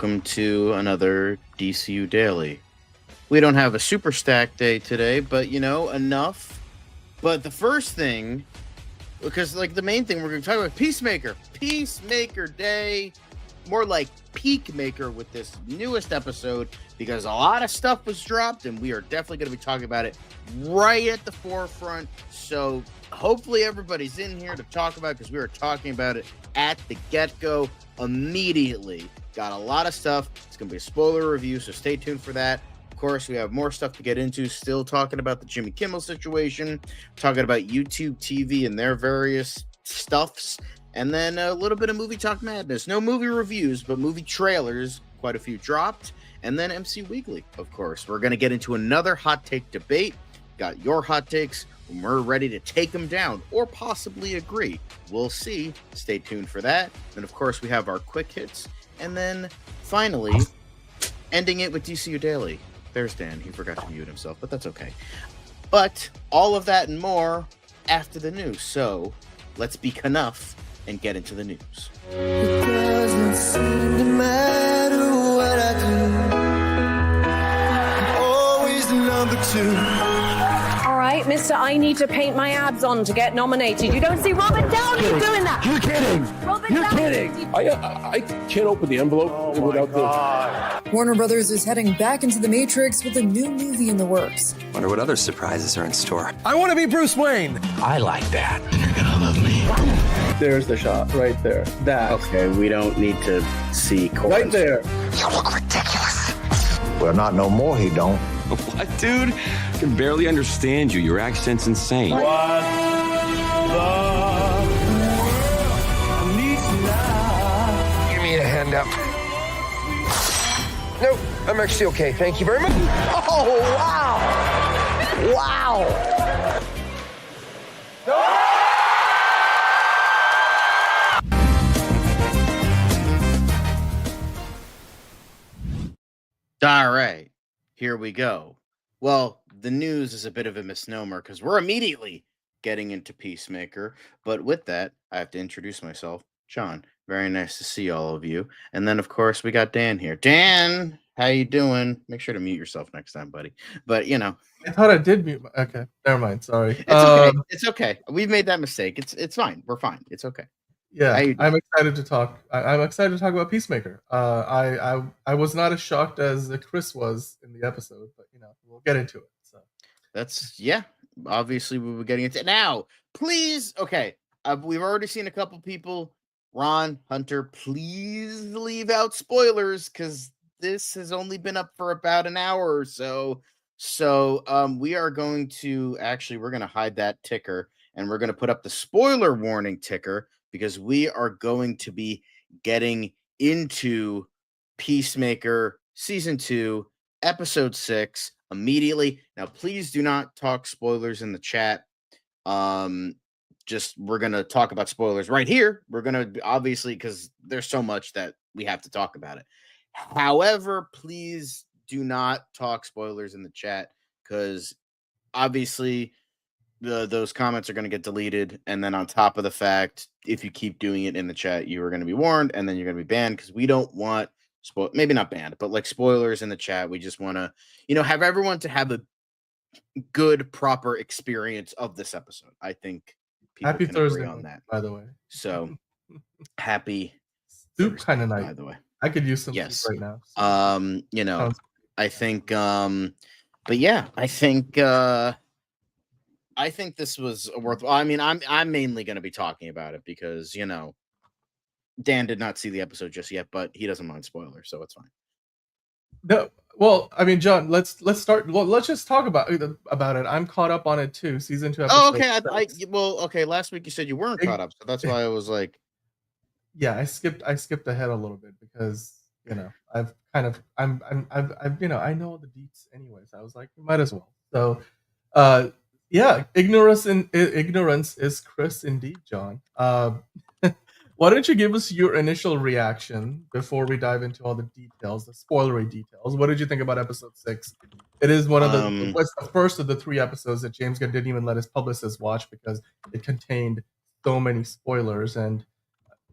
welcome to another DCU Daily. We don't have a super stack day today, but enough. But the first thing, because the main thing we're going to talk about, Peacemaker Day, more like Peak Maker with this newest episode, because a lot of stuff was dropped, and we are definitely going to be talking about it right at the forefront. So hopefully everybody's in here to talk about it, because we were talking about it at the get-go immediately. Got a lot of stuff. It's going to be a spoiler review, so stay tuned for that. Of course, we have more stuff to get into, still talking about the Jimmy Kimmel situation, talking about YouTube TV and their various stuffs, and then a little bit of MovieTalk Madness. No movie reviews, but movie trailers, quite a few dropped, and then MCU Weekly, of course. We're going to get into another hot take debate. Got your hot takes. We're ready to take them down or possibly agree. We'll see. Stay tuned for that. And of course, we have our quick hits. And then finally, ending it with DCU Daily. There's Dan. He forgot to mute himself, but that's okay. But all of that and more after the news. So let's be enough and get into the news. It doesn't seem to matter what I do. I'm always number two. All right, Mr. I need to paint my abs on to get nominated. You don't see Robert Downey doing that. You're kidding. You're kidding. I can't open the envelope without the... Warner Brothers is heading back into the Matrix with a new movie in the works. Wonder what other surprises are in store. I want to be Bruce Wayne. I like that. And you're gonna love me. There's the shot right there. That. Okay, we don't need to see Corbin's. Right there. You look ridiculous. Well, not no more, he don't. What, dude? I can barely understand you. Your accent's insane. What the world needs now. Give me a hand up. Nope, I'm actually okay. Thank you very much. Oh, wow. Wow. All right, here we go. Well, the news is a bit of a misnomer because we're immediately getting into Peacemaker. But with that, I have to introduce myself. John, very nice to see all of you. And then, of course, we got Dan here. Dan, how you doing? Make sure to mute yourself next time, buddy. But, I thought I did mute. Okay, never mind. Sorry. It's okay. It's okay. We've made that mistake. It's fine. We're fine. It's okay. Yeah, I'm excited to talk. I'm excited to talk about Peacemaker. I was not as shocked as Chris was in the episode, but we'll get into it. So that's obviously we were getting into it now. Please, okay. We've already seen a couple people. Ron, Hunter, please leave out spoilers because this has only been up for about an hour or so. So we are going to we're going to hide that ticker and we're going to put up the spoiler warning ticker, because we are going to be getting into Peacemaker Season 2, Episode 6 immediately. Now, please do not talk spoilers in the chat. We're going to talk about spoilers right here. We're going to, obviously, because there's so much that we have to talk about it. However, please do not talk spoilers in the chat, because obviously those comments are going to get deleted, and then on top of the fact, if you keep doing it in the chat, you are going to be warned, and then you're going to be banned, because we don't want maybe not banned, but like spoilers in the chat. We just want to have everyone to have a good, proper experience of this episode. I think people happy can Thursday agree on that, by the way. So happy soup kind of night, by the way. I could use some soup right now. So. I think but yeah, I think this was worthwhile. I mean, I'm mainly going to be talking about it because Dan did not see the episode just yet, but he doesn't mind spoilers, so it's fine. No, well, I mean, John, let's start. Well, let's just talk about it. I'm caught up on it too. Season 2. Oh, okay. Okay. Last week you said you weren't caught up, so that's why I was like, yeah, I skipped ahead a little bit because I've I know the deets anyways. I was like, we might as well. So, yeah, ignorance is Chris indeed, John. Why don't you give us your initial reaction before we dive into all the details, the spoilery details? What did you think about episode 6? It is one of the first of the 3 episodes that James Gunn didn't even let his publicist watch because it contained so many spoilers, and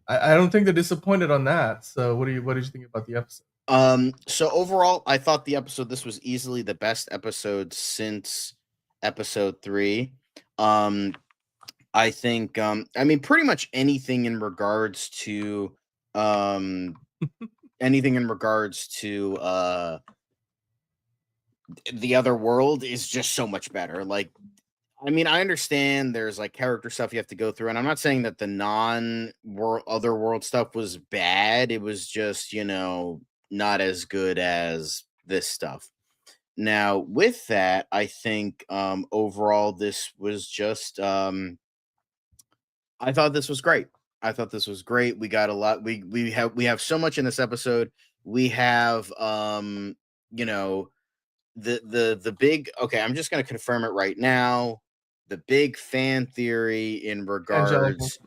I don't think they're disappointed on that. So what did you think about the episode? So overall, I thought this was easily the best episode since episode 3. I think I mean pretty much anything in regards to um anything in regards to the other world is just so much better. Like, I mean, I understand there's like character stuff you have to go through, and I'm not saying that the other world stuff was bad. It was just, not as good as this stuff. Now, with that, I think overall this was just I thought this was great. I thought this was great. We got a lot. We have so much in this episode. We have you know, the big, okay, I'm just going to confirm it right now. The big fan theory in Angelical. regards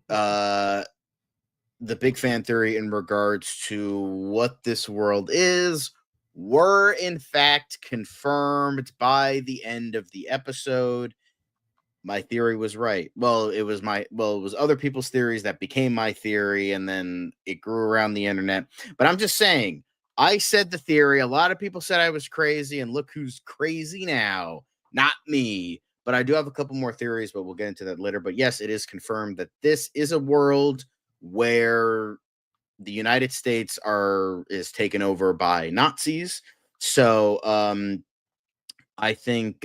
uh the big fan theory in regards to what this world is were in fact confirmed by the end of the episode. My theory was right. Well, it was other people's theories that became my theory, and then it grew around the internet. But I'm just saying, I said the theory. A lot of people said I was crazy, and look who's crazy now. Not me. But I do have a couple more theories, but we'll get into that later. But yes, it is confirmed that this is a world where the United States is taken over by Nazis. So I think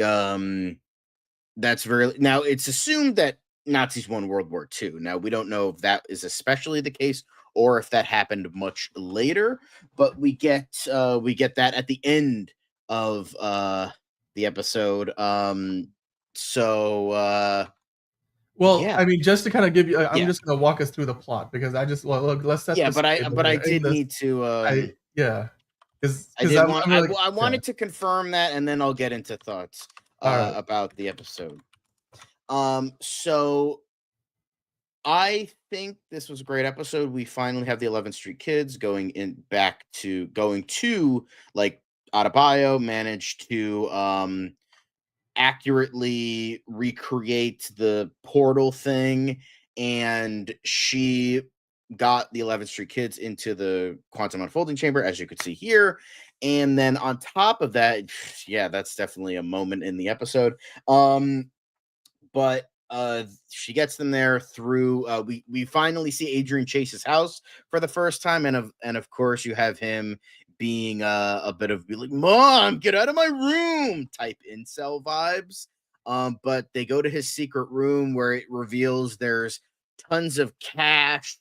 that's very, now it's assumed that Nazis won World War II. Now we don't know if that is especially the case or if that happened much later, but we get that at the end of the episode. Well, Yeah. I mean, just to kind of give you, I'm Yeah. just going to walk us through the plot because look, let's set Yeah, this. but I did need to because I wanted to confirm that, and then I'll get into thoughts Alright. about the episode. So I think this was a great episode. We finally have the 11th Street Kids going to like Adebayo managed to accurately recreate the portal thing, and she got the 11th Street Kids into the quantum unfolding chamber, as you could see here. And then on top of that, yeah, that's definitely a moment in the episode. But she gets them there through we finally see Adrian Chase's house for the first time, and of course you have him being a bit of be like, "Mom, get out of my room" type incel vibes. But they go to his secret room where it reveals there's tons of cash,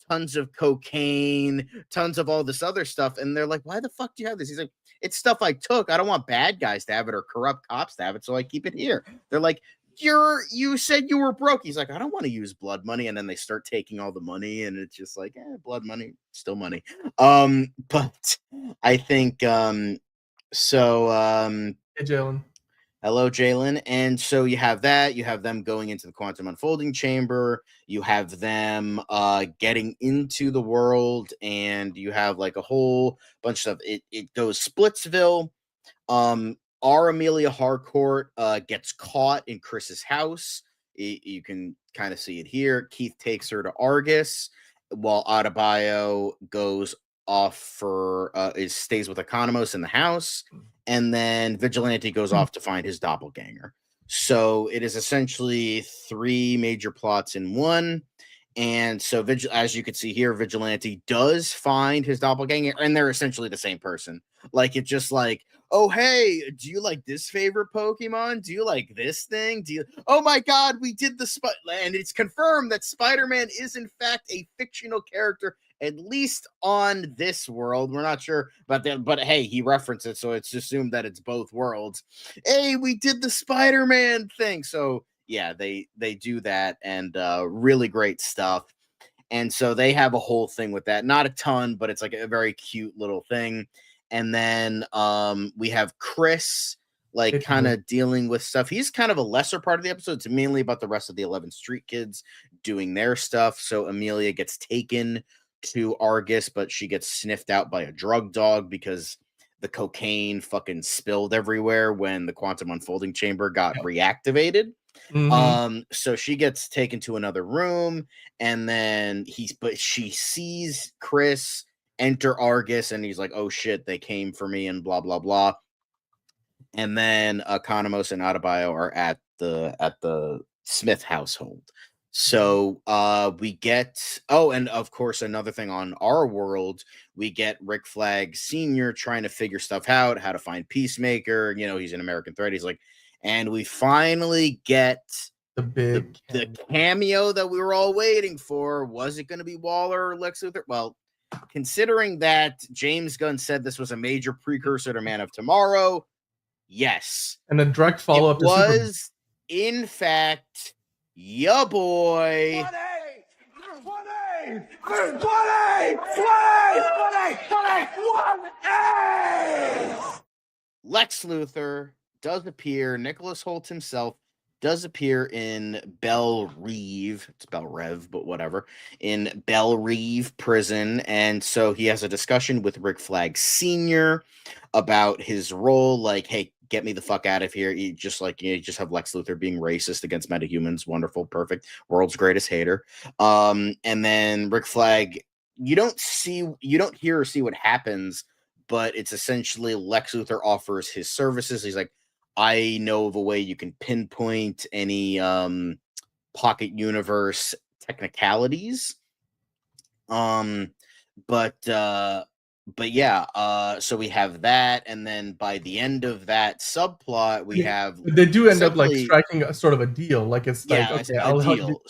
tons of cocaine, tons of all this other stuff, and they're like, "Why the fuck do you have this?" He's like, "It's stuff I took. I don't want bad guys to have it or corrupt cops to have it, so I keep it here." They're like, you said you were broke. He's like, "I don't want to use blood money." And then they start taking all the money, and it's just like, blood money, still money. But I think so Hey, Jalen. hello, Jalen. And so you have that. You have them going into the quantum unfolding chamber. You have them getting into the world, and you have like a whole bunch of it goes Splitsville. Our Amelia Harcourt gets caught in Chris's house. You can kind of see it here. Keith takes her to Argus, while Adebayo goes off for stays with Economos in the house, and then Vigilante goes off to find his doppelganger. So it is essentially 3 major plots in one. And so, as you can see here, Vigilante does find his doppelganger, and they're essentially the same person. Like, it's just like, "Oh, hey, do you like this favorite Pokemon? Do you like this thing? Oh my God, we did and it's confirmed that Spider-Man is in fact a fictional character, at least on this world. We're not sure about that, but hey, he referenced it, so it's assumed that it's both worlds. Hey, we did the Spider-Man thing." So yeah, they do that, and really great stuff. And so they have a whole thing with that. Not a ton, but it's like a very cute little thing. And then we have Chris like kind of dealing with stuff. He's kind of a lesser part of the episode. It's mainly about the rest of the 11th Street Kids doing their stuff. So Amelia gets taken to Argus, but she gets sniffed out by a drug dog because the cocaine fucking spilled everywhere when the quantum unfolding chamber got reactivated. So she gets taken to another room, and then she sees Chris enter Argus, and he's like, oh shit, they came for me, and blah blah blah. And then Economos and Adebayo are at the Smith household. So we get and of course another thing on our world, we get Rick Flag Sr. trying to figure stuff out, how to find Peacemaker. He's an American threat. He's like, and we finally get The big the cameo that we were all waiting for. Was it going to be Waller or Lex Luthor? Well, considering that James Gunn said this was a major precursor to Man of Tomorrow, yes. and a direct follow-up It was, in fact, ya boy. Lex Luthor does appear. Nicholas Hoult himself does appear in Belle Reve. It's Belle Rev, but whatever. In Belle Reve prison. And so he has a discussion with Rick Flag Sr. about his role. Like, hey, get me the fuck out of here. You just have Lex Luthor being racist against metahumans. Wonderful, perfect. World's greatest hater. And then Rick Flag, you don't hear or see what happens, but it's essentially Lex Luthor offers his services. He's like, I know of a way you can pinpoint any pocket universe technicalities. But yeah, so we have that, and then by the end of that subplot, we have they do end up like striking a sort of a deal. Like it's like, okay, I'll help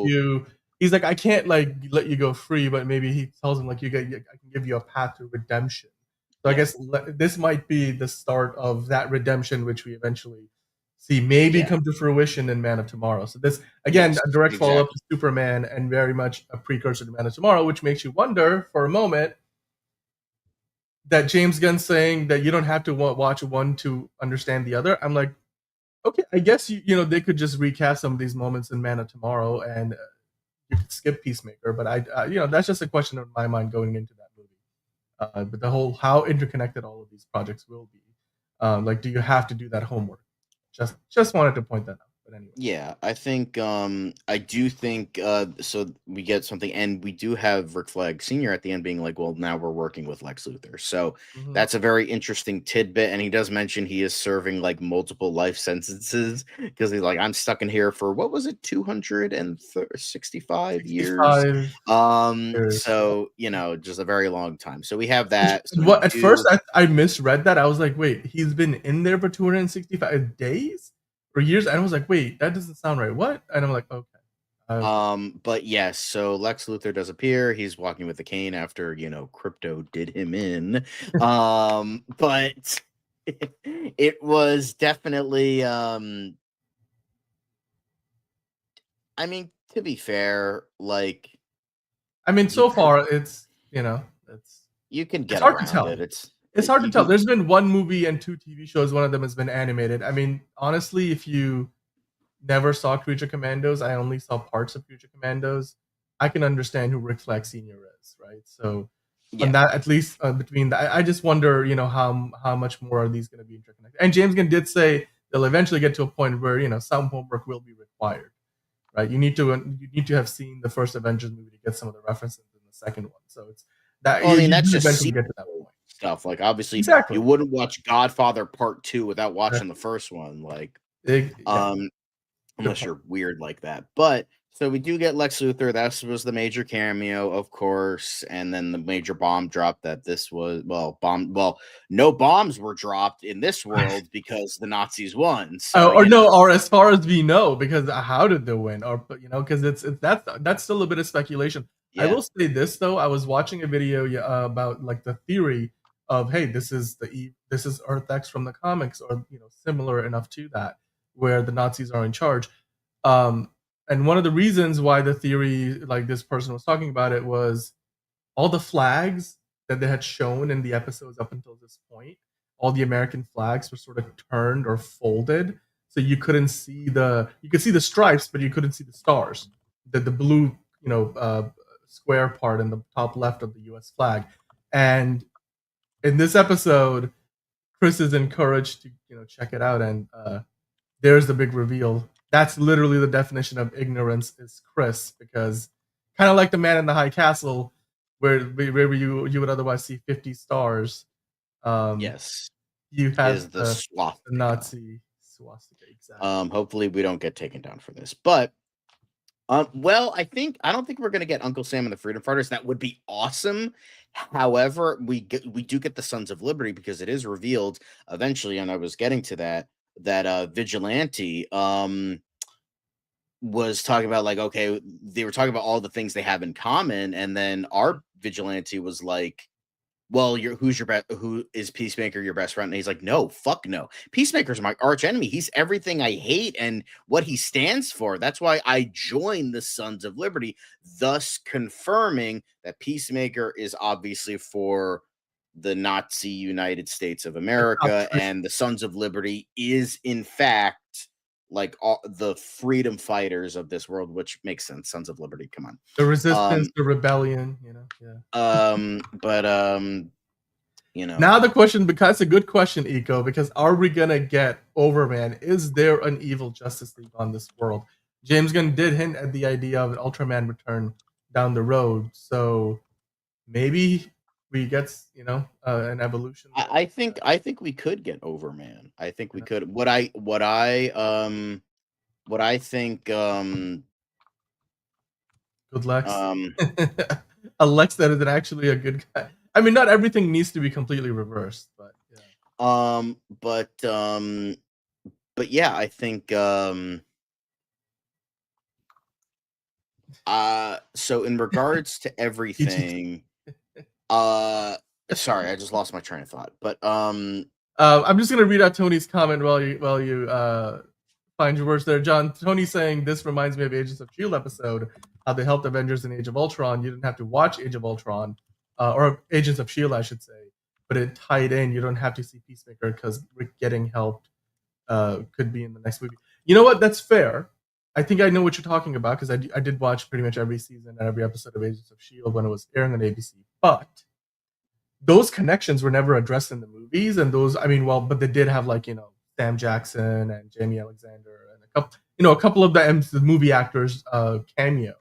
you. He's like, I can't like let you go free, but maybe he tells him like, I can give you a path to redemption. So I guess this might be the start of that redemption, which we eventually see maybe come to fruition in Man of Tomorrow. So this, again, a direct follow-up to Superman and very much a precursor to Man of Tomorrow, which makes you wonder for a moment that James Gunn saying that you don't have to watch one to understand the other. I'm like, okay, I guess you know they could just recast some of these moments in Man of Tomorrow and you could skip Peacemaker. But I that's just a question in my mind going into that movie. But the whole how interconnected all of these projects will be, like, do you have to do that homework? Just wanted to point that out. But anyway, yeah, I think I do think so we get something, and we do have Rick Flag Sr. at the end being like, well, now we're working with Lex Luthor, so that's a very interesting tidbit. And he does mention he is serving like multiple life sentences because he's like, I'm stuck in here for what was it, 265 years. So just a very long time. So we have that. So at first I misread that. I was like, wait, he's been in there for 265 days for years. And I was like, wait, that doesn't sound right. What? And I'm like, okay. But yes, so Lex Luthor does appear. He's walking with a cane after Crypto did him in. But it was definitely I mean, to be fair, like, so far it's you can get hard around to tell. it. It's hard to tell. There's been one movie and 2 TV shows. One of them has been animated. I mean, honestly, if you never saw Creature Commandos, I only saw parts of Creature Commandos, I can understand who Rick Flag Sr. is, right? So, on that, at least between that, I just wonder, how much more are these going to be interconnected? And James Gunn did say they'll eventually get to a point where some homework will be required, right? You need to have seen the first Avengers movie to get some of the references in the second one. So it's that. Well, I mean, that's just eventually get to that point. Stuff like, obviously, Exactly. You wouldn't watch Godfather Part 2 without watching the first one, like, unless you're weird like that. But so we do get Lex Luthor. That was the major cameo, of course, and then the major bomb drop that this was no bombs were dropped in this world because the Nazis won. So, or as far as we know, because how did they win? Or because that's still a bit of speculation. Yeah. I will say this though, I was watching a video about like the theory of, hey, this is Earth X from the comics, or similar enough to that, where the Nazis are in charge. And one of the reasons why the theory, like this person was talking about it, was all the flags that they had shown in the episodes up until this point, all the American flags were sort of turned or folded, so you couldn't see you could see the stripes, but you couldn't see the stars, the blue square part in the top left of the U.S. flag. And in this episode, Chris is encouraged to check it out, and there's the big reveal. That's literally the definition of ignorance is Chris, because kind of like the man in the high castle, where you would otherwise see 50 stars. Yes, You is have the the swastika. Nazi swastika. Exactly. Hopefully we don't get taken down for this, but well, I don't think we're gonna get Uncle Sam and the Freedom Fighters. That would be awesome. However, we do get the Sons of Liberty because it is revealed eventually, and I was getting to that Vigilante was talking about like, okay, they were talking about all the things they have in common, and then our Vigilante was like, well, who is Peacemaker your best friend? And he's like, no, fuck no. Peacemaker's my arch enemy. He's everything I hate and what he stands for. That's why I joined the Sons of Liberty, thus confirming that Peacemaker is obviously for the Nazi United States of America, and the Sons of Liberty is in fact like all the freedom fighters of this world, which makes sense. Sons of Liberty, come on. The resistance, the rebellion, yeah. But Now the question, because it's a good question, Eco, because are we gonna get Overman? Is there an evil Justice League on this world? James Gunn did hint at the idea of an Ultraman return down the road, so maybe we get an evolution. I think we could get Overman. I think we could. What I think good Lex. A Lex that is actually a good guy. I mean, not everything needs to be completely reversed, but yeah. But yeah, I think so in regards to everything, sorry, I just lost my train of thought. But I'm just gonna read out Tony's comment while you find your words there, John. Tony saying this reminds me of Agents of S.H.I.E.L.D. episode, how they helped Avengers in Age of Ultron. You didn't have to watch Age of Ultron, or Agents of S.H.I.E.L.D., I should say, but it tied in. You don't have to see Peacemaker because Rick getting helped could be in the next movie. You know what? That's fair. I think I know what you're talking about because I did watch pretty much every season and every episode of Agents of S.H.I.E.L.D. when it was airing on ABC, but those connections were never addressed in the movies, and those, I mean, well, but they did have like Sam Jackson and Jamie Alexander and a couple of the movie actors cameo,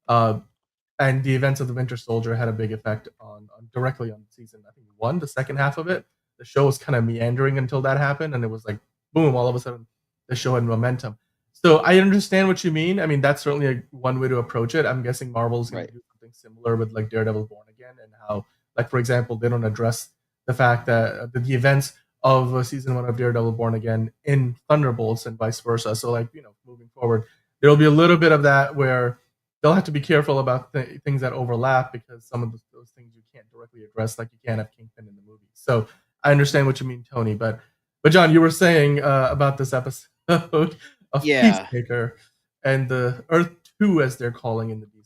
and the events of the Winter Soldier had a big effect on directly on season, I think, 1, the second half of it. The show was kind of meandering until that happened, and it was like boom, all of a sudden the show had momentum. So I understand what you mean. I mean, that's certainly one way to approach it. I'm guessing Marvel's going to do something similar with like Daredevil Born Again, and how, like, for example, they don't address the fact that the events of season 1 of Daredevil Born Again in Thunderbolts and vice versa. So like, moving forward, there'll be a little bit of that where they'll have to be careful about things that overlap, because some of those things you can't directly address, like you can't have Kingpin in the movie. So I understand what you mean, Tony. But John, you were saying about this episode of Peacemaker and the Earth 2, as they're calling in the DCU.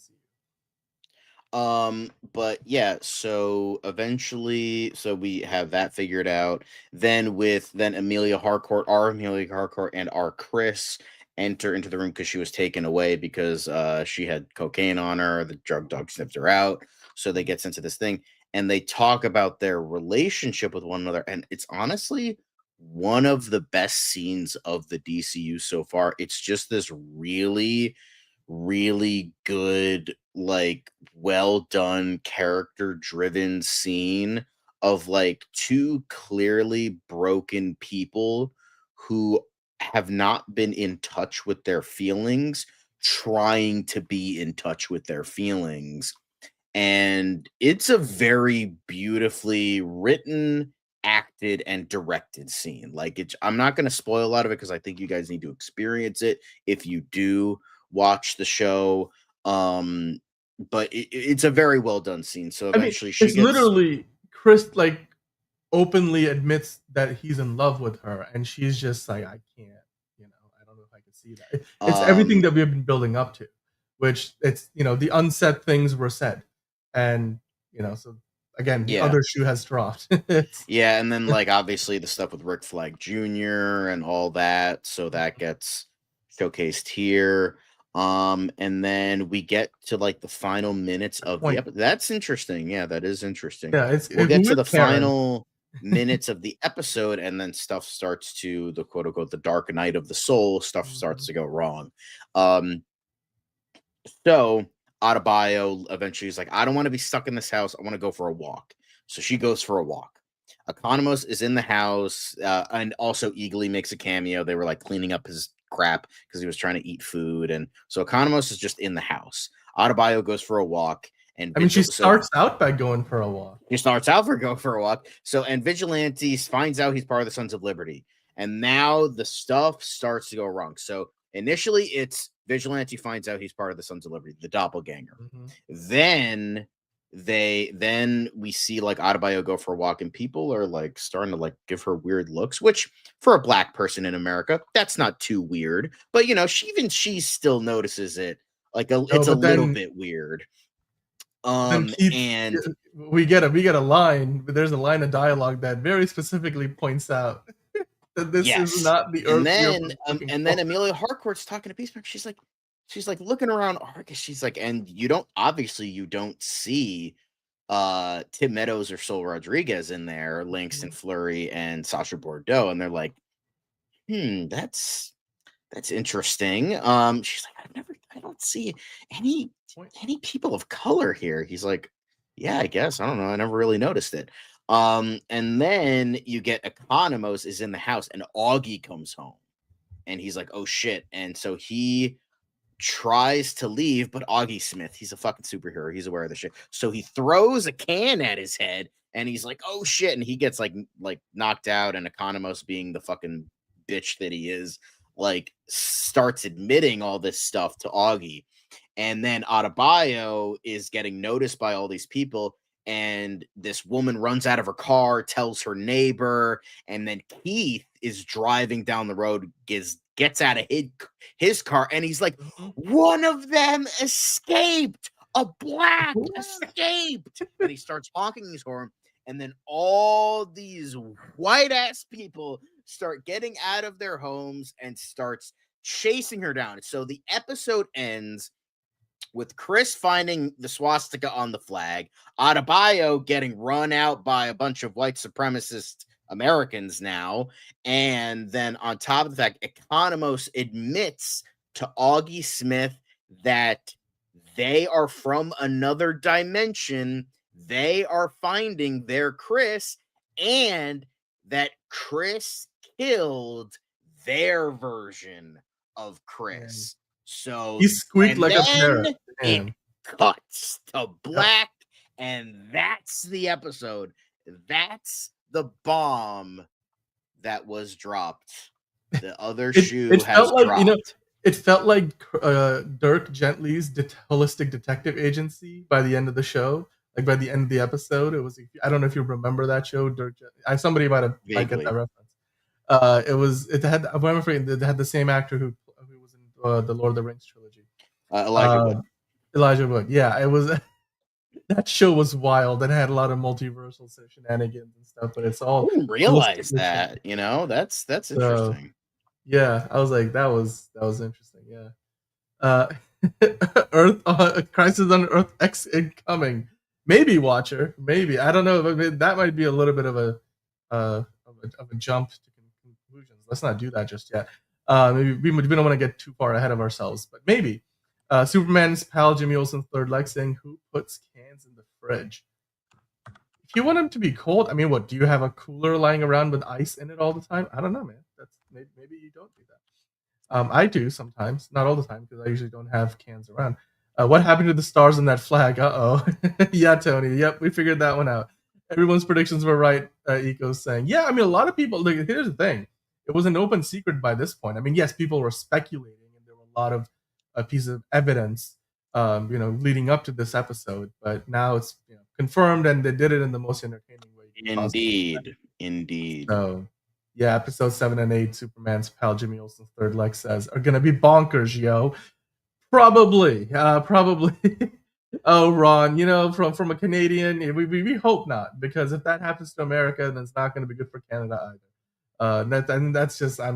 But yeah, so eventually, so we have that figured out. Then Amelia Harcourt, and our Chris enter into the room because she was taken away because she had cocaine on her. The drug dog sniffed her out. So they gets into this thing and they talk about their relationship with one another. And it's honestly one of the best scenes of the DCU so far. It's just this really, really good, like, well done, character driven scene of like two clearly broken people who have not been in touch with their feelings, trying to be in touch with their feelings. And it's a very beautifully written, acted, and directed scene. Like, I'm not going to spoil a lot of it because I think you guys need to experience it if you do watch the show. But it's a very well done scene. So eventually, it's literally Chris like openly admits that he's in love with her, and she's just like, I can't. I don't know if I can see that. It's everything that we've been building up to, which it's the unsaid things were said, and so again, the other shoe has dropped. Yeah, and then like obviously the stuff with Rick Flag Jr. and all that, so that gets showcased here. And then we get to like the final minutes of the episode. That's interesting. Yeah, that is interesting. Yeah, we'll get to the final minutes of the episode, and then stuff starts to, the quote unquote, the dark night of the soul, stuff starts to go wrong. So Adebayo eventually is like, I don't want to be stuck in this house. I want to go for a walk. So she goes for a walk. Economos is in the house, and also Eagly makes a cameo. They were like cleaning up his crap because he was trying to eat food. And so Economos is just in the house. Adebayo goes for a walk. And I mean, she starts out by going for a walk. He starts out for go for a walk. So, and Vigilante finds out he's part of the Sons of Liberty. And now the stuff starts to go wrong. So initially it's Vigilante finds out he's part of the Sons of Liberty, the doppelganger. Then we see like Adebayo go for a walk, and people are like starting to like give her weird looks, which for a black person in America, that's not too weird. But you know, she still notices it. Like it's a little bit weird. And we get a line, but there's a line of dialogue that very specifically points out that this is not the Earth. And then Amelia Harcourt's talking to Peacemaker. She's like looking around Arcus. She's like, and you don't see Tim Meadows or Sol Rodriguez in there, Langston Fleury and Sacha Bordeaux, and they're like, that's interesting. She's like, I don't see any people of color here. He's like, yeah, I guess. I don't know. I never really noticed it. And then you get Economos is in the house, and Augie comes home, and he's like, oh shit. And so he tries to leave, but Augie Smith, he's a fucking superhero. He's aware of the shit. So he throws a can at his head, and he's like, oh shit. And he gets like knocked out, and Economos, being the fucking bitch that he is, like starts admitting all this stuff to Augie. And then Adebayo is getting noticed by all these people, and this woman runs out of her car, tells her neighbor, and then Keith is driving down the road, gets out of his car, and he's like, one of them escaped, a black escaped, and he starts honking his horn, and then all these white ass people start getting out of their homes and starts chasing her down. So the episode ends with Chris finding the swastika on the flag, Adebayo getting run out by a bunch of white supremacist Americans now, and then on top of the fact, Economos admits to Augie Smith that they are from another dimension. They are finding their Chris, and that Chris killed their version of Chris. So he squeaked like a parrot. It cuts to black, and that's the episode. That's the bomb that was dropped. The other shoe has dropped. You know, it felt like Dirk Gently's holistic detective agency by the end of the show. Like by the end of the episode, it was. I don't know if you remember that show, Dirk. Somebody might have get that reference. It had. I'm afraid it had the same actor who was in the Lord of the Rings trilogy. Elijah Wood. Elijah Wood. Yeah, it was. That show was wild and had a lot of multiversal shenanigans and stuff. But it's all. I didn't realize that. You know, that's interesting. Yeah, I was like, that was interesting. Yeah. Earth Crisis on Earth X incoming. Maybe Watcher. Maybe, I don't know. But that might be a little bit of a jump to conclusions. Let's not do that just yet. Maybe we don't want to get too far ahead of ourselves, but maybe. Superman's pal Jimmy Olsen's third leg saying, "Who puts cans in the fridge?" If you want them to be cold, I mean, what do you have a cooler lying around with ice in it all the time? I don't know, man. That's maybe you don't do that. I do sometimes, not all the time, because I usually don't have cans around. What happened to the stars on that flag? Yeah, Tony. Yep, we figured that one out. Everyone's predictions were right. Eco's saying, yeah. I mean, a lot of people. Like, here's the thing: it was an open secret by this point. I mean, yes, people were speculating, and there were a lot of pieces of evidence, leading up to this episode. But now it's confirmed, and they did it in the most entertaining way. Indeed. So, yeah, episode 7 and 8, Superman's pal Jimmy Olsen's third leg says, are gonna be bonkers, yo. Probably. Oh, Ron, from a Canadian, we hope not, because if that happens to America, then it's not going to be good for Canada either. I'm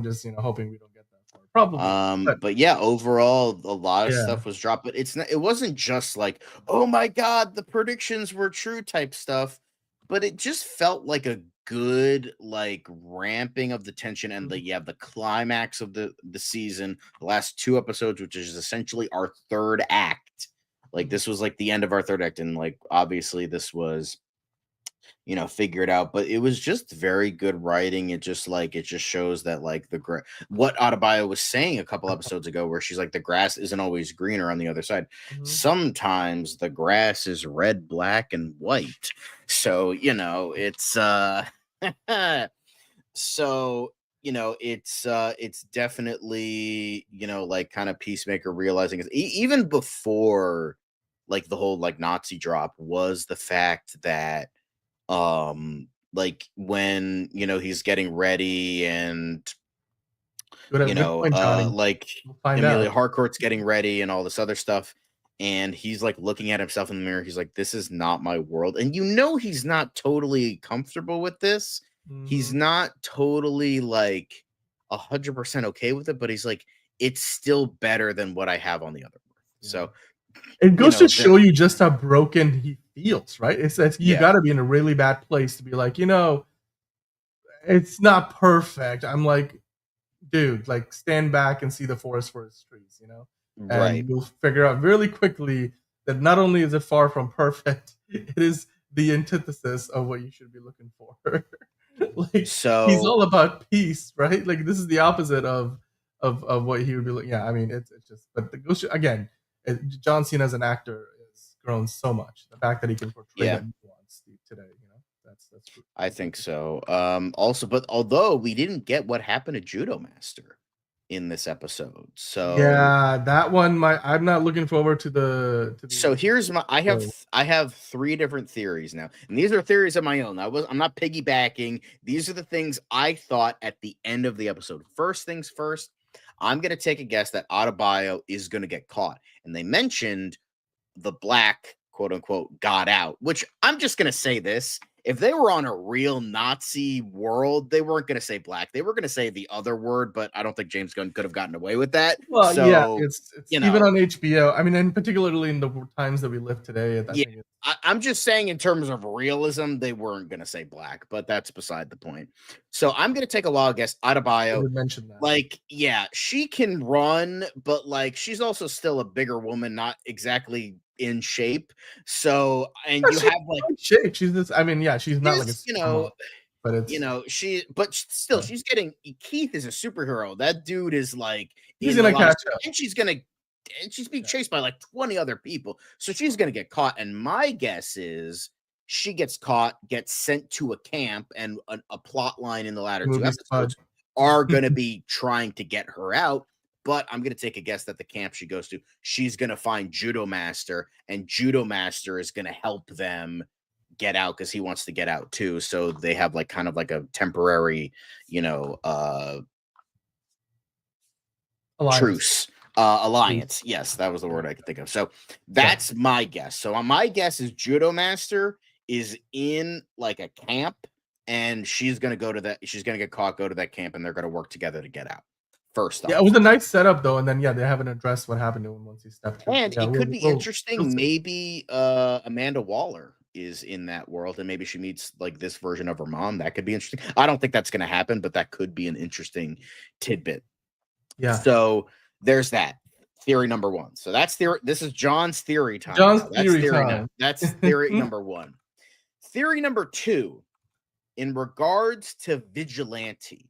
just hoping we don't get that far. Probably. But yeah, overall, a lot of stuff was dropped, but it wasn't just like, oh my god, the predictions were true type stuff, but it just felt like a good ramping of the tension and the climax of the season, the last 2 episodes, which is essentially our third act Like this was like the end of our third act, and like obviously this was figured out, but it was just very good writing. It just shows that like what Adebayo was saying a couple episodes ago, where she's like, the grass isn't always greener on the other side. Sometimes the grass is red, black, and white. So it's so it's definitely like kind of Peacemaker realizing even before like the whole like Nazi drop was the fact that like when he's getting ready and like Amelia Harcourt's getting ready and all this other stuff, and he's like looking at himself in the mirror. He's like, this is not my world. And he's not totally comfortable with this. He's not totally like 100% okay with it, but he's like, it's still better than what I have on the other world. So it goes to show you just how broken he feels, right? It's you got to be in a really bad place to be like, it's not perfect. I'm like, dude, like stand back and see the forest for its trees, and you'll figure out really quickly that not only is it far from perfect, it is the antithesis of what you should be looking for. Like, so he's all about peace, right? Like this is the opposite of what he would be looking. Yeah, I mean, it's just, but again, John Cena as an actor has grown so much. The fact that he can portray that nuance today, that's true. I think so. Also, but although we didn't get what happened to Judo Master in this episode, so yeah, that one, I'm not looking forward to the. So here's I have 3 different theories now, and these are theories of my own. I'm not piggybacking. These are the things I thought at the end of the episode. First things first, I'm gonna take a guess that Adebayo is gonna get caught, and they mentioned the black quote unquote got out, which I'm just gonna say this. If they were on a real Nazi world, they weren't going to say black. They were going to say the other word, but I don't think James Gunn could have gotten away with that. Well, yeah, it's even on HBO. I mean, and particularly in the times that we live today. I'm just saying in terms of realism, they weren't going to say black, but that's beside the point. So I'm going to take a wild guess. Adebayo, mention that. Like, yeah, she can run, but like she's also still a bigger woman, not exactly in shape. So, and you have like shape. She's this. I mean, yeah, she's not like but it's but still, she's getting. Keith is a superhero. That dude is like he's gonna catch up, and she's being chased by like 20 other people. So she's gonna get caught. And my guess is she gets caught, gets sent to a camp, and a plot line in the latter 2 episodes are gonna be trying to get her out. But I'm going to take a guess that the camp she goes to, she's going to find Judo Master, and Judo Master is going to help them get out because he wants to get out too. So they have like kind of like a temporary, truce, alliance. Yes, that was the word I could think of. So that's my guess. So my guess is Judo Master is in like a camp, and she's going to go to that. She's going to get caught, go to that camp, and they're going to work together to get out. First off. Yeah, it was a nice setup though, and then they haven't addressed what happened to him once he stepped through. And it could be interesting. Maybe Amanda Waller is in that world, and maybe she meets like this version of her mom. That could be interesting. I don't think that's going to happen, but that could be an interesting tidbit. Yeah. So there's that theory number 1. So that's theory. This is John's theory time. That's theory number 1. Theory number 2, in regards to Vigilante.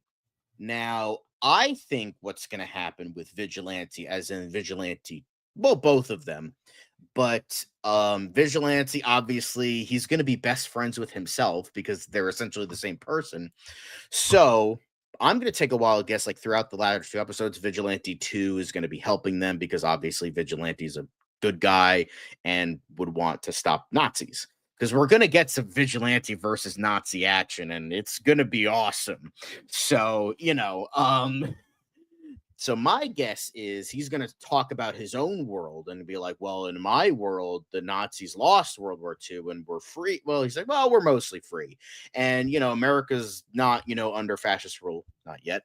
Now, I think what's going to happen with Vigilante, as in Vigilante, well, both of them, but Vigilante, obviously, he's going to be best friends with himself because they're essentially the same person. So I'm going to take a wild guess, like throughout the latter 2 episodes, Vigilante 2 is going to be helping them because obviously Vigilante is a good guy and would want to stop Nazis. Because we're going to get some Vigilante versus Nazi action, and it's going to be awesome. So, so my guess is he's going to talk about his own world and be like, well, in my world, the Nazis lost World War II and we're free. Well, he's like, well, we're mostly free. And, America's not, under fascist rule. Not yet.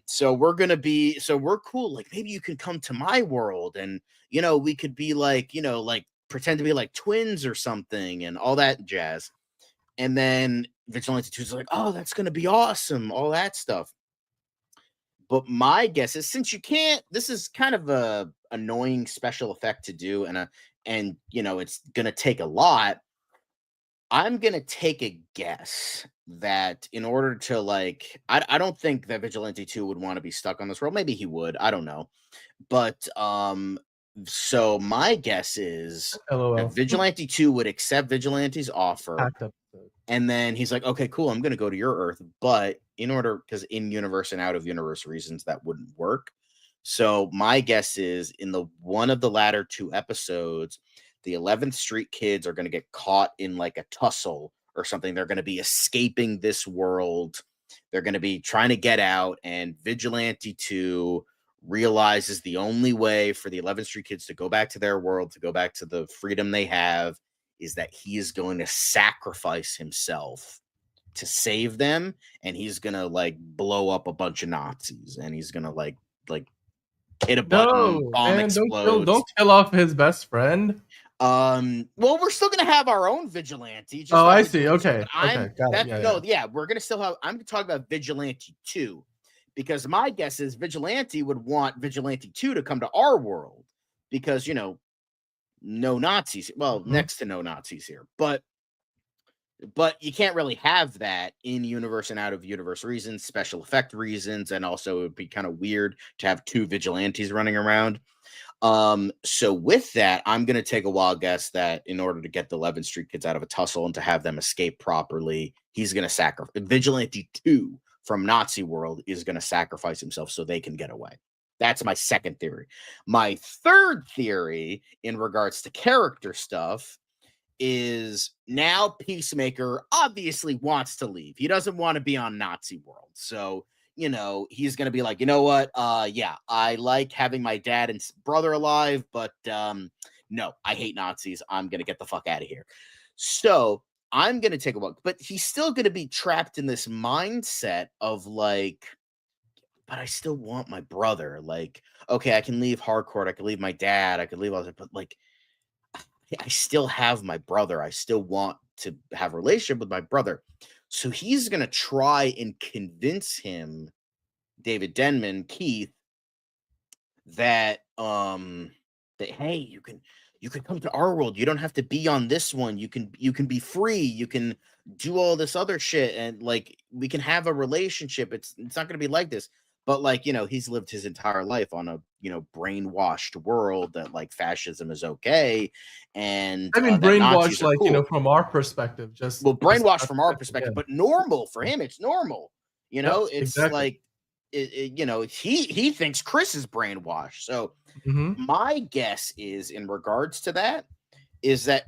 So we're cool. Like, maybe you can come to my world and, we could be like, pretend to be like twins or something and all that jazz. And then Vigilante 2 is like, oh, that's going to be awesome. All that stuff. But my guess is, since you can't, this is kind of a annoying special effect to do and it's gonna take a lot. I'm gonna take a guess that in order to I don't think that Vigilante 2 would want to be stuck on this world. Maybe he would, I don't know. But so my guess is that LOL. Vigilante 2 would accept Vigilante's offer, Packed episode. and then he's like, okay, cool, I'm gonna go to your Earth. But because in universe and out of universe reasons, that wouldn't work. So my guess is in one of the latter two episodes, the 11th Street kids are going to get caught in like a tussle or something. They're going to be escaping this world. They're going to be trying to get out, and Vigilante 2 realizes the only way for the 11th Street kids to go back to their world, to go back to the freedom they have, is that he is going to sacrifice himself to save them, and he's going to blow up a bunch of Nazis, and he's going to hit a button, bomb man, explodes. don't kill off his best friend. Well, we're still gonna have our own Vigilante. I see. Okay. I'm gonna still have. I'm talking about Vigilante 2, because my guess is Vigilante would want Vigilante 2 to come to our world, because no Nazis. Well, next to no Nazis here, but you can't really have that in universe and out of universe reasons, special effect reasons, and also it would be kind of weird to have two Vigilantes running around. So with that, I'm going to take a wild guess that in order to get the 11th Street kids out of a tussle and to have them escape properly, he's going to sacrifice Vigilante 2 from Nazi world is going to sacrifice himself so they can get away. That's my second theory. My third theory in regards to character stuff is now Peacemaker obviously wants to leave. He doesn't want to be on Nazi world. So, he's going to be like, you know what? Yeah, I like having my dad and brother alive, but no, I hate Nazis. I'm going to get the fuck out of here. So I'm going to take a look, but he's still going to be trapped in this mindset of but I still want my brother. Okay, I can leave Harcourt. I can leave my dad. I can leave all that, but I still have my brother. I still want to have a relationship with my brother. So he's going to try and convince him, David Denman, Keith, that hey, you can come to our world. You don't have to be on this one. You can be free. You can do all this other shit, and we can have a relationship. It's not going to be like this. But he's lived his entire life on a brainwashed world that fascism is okay, and I mean brainwashed cool. From our perspective, brainwashed from our perspective, but normal for him. It's normal, it's exactly. He thinks Chris is brainwashed. So my guess is in regards to that is that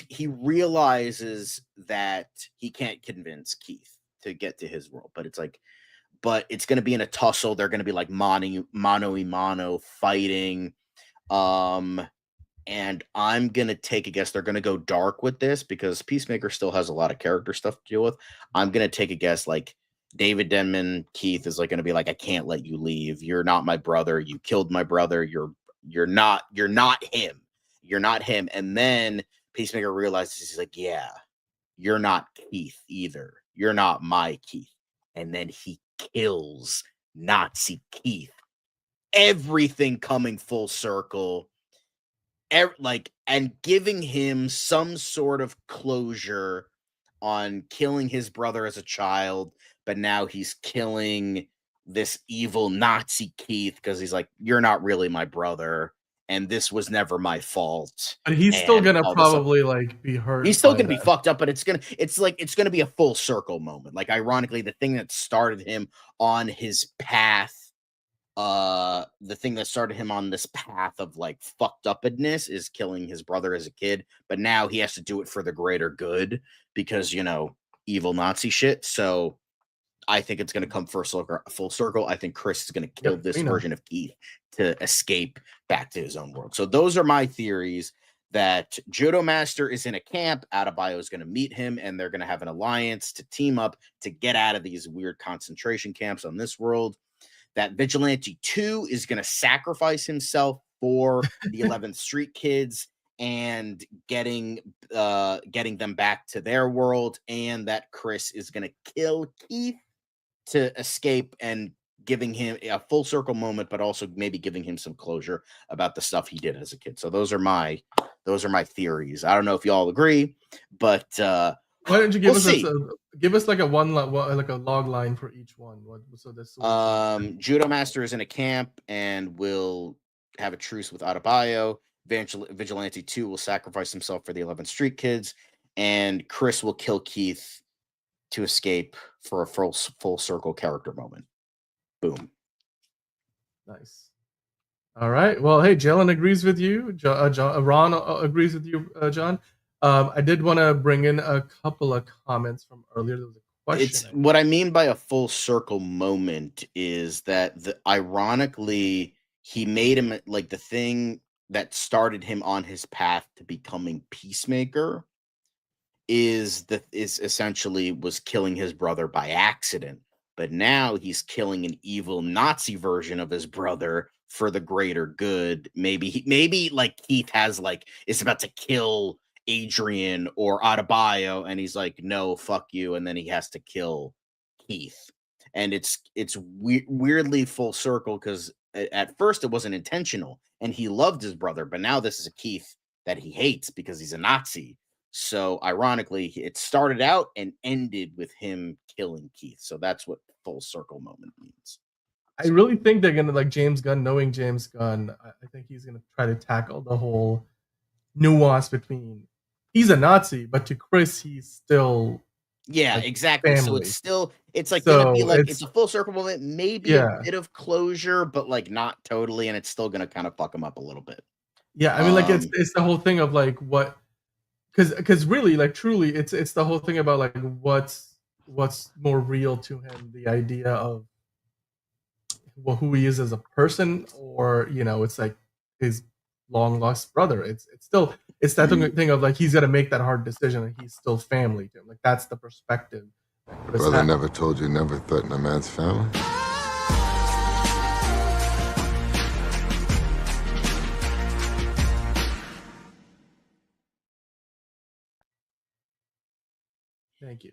he realizes that he can't convince Keith to get to his world, but it's going to be in a tussle. They're going to be mano fighting. And I'm going to take a guess. They're going to go dark with this because Peacemaker still has a lot of character stuff to deal with. I'm going to take a guess. David Denman, Keith is going to be I can't let you leave. You're not my brother. You killed my brother. You're not him. You're not him. And then Peacemaker realizes he's yeah, you're not Keith either. You're not my Keith. And then he kills Nazi Keith. Everything coming full circle, and giving him some sort of closure on killing his brother as a child, but now he's killing this evil Nazi Keith because he's you're not really my brother, and this was never my fault. But he's still gonna probably be hurt. He's still gonna be fucked up, but it's gonna be a full circle moment. Ironically, the thing that started him on his path, the thing that started him on this path of fucked upness is killing his brother as a kid, but now he has to do it for the greater good because evil Nazi shit. So I think it's going to come full circle. I think Chris is going to kill this version of Keith to escape back to his own world. So those are my theories, that Judo Master is in a camp. Adebayo is going to meet him, and they're going to have an alliance to team up to get out of these weird concentration camps on this world. That Vigilante 2 is going to sacrifice himself for the 11th Street kids and getting them back to their world, and that Chris is going to kill Keith to escape, and giving him a full circle moment, but also maybe giving him some closure about the stuff he did as a kid. So those are my Those are my theories. I don't know if y'all agree, but Why don't you give we'll us see. give us like a like a log line for each one? So this Judo Master is in a camp and will have a truce with Adebayo. Vigilante 2 will sacrifice himself for the 11th Street Kids, and Chris will kill Keith to escape for a full circle character moment. Boom. Nice. All right. Well, hey, Jalen agrees with you. Ron agrees with you, John. I did want to bring in a couple of comments from earlier. There was a question. It's what I mean by a full circle moment is that ironically he made him like the thing that started him on his path to becoming Peacemaker is essentially was killing his brother by accident, but now he's killing an evil Nazi version of his brother for the greater good. Maybe like Keith is about to kill Adrian or Adebayo, and he's like, no, fuck you, and then he has to kill Keith. And it's weirdly full circle because at first it wasn't intentional, and he loved his brother, but now this is a Keith that he hates because he's a Nazi. So ironically, it started out and ended with him killing Keith. So that's what full circle moment means. I really think they're gonna like James Gunn. Knowing James Gunn, I think he's gonna try to tackle the whole nuance between he's a Nazi, but to Chris, he's still exactly. family. So it's gonna be like it's a full circle moment, maybe a bit of closure, but like not totally, and it's still gonna kind of fuck him up a little bit. Yeah, I mean, like it's the whole thing of like what. Because really, like truly, it's the whole thing about like what's more real to him, the idea of who he is as a person, or it's like his long lost brother. It's that thing of like he's got to make that hard decision, and he's still family to him. Like that's the perspective. Brother never told you never threaten a man's family. Thank you.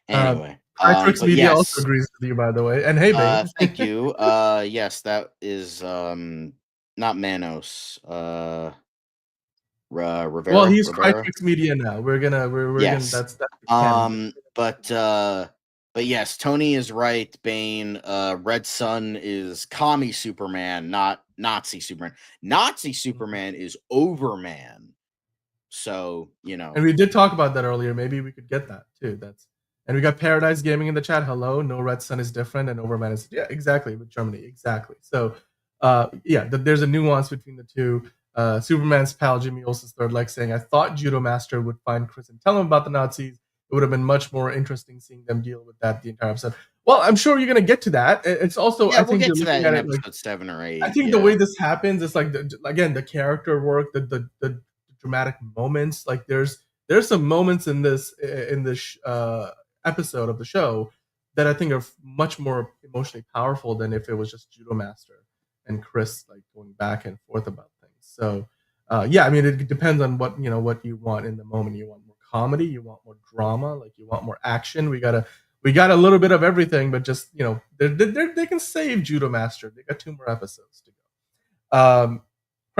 Anyway, Tricks Media also agrees with you, by the way. And hey, babe. Thank you. Yes, that is not Manos. Rivera. Well, he's Tricks Media now. We're gonna that's but yes, Tony is right. Bane. Red Sun is commie Superman, not Nazi Superman. Nazi Superman is Overman. So, and we did talk about that earlier. Maybe we could get that too. And we got Paradise Gaming in the chat. Hello, no Red Sun is different, and Overman is exactly with Germany, exactly. So, there's a nuance between the two. Superman's pal Jimmy Olsen's third leg saying, "I thought Judo Master would find Chris and tell him about the Nazis. It would have been much more interesting seeing them deal with that the entire episode." Well, I'm sure you're gonna get to that. It's also I think we'll get to that in episode like 7 or 8. I think the way this happens is like the character work, the dramatic moments. Like there's some moments in this episode of the show that I think are much more emotionally powerful than if it was just Judo Master and Chris like going back and forth about things. So I mean it depends on what you want in the moment. You want more comedy, you want more drama, like you want more action. We got a little bit of everything, but just they can save Judo Master. They got 2 more episodes to go.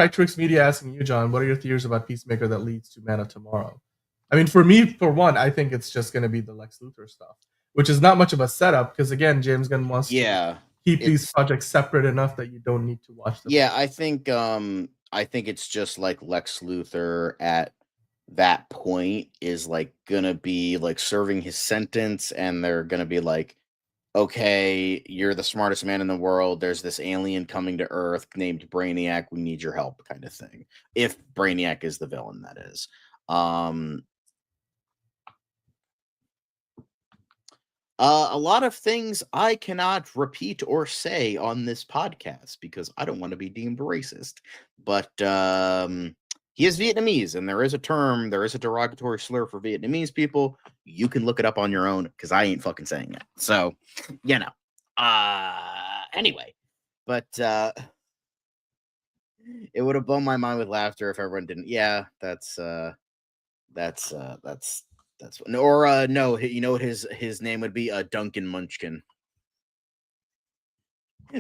Tricks Media asking you, John, what are your theories about Peacemaker that leads to Man of Tomorrow? I mean, for me, for one, I think it's just going to be the Lex Luthor stuff, which is not much of a setup because, again, James Gunn wants to keep these projects separate enough that you don't need to watch them. Yeah, I think it's just like Lex Luthor at that point is like gonna be like serving his sentence, and they're gonna be like, okay, you're the smartest man in the world. There's this alien coming to Earth named Brainiac. We need your help, kind of thing. If Brainiac is the villain, that is. A lot of things I cannot repeat or say on this podcast because I don't want to be deemed racist. But he is Vietnamese, and there is a derogatory slur for Vietnamese people. You can look it up on your own because I ain't fucking saying it. So, anyway, but it would have blown my mind with laughter if everyone didn't. Yeah, that's no, you know what his name would be? Duncan Munchkin.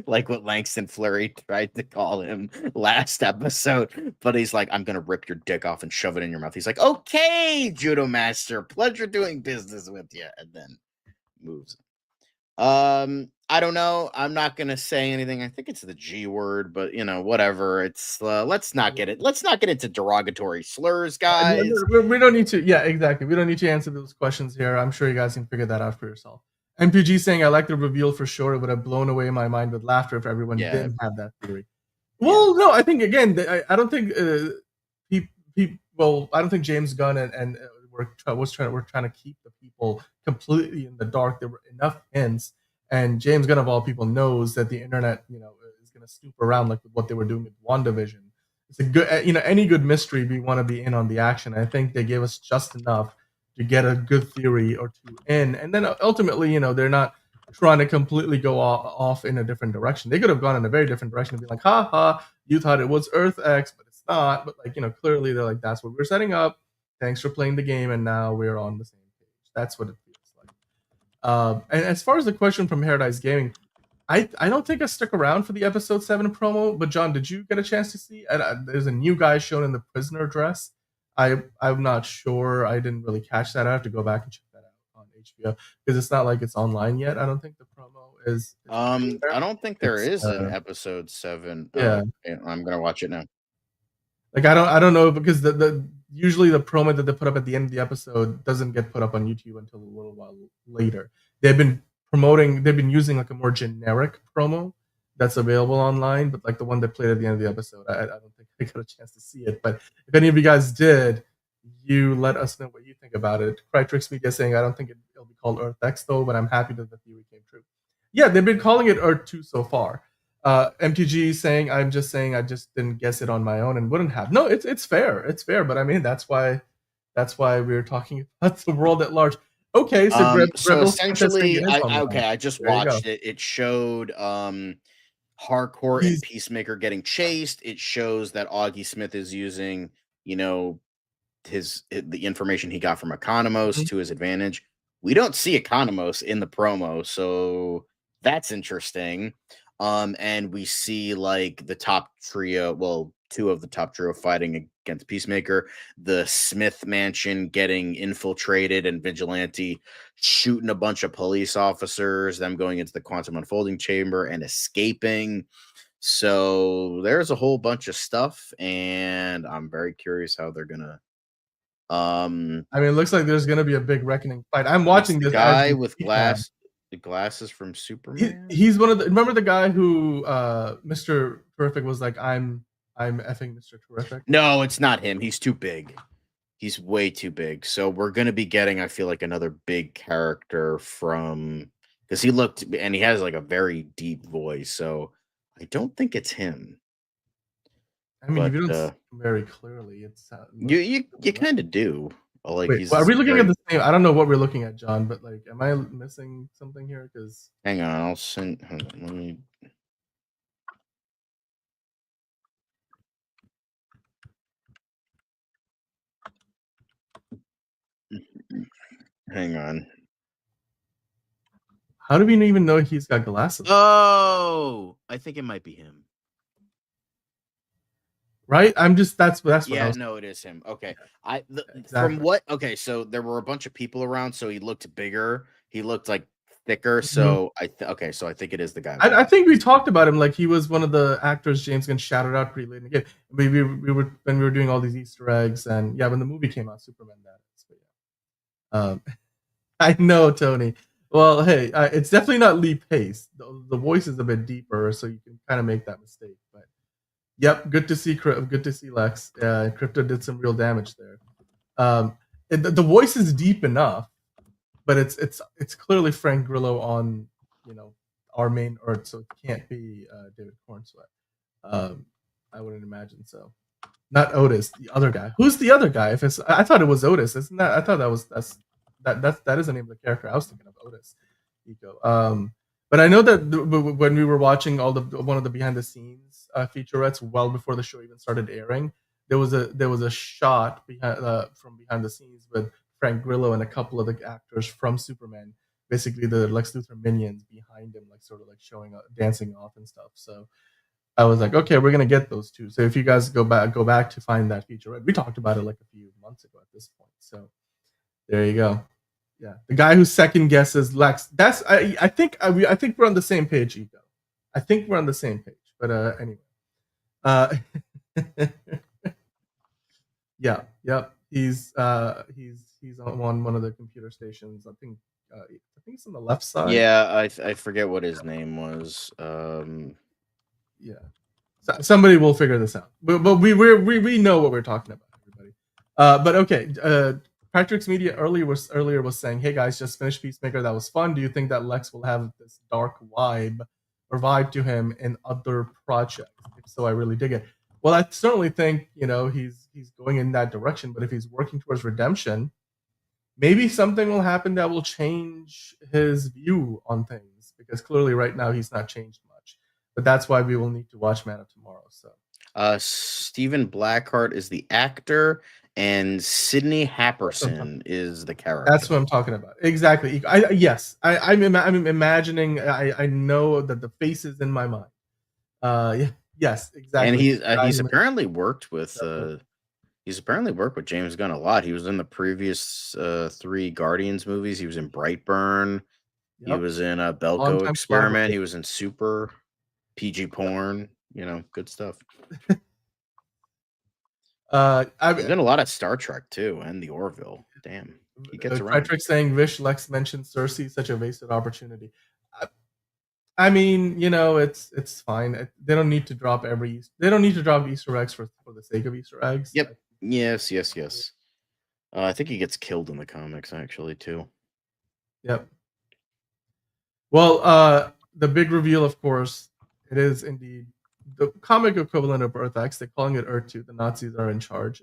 like what Langston Fleury tried to call him last episode. But he's like, I'm gonna rip your dick off and shove it in your mouth. He's like, okay, Judo Master, pleasure doing business with you, and then moves. I don't know. I'm not gonna say anything. I think it's the G word, but whatever. It's let's not get it. Let's not get into derogatory slurs, guys. We don't need to. Yeah, exactly. We don't need to answer those questions here. I'm sure you guys can figure that out for yourself. MPG saying, I like the reveal for sure. It would have blown away my mind with laughter if everyone didn't have that theory. Well, no, I think again, I don't think I don't think James Gunn and we're trying to keep the people completely in the dark. There were enough hints, and James Gunn of all people knows that the internet, is going to snoop around like what they were doing with WandaVision. It's a good, any good mystery we want to be in on the action. I think they gave us just enough to get a good theory or two in, and then ultimately, they're not trying to completely go off in a different direction. They could have gone in a very different direction and be like, ha ha, you thought it was Earth X, but it's not. But clearly they're like, that's what we're setting up. Thanks for playing the game, and now we're on the same page. That's what it feels like. And as far as the question from Paradise Gaming, I don't think I stuck around for the episode 7 promo, but John, did you get a chance to see? There's a new guy shown in the prisoner dress. I'm not sure. I didn't really catch that. I have to go back and check that out on HBO because it's not like it's online yet. I don't think the promo is I don't think there is an episode 7. Yeah, I'm gonna watch it now. Like I don't know because the usually the promo that they put up at the end of the episode doesn't get put up on YouTube until a little while later. They've been using like a more generic promo that's available online, but like the one that played at the end of the episode, I don't think I got a chance to see it. But if any of you guys did, you let us know what you think about it. Crytrix Media saying I don't think it'll be called Earth X though, but I'm happy that the theory came true. Yeah, they've been calling it Earth 2 so far. MTG saying I just didn't guess it on my own and wouldn't have. No, it's fair. It's fair, but I mean that's why we're talking about the world at large. Okay, so essentially, I just watched it. It showed Hardcore and Peacemaker getting chased. It shows that Augie Smith is using, the information he got from Economos to his advantage. We don't see Economos in the promo, so that's interesting. And we see like the top trio, well, 2 of the top trio fighting against Peacemaker, the Smith mansion getting infiltrated and Vigilante shooting a bunch of police officers, them going into the quantum unfolding chamber and escaping. So there's a whole bunch of stuff, and I'm very curious how they're gonna I mean, it looks like there's gonna be a big reckoning fight. I'm watching this guy with the glasses from Superman. He's one of the. Remember the guy who Mr. Terrific was like, I'm effing Mr. Terrific. No, it's not him. He's too big. He's way too big. So we're gonna be getting, I feel like, another big character from, because he looked, and he has like a very deep voice. So I don't think it's him. I mean, you don't see very clearly. It's you kind of do. Like, wait, are we looking at the same? I don't know what we're looking at, John, but like, am I missing something here? Because hang on, I'll send. Let me. Hang on. How do we even know he's got glasses? Oh, I think it might be him. Right? That's what yeah, no, it is him. Okay. From what, okay, so there were a bunch of people around, so he looked bigger. He looked like thicker. So so I think it is the guy. I think we talked about him like he was one of the actors James Gunn shouted out pretty late in the game. We were when we were doing all these Easter eggs, and yeah, when the movie came out, Superman that is. But yeah. I know, Tony. Well, hey, it's definitely not Lee Pace. The voice is a bit deeper, so you can kind of make that mistake. But yep, good to see Lex. Crypto did some real damage there. The voice is deep enough, but it's clearly Frank Grillo on our main Earth, so it can't be David Cornsweet. I wouldn't imagine so. Not Otis, the other guy. Who's the other guy? I thought it was Otis, isn't that? I thought that is the name of the character. I was thinking of Otis. Ego. But I know that when we were watching one of the behind the scenes featurettes well before the show even started airing, there was a shot from behind the scenes with Frank Grillo and a couple of the actors from Superman basically the Lex Luthor minions behind him, like sort of like showing up, dancing off and stuff. So I was like, okay, we're gonna get those two. So if you guys go back to find that feature, right? We talked about it like a few months ago at this point. So there you go. Yeah, the guy who second guesses Lex. That's I think we're on the same page, Ego. I think we're on the same page. But anyway, yeah, yep. He's on one of the computer stations. I think it's on the left side. Yeah, I forget what his name was. Yeah, somebody will figure this out. But we know what we're talking about, everybody. But okay. Patrick's Media earlier was saying, "Hey guys, just finished Peacemaker. That was fun. Do you think that Lex will have this dark vibe to him in other projects? If so, I really dig it." Well, I certainly think he's going in that direction. But if he's working towards redemption, maybe something will happen that will change his view on things. Because clearly, right now, he's not changed much. But that's why we will need to watch Man of Tomorrow. So, Stephen Blackheart is the actor. And Sidney Happerson is the character. That's what I'm talking about. Exactly. I'm imagining. I know that the face is in my mind. Yes, exactly. And he's apparently worked with James Gunn a lot. He was in the previous 3 Guardians movies. He was in Brightburn. Yep. He was in Belko Experiment. He was in Super, PG Porn. Good stuff. I've done a lot of Star Trek too, and the Orville. Damn, he gets around. Patrick saying, "Wish Lex mentioned Cersei. Such a wasted opportunity." I mean, it's fine. They don't need to drop Easter eggs for the sake of Easter eggs. Yep. Yes. I think he gets killed in the comics actually too. Yep. Well, the big reveal, of course, it is indeed the comic equivalent of Earth X. They're calling it Earth 2. The Nazis are in charge.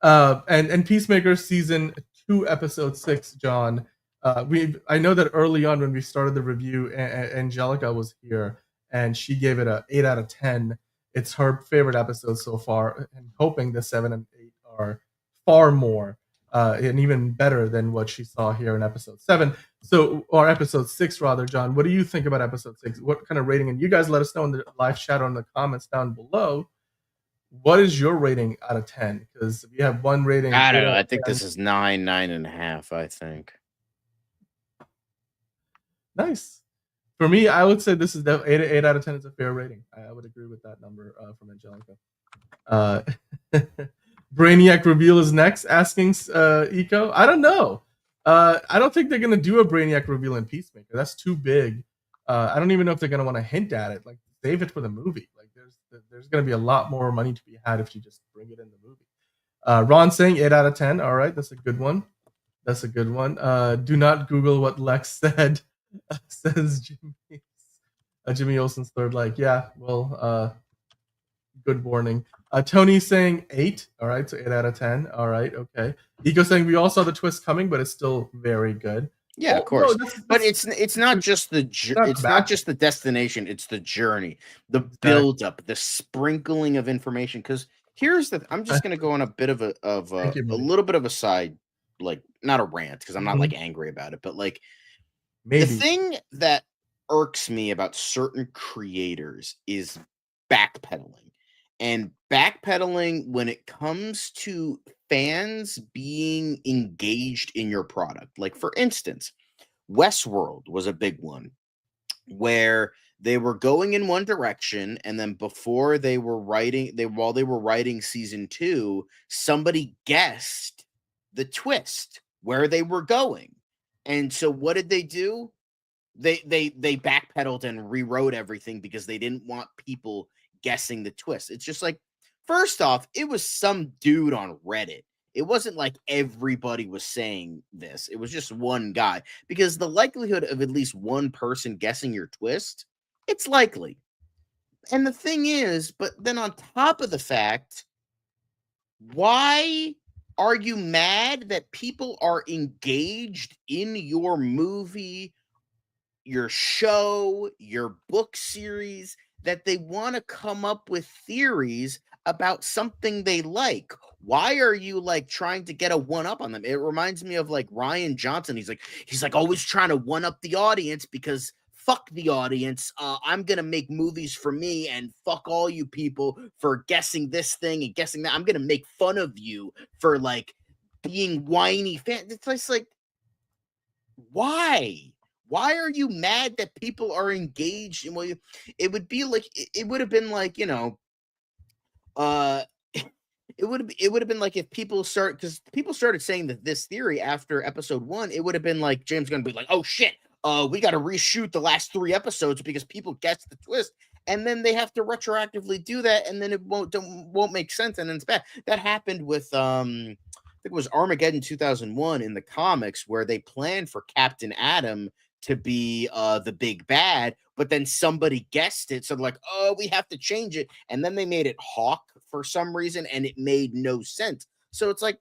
And Peacemaker season 2, episode 6, John. I know that early on when we started the review, Angelica was here and she gave it a 8 out of 10. It's her favorite episode so far, and hoping the 7 and 8 are far more and even better than what she saw here in episode 7. Or episode 6 rather, John. What do you think about episode 6? What kind of rating? And you guys let us know in the live chat or in the comments down below. What is your rating out of 10? Because we have one rating. I don't know. I think this is 9.5. I think. Nice. For me, I would say this is 8 out of 10 is a fair rating. I would agree with that number from Angelica. Brainiac reveal is next, asking Eco. I don't know. I don't think they're going to do a Brainiac reveal in Peacemaker. That's too big. I don't even know if they're going to want to hint at it. Like, save it for the movie. Like, there's going to be a lot more money to be had if you just bring it in the movie. Ron saying 8 out of 10. All right, that's a good one. Do not Google what Lex said. Says Jimmy Olsen's third leg. Yeah, well, good warning. Tony saying 8. All right, so 8 out of 10. All right, okay. Eco saying we all saw the twist coming, but it's still very good. Yeah, of course. No, but it's not just not just the destination. It's the journey, the build up, the sprinkling of information. Because here's I'm just going to go on a bit of a little bit of a side, like not a rant, because I'm not like angry about it, but like the thing that irks me about certain creators is backpedaling. And backpedaling when it comes to fans being engaged in your product. Like, for instance, Westworld was a big one where they were going in one direction, and then before they were while they were writing season 2, somebody guessed the twist where they were going. And so what did they do? They backpedaled and rewrote everything because they didn't want people guessing the twist. It's just like, first off, it was some dude on Reddit. It wasn't like everybody was saying this. It was just one guy, because the likelihood of at least one person guessing your twist, it's likely. And the thing is, but then on top of the fact, why are you mad that people are engaged in your movie, your show, your book series, that they want to come up with theories about something they like? Why are you like trying to get a one up on them? It reminds me of like Ryan Johnson. He's like always trying to one up the audience because fuck the audience. I'm gonna make movies for me and fuck all you people for guessing this thing and guessing that. I'm gonna make fun of you for like being whiny fans. It's just like, why? Why are you mad that people are engaged in what you? It would be like it would have been like, you know, uh it would have been like if people because people started saying that this theory after episode 1, it would have been like James Gunn be like, oh shit, we got to reshoot the last 3 episodes because people guessed the twist, and then they have to retroactively do that, and then it won't make sense, and then it's bad. That happened with I think it was Armageddon 2001 in the comics, where they planned for Captain Atom to be the big bad, but then somebody guessed it, so they're like, oh, we have to change it, and then they made it Hawk for some reason, and it made no sense. So it's like,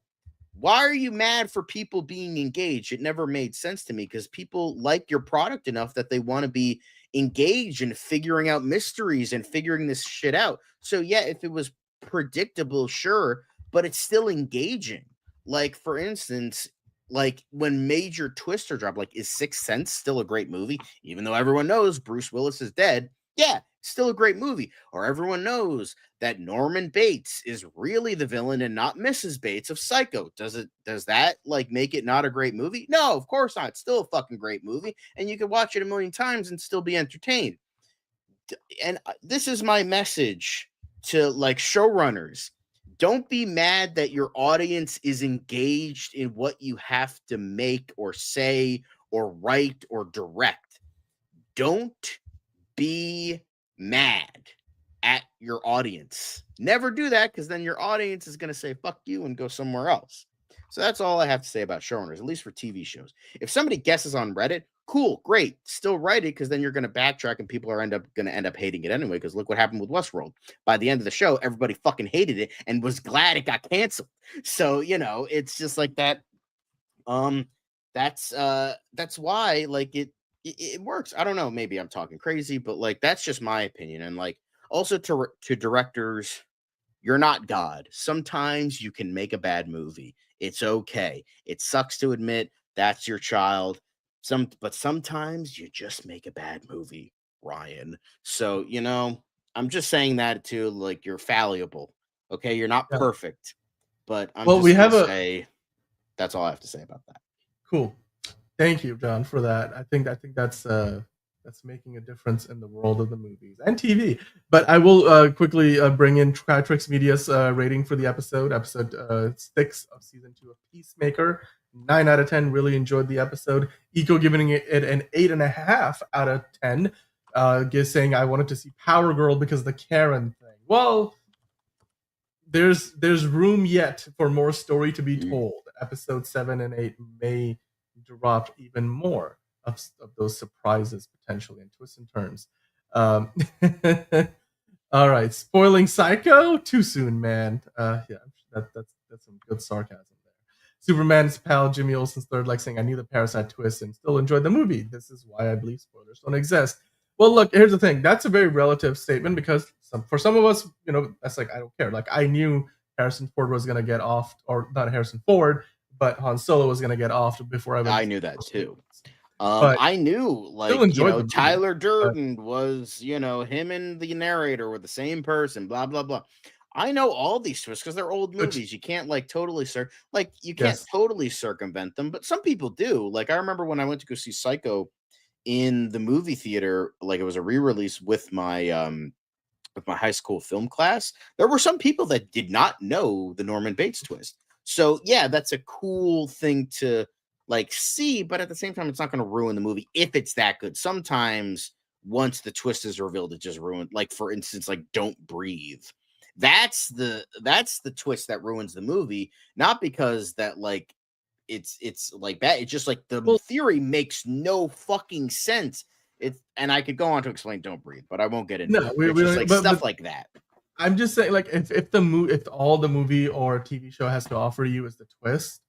why are you mad for people being engaged? It never made sense to me, because people like your product enough that they want to be engaged in figuring out mysteries and figuring this shit out. So yeah, if it was predictable, sure, but it's still engaging. Like, for instance, like when major twists are dropped, like, is Sixth Sense still a great movie? Even though everyone knows Bruce Willis is dead, yeah, still a great movie. Or everyone knows that Norman Bates is really the villain and not Mrs. Bates of Psycho. Does that like make it not a great movie? No, of course not. It's still a fucking great movie, and you could watch it a million times and still be entertained. And this is my message to like showrunners. Don't be mad that your audience is engaged in what you have to make or say or write or direct. Don't be mad at your audience. Never do that, because then your audience is going to say fuck you and go somewhere else. So that's all I have to say about showrunners, at least for TV shows. If somebody guesses on Reddit, cool, great, still write it, because then you're going to backtrack and people are going to end up hating it anyway, because look what happened with Westworld. By the end of the show, everybody fucking hated it and was glad it got canceled. So, you know, it's just like that. That's why like it works. I don't know, maybe I'm talking crazy, but like that's just my opinion. And like also to directors, you're not God. Sometimes you can make a bad movie. It's okay. It sucks to admit that's your child. But sometimes you just make a bad movie, Ryan. So, you know, I'm just saying that too, like you're fallible. Okay, you're not perfect. But I'm just gonna say that's all I have to say about that. Cool. Thank you, John, for that. I think that's making a difference in the world of the movies and TV. But I will quickly bring in Tritrix Media's rating for the episode 6 of season 2 of Peacemaker. 9 out of 10. Really enjoyed the episode. Eco giving it an 8.5 out of 10. Saying I wanted to see Power Girl because of the Karen thing. Well, there's room yet for more story to be told. Episode 7 and 8 may drop even more of those surprises potentially and twists and turns. All right, spoiling Psycho too soon, man. Yeah, that's some good sarcasm there. Superman's pal Jimmy Olsen's third leg saying, "I knew the parasite twist and still enjoyed the movie. This is why I believe spoilers don't exist." Well, look, here's the thing. That's a very relative statement, because for some of us, you know, that's like, I don't care. Like, I knew Harrison Ford was gonna get off, or not Harrison Ford, but Han Solo was gonna get off before I knew that too. I knew, like, you know, Tyler Durden was, you know, him and the narrator were the same person, blah, blah, blah. I know all these twists because they're old movies. You can't, like, totally totally circumvent them, but some people do. Like, I remember when I went to go see Psycho in the movie theater, like, it was a re-release with my high school film class. There were some people that did not know the Norman Bates twist. So, yeah, that's a cool thing to like see, but at the same time, it's not going to ruin the movie if it's that good. Sometimes once the twist is revealed, it just ruined. Like, for instance, like Don't Breathe. That's the twist that ruins the movie, not because that like it's like bad. It's just like the theory makes no fucking sense. And I could go on to explain Don't Breathe, but I won't get into it. It's just like stuff like that. I'm just saying, like, if all the movie or TV show has to offer you is the twist,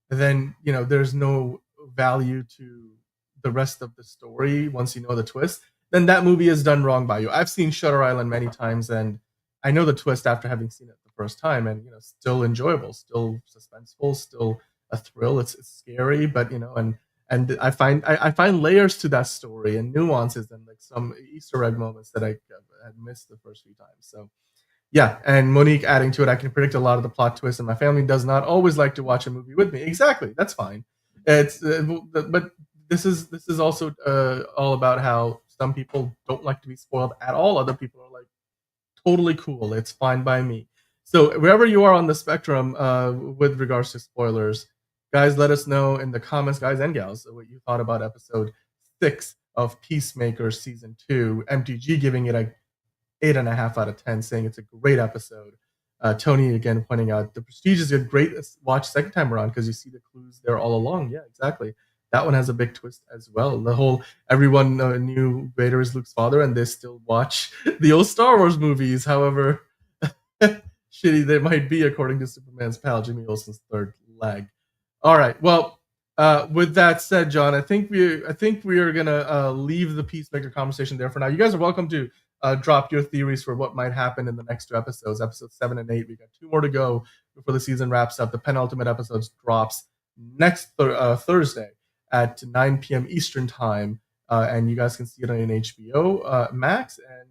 then, you know, there's no value to the rest of the story once you know the twist, then that movie is done wrong by you. I've seen Shutter Island many times, and I know the twist after having seen it the first time, and still enjoyable, still suspenseful, still a thrill. It's scary, but and I find layers to that story and nuances and like some Easter egg moments that I had missed the first few times. So yeah, and Monique adding to it, I can predict a lot of the plot twists, and my family does not always like to watch a movie with me. Exactly, that's fine. It's but this is also all about how some people don't like to be spoiled at all. Other people are like totally cool. It's fine by me. So wherever you are on the spectrum with regards to spoilers, guys, let us know in the comments, guys and gals, what you thought about episode 6 of Peacemaker season 2. MTG giving it a 8.5 out of 10, saying it's a great episode. Tony again pointing out the Prestige is a great watch second time around because you see the clues there all along. Yeah, exactly. That one has a big twist as well. The whole everyone knew Vader is Luke's father, and they still watch the old Star Wars movies, however shitty they might be, according to Superman's pal Jimmy Olsen's third leg. All right. Well, with that said, John, I think we are gonna leave the Peacemaker conversation there for now. You guys are welcome to drop your theories for what might happen in the next 2 episodes, episodes 7 and 8. We got 2 more to go before the season wraps up. The penultimate episodes drops next Thursday at 9 p.m. Eastern time, and you guys can see it on HBO Max, and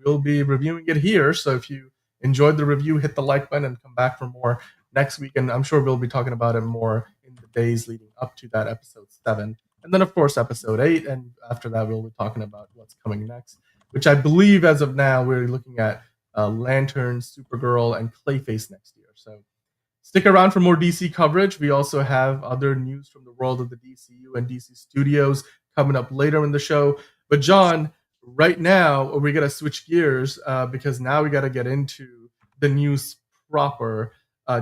we'll be reviewing it here. So if you enjoyed the review, hit the like button and come back for more next week, and I'm sure we'll be talking about it more in the days leading up to that episode 7, and then of course episode 8, and after that we'll be talking about what's coming next, which I believe as of now we're looking at Lantern, Supergirl, and Clayface next year. So stick around for more DC coverage. We also have other news from the world of the DCU and DC Studios coming up later in the show. But John, right now we got to switch gears because now we got to get into the news proper.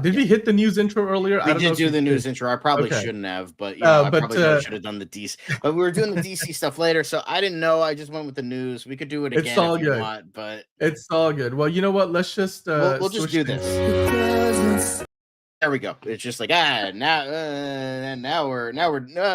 Did we hit the news intro earlier? We did do the news intro. I probably shouldn't have, but I probably should have done the DC. But we were doing the DC stuff later, so I didn't know. I just went with the news. We could do it again if you want, but it's all good. Well, you know what? Let's just we'll just do this. There we go. It's just like now we're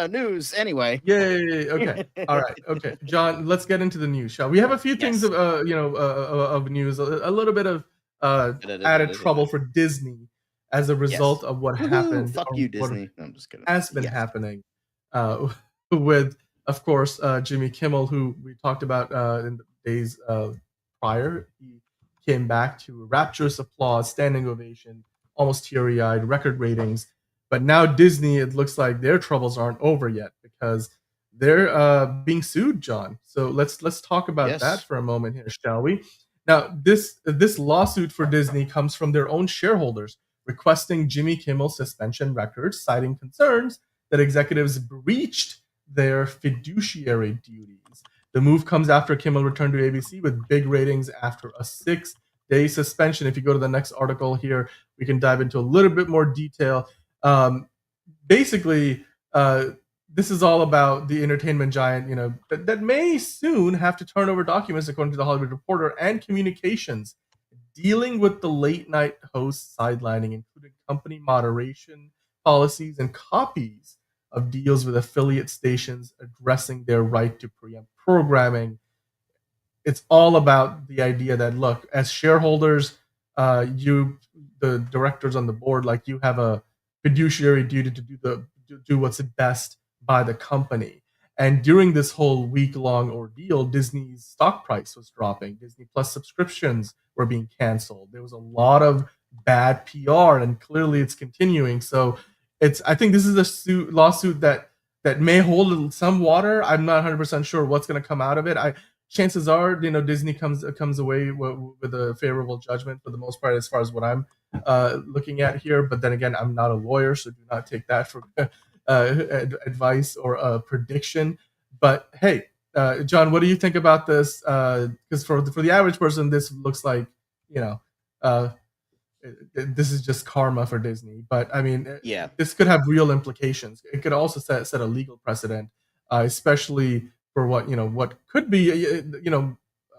news anyway. Yay! Okay, all right. Okay, John, let's get into the news. Shall we? Have a few things of of news, a little bit of added trouble for Disney as a result of what happened. Fuck you, Disney. No, I'm just kidding. Has been happening with, of course, Jimmy Kimmel, who we talked about in the days prior. He came back to rapturous applause, standing ovation, almost teary-eyed, record ratings. But now Disney, it looks like their troubles aren't over yet because they're being sued, John. So let's talk about that for a moment here, shall we? Now, this lawsuit for Disney comes from their own shareholders requesting Jimmy Kimmel's suspension records, citing concerns that executives breached their fiduciary duties. The move comes after Kimmel returned to ABC with big ratings after a 6-day suspension. If you go to the next article here, we can dive into a little bit more detail. Basically, this is all about the entertainment giant, that may soon have to turn over documents, according to the Hollywood Reporter, and communications dealing with the late night host sidelining, including company moderation policies and copies of deals with affiliate stations addressing their right to preempt programming. It's all about the idea that, look, as shareholders, the directors on the board, like, you have a fiduciary duty to do what's best by the company. And during this whole week-long ordeal, Disney's stock price was dropping. Disney Plus subscriptions were being canceled. There was a lot of bad PR, and clearly it's continuing. So I think this is a lawsuit that may hold some water. I'm not 100% sure what's going to come out of it. Chances are, Disney comes away with a favorable judgment for the most part, as far as what I'm looking at here. But then again, I'm not a lawyer, so do not take that for advice or a prediction. But hey, John, what do you think about this? Because for the average person, this looks like this is just karma for Disney. But I mean, this could have real implications. It could also set a legal precedent, especially for what could be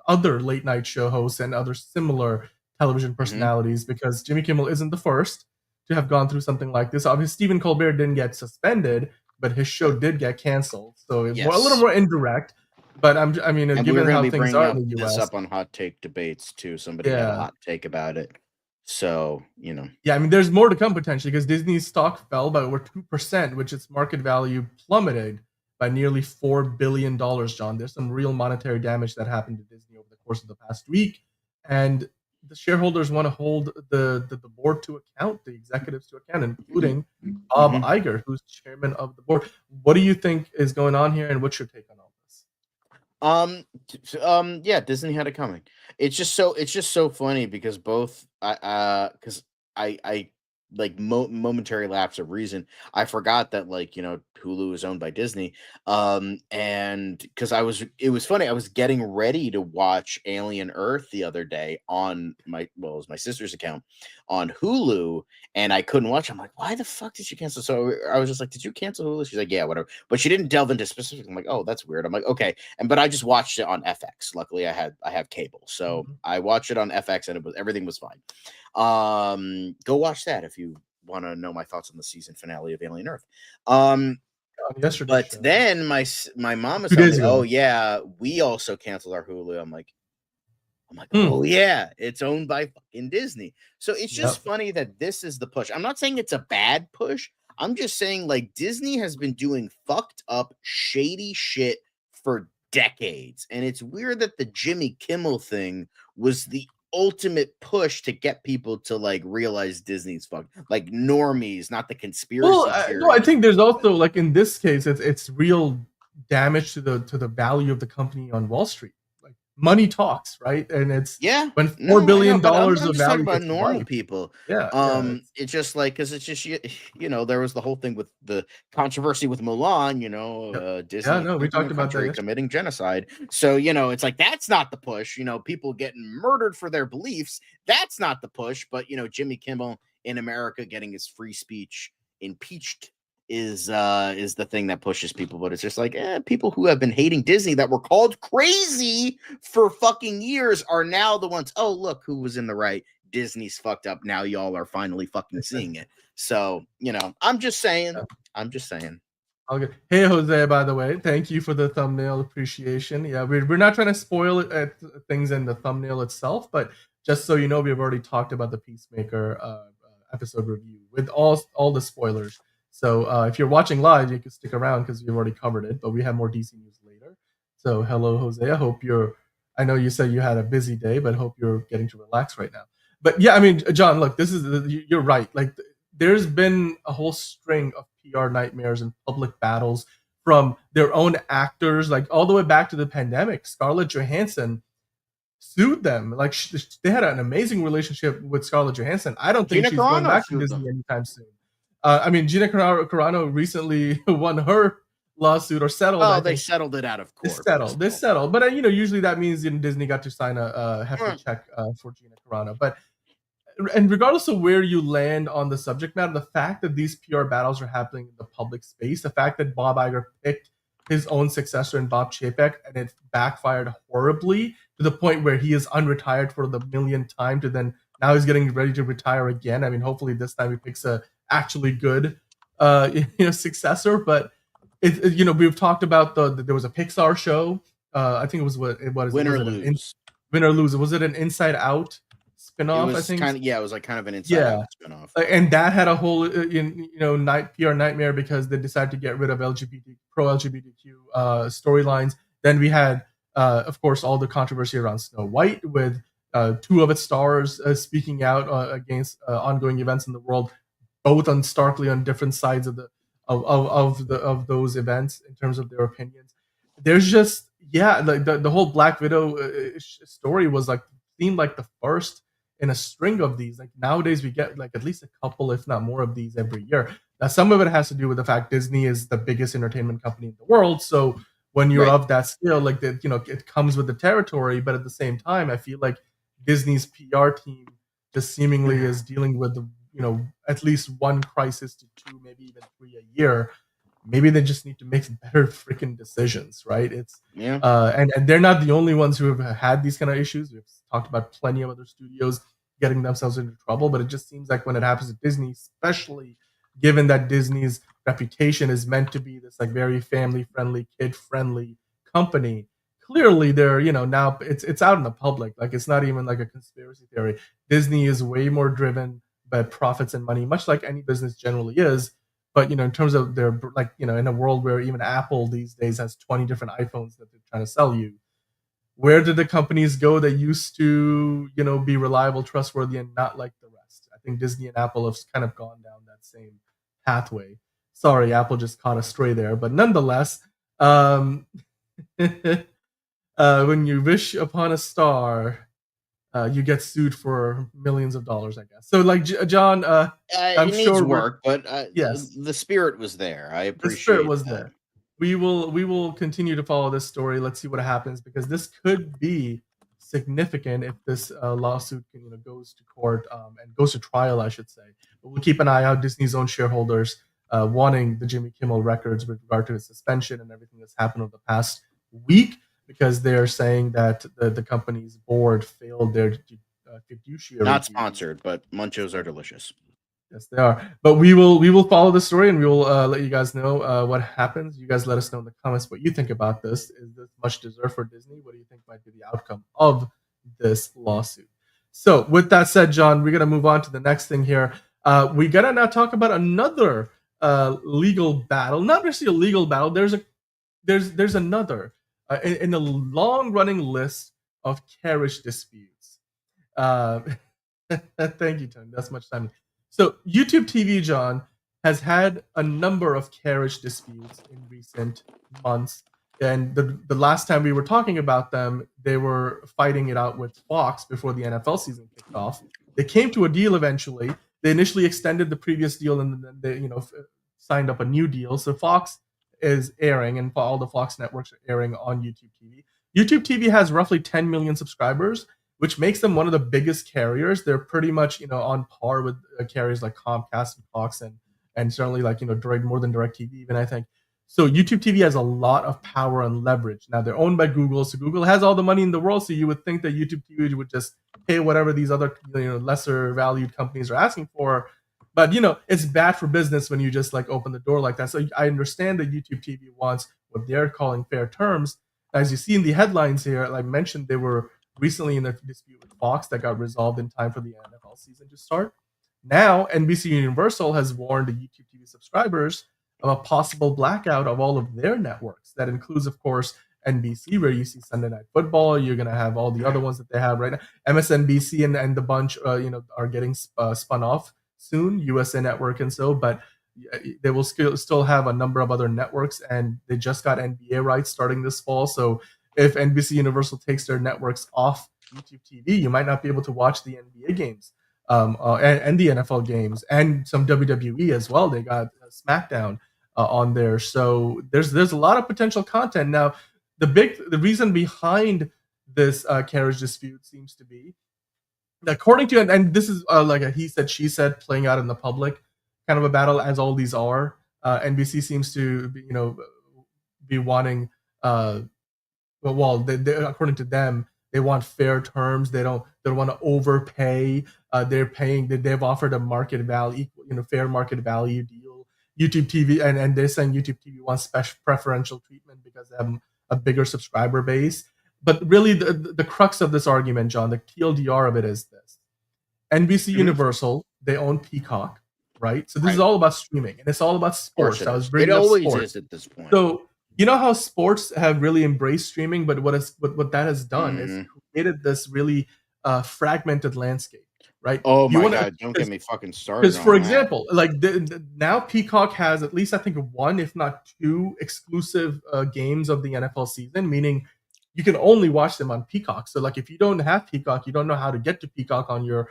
other late night show hosts and other similar television personalities, because Jimmy Kimmel isn't the first to have gone through something like this. Obviously, Stephen Colbert didn't get suspended, but his show did get canceled, so it's a little more indirect. But I mean, And we were given going to how be things bringing are in up the this U.S., up on hot take debates too. Somebody had a yeah, hot take about it. So, you know. yeah. I mean, there's more to come potentially because Disney's stock fell by over 2%, which its market value plummeted by nearly $4 billion. John, there's some real monetary damage that happened to Disney over the course of the past week, and the shareholders want to hold the board to account, the executives to account, including Bob Iger, who's chairman of the board. What do you think is going on here, and what's your take on all this? Yeah, Disney had it coming. It's just so funny because both because I like momentary lapse of reason. I forgot that, like, you know, Hulu is owned by Disney. And because it was funny, I was getting ready to watch Alien Earth the other day on it was my sister's account on Hulu, and I couldn't watch. I'm like, why the fuck did you cancel? So I was just like, did you cancel Hulu? She's like, yeah, whatever. But she didn't delve into specifics. I'm like, oh, that's weird. I'm like, okay. But I just watched it on FX. Luckily, I have cable, so I watched it on FX, and everything was fine. Go watch that if you want to know my thoughts on the season finale of Alien Earth. But then my mom was telling me, oh yeah, we also canceled our Hulu. I'm like, oh yeah, it's owned by fucking Disney. So it's just funny that this is the push. I'm not saying it's a bad push. I'm just saying, like, Disney has been doing fucked up, shady shit for decades. And it's weird that the Jimmy Kimmel thing was the ultimate push to get people to, like, realize Disney's fucked. Like, normies, not the conspiracy theories. No, I think there's also, like, in this case, it's real damage to the value of the company on Wall Street. Like, money talks, right? And it's when $4 billion I'm of just value talking about gets normal wiped. people. It's just like, because it's just, you know, there was the whole thing with the controversy with Mulan, you know, Disney we talked about that committing genocide. So, you know, it's like, that's not the push. You know, people getting murdered for their beliefs, that's not the push. But, you know, Jimmy Kimmel in America getting his free speech impeached is the thing that pushes people. But it's just like, people who have been hating Disney that were called crazy for fucking years are now the ones, oh, look who was in the right. Disney's fucked up. Now y'all are finally fucking seeing it. So, you know, I'm just saying. Okay. Hey, Jose, by the way, thank you for the thumbnail appreciation. Yeah, we're not trying to spoil things in the thumbnail itself, but just so you know, we've already talked about the Peacemaker episode review with all the spoilers. So if you're watching live, you can stick around because we've already covered it, but we have more DC news later. So hello, Jose. I know you said you had a busy day, but hope you're getting to relax right now. But yeah, I mean, John, look, you're right. Like, there's been a whole string of PR nightmares and public battles from their own actors, like all the way back to the pandemic. Scarlett Johansson sued them. Like, they had an amazing relationship with Scarlett Johansson. I don't think she's going back to Disney anytime soon. I mean, Gina Carano recently won her lawsuit, or settled. Oh, they settled it out of court. They settled. But you know, usually that means Disney got to sign a hefty check for Gina Carano. But and regardless of where you land on the subject matter, the fact that these PR battles are happening in the public space, the fact that Bob Iger picked his own successor in Bob Chapek and it backfired horribly to the point where he is unretired for the millionth time, to then now he's getting ready to retire again. I mean, hopefully this time he picks a actually good successor. But you know, we've talked about there was a Pixar show. I think it was Win or Lose. Win or Lose. Was it an Inside Out spinoff? I think it was like kind of an Inside Out spinoff. And that had a whole PR nightmare because they decided to get rid of pro LGBTQ storylines. Then we had of course all the controversy around Snow White with two of its stars speaking out against ongoing events in the world, both starkly on different sides of of those events in terms of their opinions. There's just like the whole Black Widow story was like seemed like the first in a string of these. Like, nowadays we get like at least a couple, if not more, of these every year. Now, some of it has to do with the fact Disney is the biggest entertainment company in the world. So when you're of that scale, like it comes with the territory. But at the same time, I feel like Disney's PR team just seemingly is dealing with at least one crisis to two, maybe even three a year. Maybe they just need to make better freaking decisions, right? And they're not the only ones who have had these kind of issues. We've talked about plenty of other studios getting themselves into trouble, but it just seems like when it happens at Disney, especially given that Disney's reputation is meant to be this like very family-friendly, kid-friendly company, clearly they're, now it's out in the public. Like, it's not even like a conspiracy theory. Disney is way more driven by profits and money, much like any business generally is. But in terms of their, like, in a world where even Apple these days has 20 different iPhones that they're trying to sell you, where did the companies go that used to, be reliable, trustworthy, and not like the rest? I think Disney and Apple have kind of gone down that same pathway. Sorry, Apple just caught a stray there, but nonetheless, when you wish upon a star, you get sued for millions of dollars, I guess. So, like, John, I'm it needs sure work, but yes, the spirit was there. I the spirit appreciate was that. there. We will continue to follow this story. Let's see what happens, because this could be significant if this lawsuit goes to court, and goes to trial, I should say. But we'll keep an eye out. Disney's own shareholders wanting the Jimmy Kimmel records with regard to his suspension and everything that's happened over the past week, because they're saying that the company's board failed their fiduciary. Not sponsored, but Munchos are delicious. Yes, they are. But we will follow the story, and we will let you guys know what happens. You guys let us know in the comments what you think about this. Is this much deserved for Disney? What do you think might be the outcome of this lawsuit? So, with that said, John, we're gonna move on to the next thing here. We gotta now talk about another legal battle. Not necessarily a legal battle. There's another in the long running list of carriage disputes. Thank you, Tony. That's much time. So, YouTube TV, John, has had a number of carriage disputes in recent months. And the last time we were talking about them, they were fighting it out with Fox before the NFL season kicked off. They came to a deal eventually. They initially extended the previous deal, and then they signed up a new deal. So Fox is airing, and all the Fox networks are airing on YouTube TV. YouTube TV has roughly 10 million subscribers, which makes them one of the biggest carriers. They're pretty much on par with carriers like Comcast and Fox, and certainly like more than DirecTV even, I think. So YouTube TV has a lot of power and leverage. Now they're owned by Google, so Google has all the money in the world. So you would think that YouTube TV would just pay whatever these other lesser valued companies are asking for. But it's bad for business when you just like open the door like that. So I understand that YouTube TV wants what they're calling fair terms. As you see in the headlines here, like I mentioned, they were recently in a dispute with Fox that got resolved in time for the NFL season to start. Now, NBC Universal has warned the YouTube TV subscribers of a possible blackout of all of their networks. That includes, of course, NBC, where you see Sunday Night Football. You're going to have all the other ones that they have right now. MSNBC and the bunch, are getting spun off soon, USA Network and so, but they will still have a number of other networks, and they just got NBA rights starting this fall. So if NBC Universal takes their networks off YouTube TV, you might not be able to watch the NBA games and the NFL games and some WWE as well. They got SmackDown on there. So there's a lot of potential content. Now, the reason behind this carriage dispute seems to be, according to, and this is like a he said, she said playing out in the public kind of a battle, as all these are. NBC seems to be wanting they, according to them, they want fair terms. They don't want to overpay. They've offered a market value, fair market value deal. YouTube TV, and they're saying YouTube TV wants special preferential treatment because they have a bigger subscriber base. But really, the crux of this argument, John, the TLDR of it is this: NBC Universal, they own Peacock, right? So this is all about streaming, and it's all about sports. I was bringing up sports. It always is at this point. So you know how sports have really embraced streaming, but what that has done is created this really fragmented landscape, right? Oh my God! Don't get me fucking started. Because, for example, like now Peacock has at least, I think, one, if not two, exclusive games of the NFL season, meaning you can only watch them on Peacock. So, like, if you don't have Peacock, you don't know how to get to Peacock on your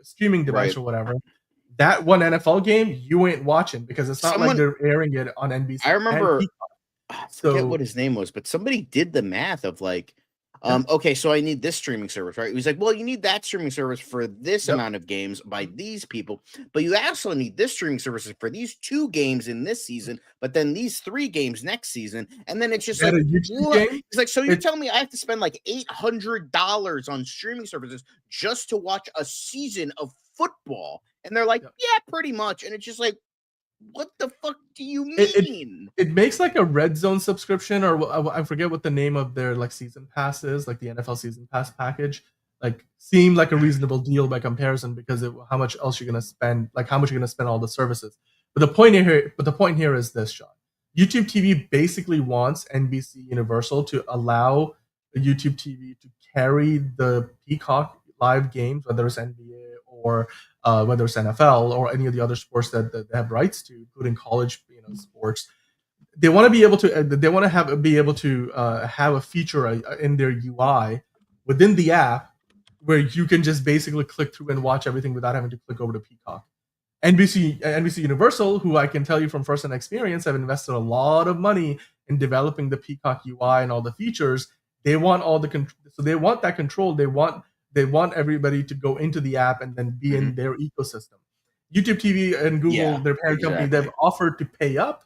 streaming device or whatever. That one NFL game you ain't watching because it's not like they're airing it on NBC. I remember. I forget what his name was, but somebody did the math of like, okay, so I need this streaming service, right? He was like, well, you need that streaming service for this amount of games by these people, but you also need this streaming service for these 2 games in this season, but then these 3 games next season, and then it's just like, it's like, so you're telling me I have to spend like $800 on streaming services just to watch a season of football? And they're like, yeah, pretty much, and it's just like, What the fuck do you It mean? it makes like a Red Zone subscription, or I forget what the name of their like season pass is, like the NFL season pass package. Like seemed like a reasonable deal by comparison because how much else you're gonna spend, like how much you're gonna spend on all the services. But the point here is this, Sean. YouTube TV basically wants NBC Universal to allow YouTube TV to carry the Peacock live games, whether it's NBA or whether it's NFL or any of the other sports that they have rights to, including college, sports. They want to be able to. They want to have a feature in their UI within the app where you can just basically click through and watch everything without having to click over to Peacock. NBC Universal, who I can tell you from first-hand experience, have invested a lot of money in developing the Peacock UI and all the features. They want so they want that control. They want everybody to go into the app and then be in their ecosystem. YouTube TV and Google, their parent company, they've offered to pay up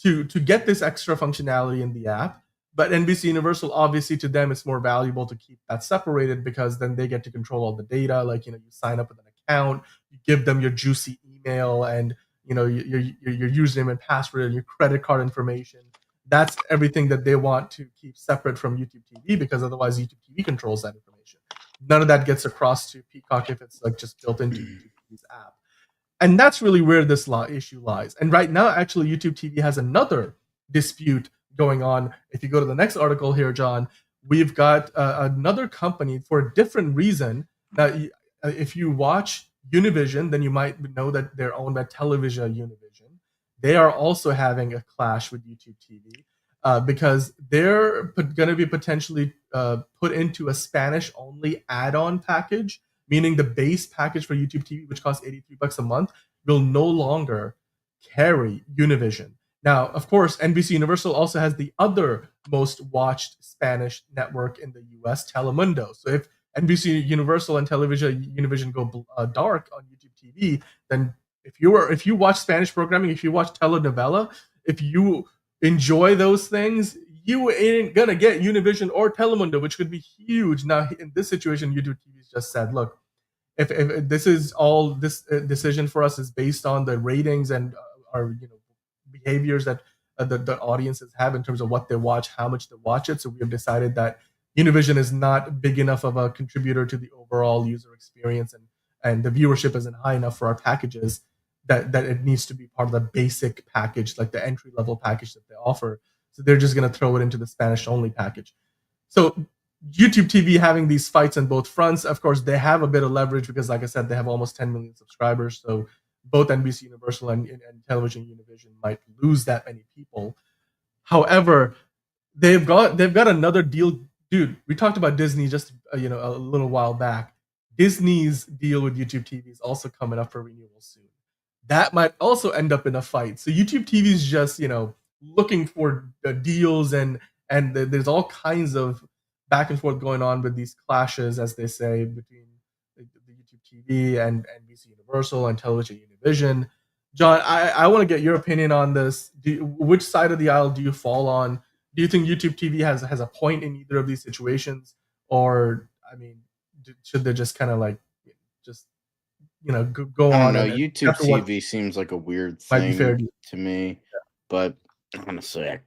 to get this extra functionality in the app. But NBC Universal, obviously, to them, it's more valuable to keep that separated because then they get to control all the data. Like, you sign up with an account, you give them your juicy email and, your username and password and your credit card information. That's everything that they want to keep separate from YouTube TV because otherwise YouTube TV controls that information. None of that gets across to Peacock if it's like just built into YouTube TV's app. And that's really where this issue lies. And right now, actually, YouTube TV has another dispute going on. If you go to the next article here, John, we've got another company for a different reason. Now, if you watch Univision, then you might know that they're owned by Television Univision. They are also having a clash with YouTube TV because they're going to be potentially put into a Spanish-only add-on package, meaning the base package for YouTube TV, which costs $83 a month, will no longer carry Univision. Now, of course, NBC Universal also has the other most watched Spanish network in the US, Telemundo. So if NBC Universal and Television Univision go dark on YouTube TV, then if you watch Spanish programming, if you watch telenovela, if you enjoy those things, you ain't gonna get Univision or Telemundo, which could be huge. Now, in this situation, YouTube TV's just said, look, if this is all this decision for us is based on the ratings and our behaviors that the audiences have in terms of what they watch, how much they watch it. So we have decided that Univision is not big enough of a contributor to the overall user experience, and the viewership isn't high enough for our packages that it needs to be part of the basic package, like the entry level package that they offer. So they're just going to throw it into the Spanish only package. So YouTube TV having these fights on both fronts, of course, they have a bit of leverage because, like I said, they have almost 10 million subscribers. So both NBC Universal and Television Univision might lose that many people. However, they've got another deal. Dude, we talked about Disney just a little while back. Disney's deal with YouTube TV is also coming up for renewal soon. That might also end up in a fight. So YouTube TV is just looking for deals, and there's all kinds of back and forth going on with these clashes, as they say, between the YouTube TV and NBC Universal and Television Univision. John, I want to get your opinion on this. Which side of the aisle do you fall on? Do you think YouTube TV has a point in either of these situations, or should they just kind of like go I on? don't know. YouTube TV seems like a weird thing to me, but honestly,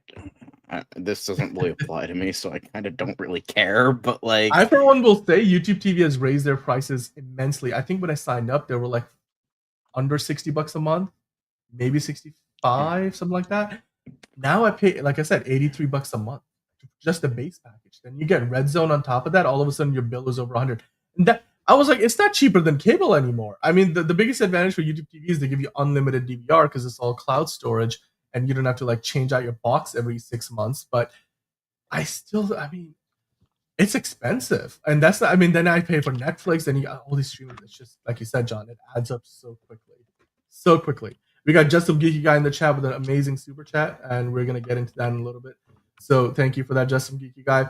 this doesn't really apply to me, so I kind of don't really care. But like, I for one will say YouTube TV has raised their prices immensely. I think when I signed up, they were like under $60 a month, maybe 65, something like that. Now I pay, like I said, $83 a month, just the base package. Then you get Red Zone on top of that. All of a sudden, your bill is over 100. And that I was like, it's not cheaper than cable anymore. I mean, the biggest advantage for YouTube TV is they give you unlimited DVR because it's all cloud storage, and you don't have to like change out your box every 6 months. But it's expensive, and that's not. I mean, then I pay for Netflix, and you got all these streamers. It's just like you said, John. It adds up so quickly. We got Just Some Geeky Guy in the chat with an amazing super chat, and we're gonna get into that in a little bit. So thank you for that, Just Some Geeky Guy.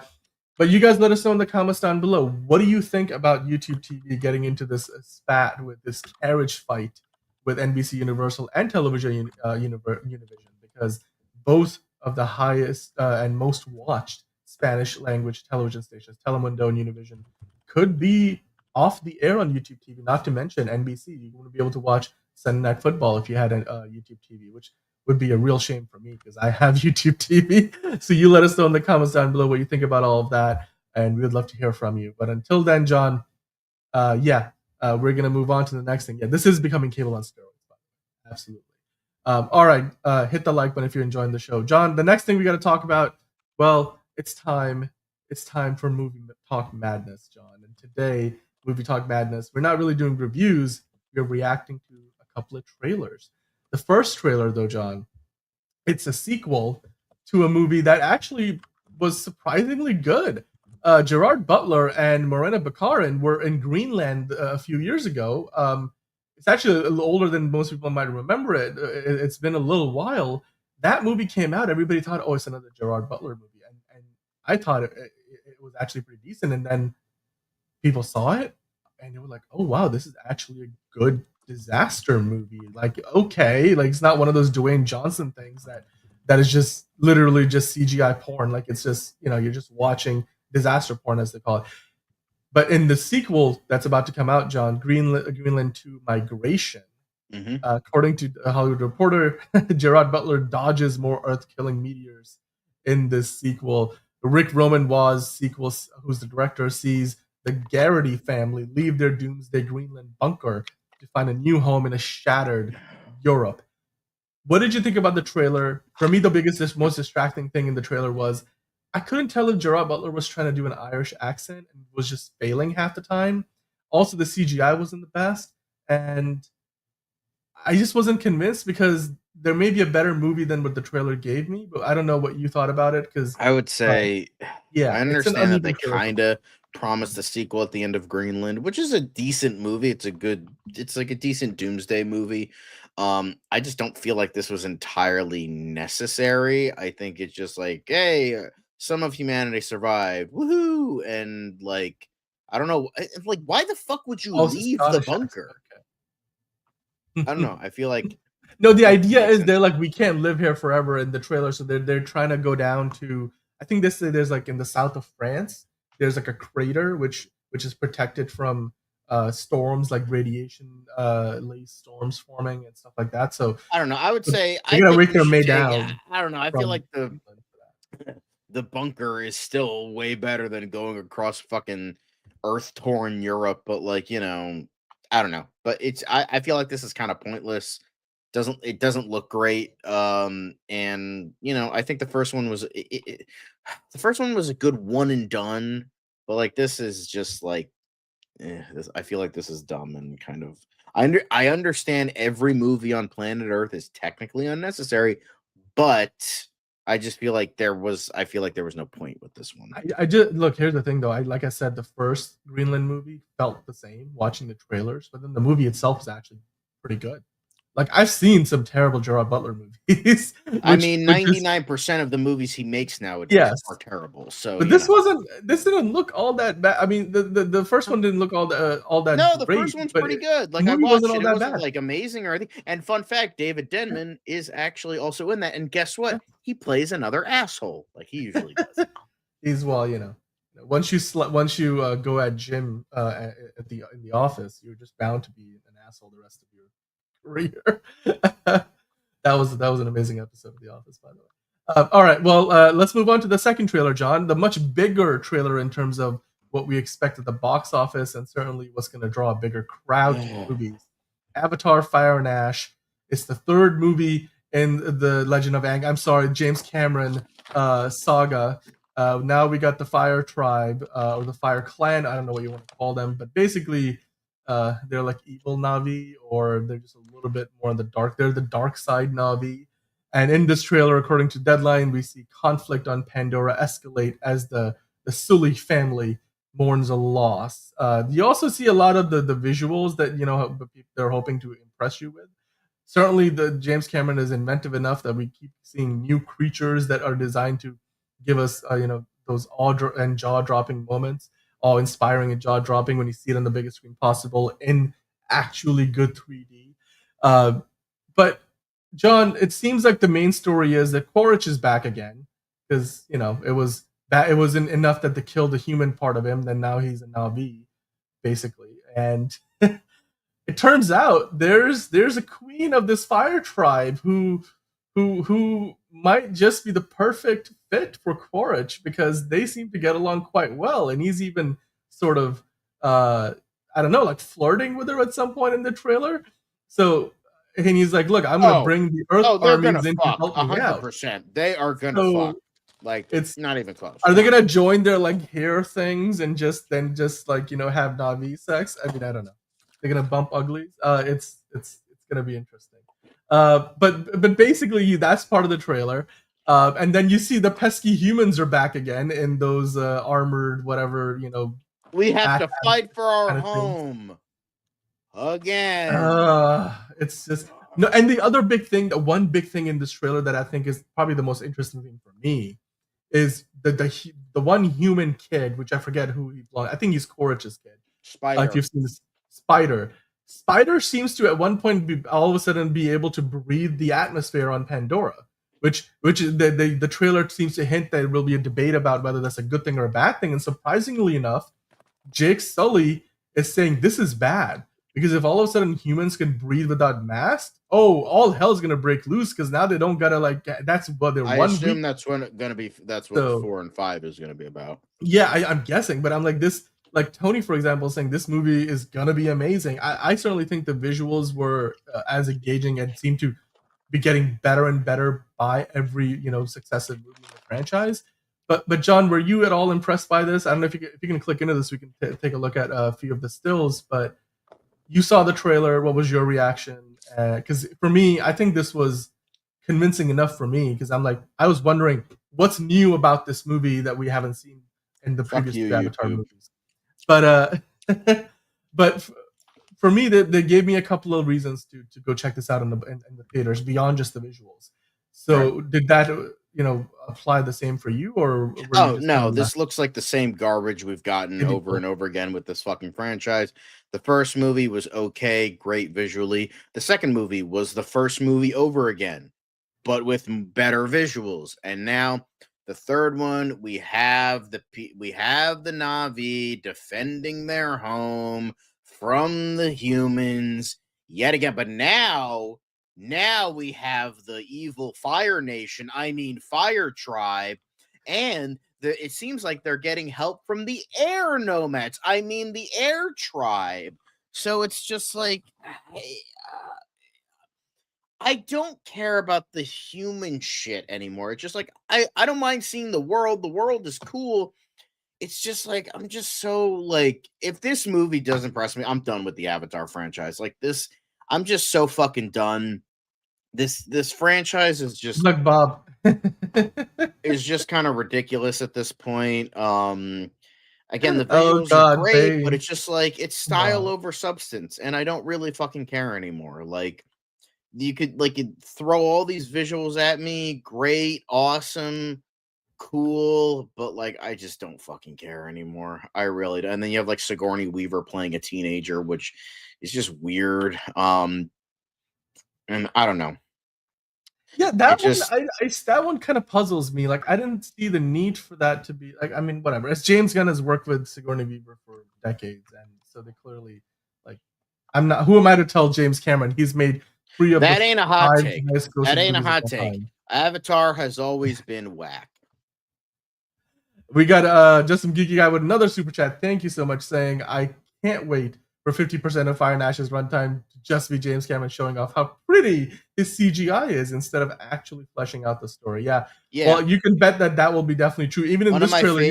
But you guys let us know in the comments down below. What do you think about YouTube TV getting into this spat with this carriage fight with NBC Universal and Television Univision? Because both of the highest and most watched Spanish language television stations, Telemundo and Univision, could be off the air on YouTube TV. Not to mention NBC. You want to be able to watch Sunday Night Football if you had a YouTube TV, which would be a real shame for me because I have YouTube TV. So you let us know in the comments down below what you think about all of that, and we would love to hear from you. But until then, John, we're gonna move on to the next thing. Yeah, this is becoming cable on steroids. Absolutely. All right, hit the like button if you're enjoying the show. John, the next thing we got to talk about, well, it's time. It's time for Movie Talk Madness, John. And today, Movie Talk Madness, we're not really doing reviews. We're reacting to a couple of trailers. The first trailer, though, John, it's a sequel to a movie that actually was surprisingly good. Gerard Butler and Morena Baccarin were in Greenland a few years ago. It's actually a little older than most people might remember it. It's been a little while. That movie came out. Everybody thought, oh, it's another Gerard Butler movie. And I thought it was actually pretty decent. And then people saw it and they were like, oh, wow, this is actually a good disaster movie. Like, okay, like it's not one of those Dwayne Johnson things that is just literally just CGI porn. Like it's just, you're just watching disaster porn, as they call it. But in the sequel that's about to come out, John, Greenland 2 Migration, according to a Hollywood Reporter, Gerard Butler dodges more Earth-killing meteors in this sequel. Rick Roman was sequel, who's the director, sees the Garrity family leave their doomsday Greenland bunker to find a new home in a shattered Europe. What did you think about the trailer? For me, the biggest, most distracting thing in the trailer was I couldn't tell if Gerard Butler was trying to do an Irish accent and was just failing half the time. Also, the CGI wasn't the best. And I just wasn't convinced because there may be a better movie than what the trailer gave me. But I don't know what you thought about it. Because I would say, yeah, I understand that they kind of promised a sequel at the end of Greenland, which is a decent movie. It's like a decent doomsday movie. I just don't feel like this was entirely necessary. I think it's just like, hey, some of humanity survived, woohoo! And like, I don't know, like, why the fuck would you leave the bunker? Okay. I don't know. I feel like no. The idea is they're like, we can't live here forever in the trailer, so they're trying to go down to. I think there's like in the south of France. There's like a crater which is protected from storms, like radiation laced storms forming and stuff like that. So I don't know. I would say they're gonna break their May down. Yeah, I don't know. I feel like the bunker is still way better than going across fucking earth-torn Europe, but like, I don't know. But I feel like this is kind of pointless. It doesn't look great. And I think the first one was a good one and done, but like this is just like I feel like this is dumb and kind of I understand every movie on planet Earth is technically unnecessary, but I feel like there was no point with this one. I just look, here's the thing though. Like I said, the first Greenland movie felt the same watching the trailers, but then the movie itself is actually pretty good. Like I've seen some terrible Gerard Butler movies. I mean, 99% of the movies he makes nowadays are terrible. So, but this didn't look all that bad. I mean, the first one didn't look all that. No, the great, first one's pretty good. Like I watched it, it wasn't like amazing or anything. And fun fact, David Denman is actually also in that. And guess what? He plays another asshole, like he usually does. He's once you go at Jim in the office, you're just bound to be an asshole the rest of your career. that was an amazing episode of The Office, by the way. All right, well, let's move on to the second trailer, John. The much bigger trailer in terms of what we expect at the box office, and certainly what's going to draw a bigger crowd to movies. Avatar: Fire and Ash. It's the third movie in the Legend of Aang. I'm sorry, James Cameron saga. Now we got the Fire Tribe or the Fire Clan. I don't know what you want to call them, but basically. They're like evil Na'vi, or they're just a little bit more on the dark. They're the dark side Na'vi. And in this trailer, according to Deadline, we see conflict on Pandora escalate as the Sully family mourns a loss. You also see a lot of the visuals that they're hoping to impress you with. Certainly, the James Cameron is inventive enough that we keep seeing new creatures that are designed to give us those awe and jaw-dropping moments. All inspiring and jaw-dropping when you see it on the biggest screen possible in actually good 3D. But John, it seems like the main story is that Quaritch is back again because it wasn't enough that they killed the human part of him. Then now he's a Na'vi, basically. And it turns out there's a queen of this fire tribe who might just be the perfect fit for Quaritch because they seem to get along quite well, and he's even sort of I don't know, like flirting with her at some point in the trailer. So, and he's like, "Look, I'm gonna bring the Earth they're gonna armies in to fuck help me out." 100%. They are gonna So, fuck. Like it's not even close. Are they gonna join their like hair things and just like have Navi sex? I mean, I don't know. They're gonna bump uglies. It's gonna be interesting. But basically that's part of the trailer. And then you see the pesky humans are back again in those armored whatever, we have to fight for our home again. It's just no. And the other big thing, the one big thing in this trailer that I think is probably the most interesting thing for me is the one human kid, which I forget who he belongs. I think he's Quaritch's kid. Spider. If you've seen this, Spider. Spider seems to at one point all of a sudden be able to breathe the atmosphere on Pandora, which is the trailer seems to hint that there will be a debate about whether that's a good thing or a bad thing. And surprisingly enough, Jake Sully is saying this is bad because if all of a sudden humans can breathe without masks, all hell's gonna break loose because now they don't gotta that's what they're. I assume that's when it's gonna be. That's what 4 and 5 is gonna be about. Yeah, I'm guessing, but I'm like this. Like Tony, for example, saying this movie is gonna be amazing. I certainly think the visuals were as engaging and seem to be getting better and better by every successive movie in the franchise. But John, were you at all impressed by this? I don't know if you can click into this. We can take a look at a few of the stills. But you saw the trailer. What was your reaction? Because for me, I think this was convincing enough for me. Because I was wondering what's new about this movie that we haven't seen in the previous two Avatar movies. But but for me, they gave me a couple of reasons to go check this out in the theaters beyond just the visuals. So did that apply the same for you, or no? This looks like the same garbage we've gotten over and over again with this fucking franchise. The first movie was okay, great visually. The second movie was the first movie over again, but with better visuals. And now the third one, we have the Na'vi defending their home from the humans yet again. But now we have the evil Fire Nation, Fire Tribe, and it seems like they're getting help from the Air Nomads, the Air Tribe. So it's just like, I don't care about the human shit anymore. It's just like, I don't mind seeing the world. The world is cool. It's just like, I'm just so like, if this movie doesn't impress me, I'm done with the Avatar franchise. Like this, I'm just so fucking done. This franchise is just like Bob is just kind of ridiculous at this point. Again, the visuals are great, but it's just like it's style over substance, and I don't really fucking care anymore. Like you could throw all these visuals at me, great, awesome, cool, but like I just don't fucking care anymore. I really don't. And then you have like Sigourney Weaver playing a teenager, which is just weird. And I don't know. Yeah, that one kind of puzzles me. Like I didn't see the need for that to be like. I mean, whatever. As James Gunn has worked with Sigourney Weaver for decades, and so they clearly like. I'm not. Who am I to tell James Cameron? He's made 3 of that. The ain't a hot take. That ain't a hot take. Time. Avatar has always been whack. We got just some geeky guy with another super chat. Thank you so much, saying I can't wait for 50% of Fire and Ash's runtime to just be James Cameron showing off how pretty his CGI is instead of actually fleshing out the story. Yeah. Well, you can bet that will be definitely true. Even in this trailer,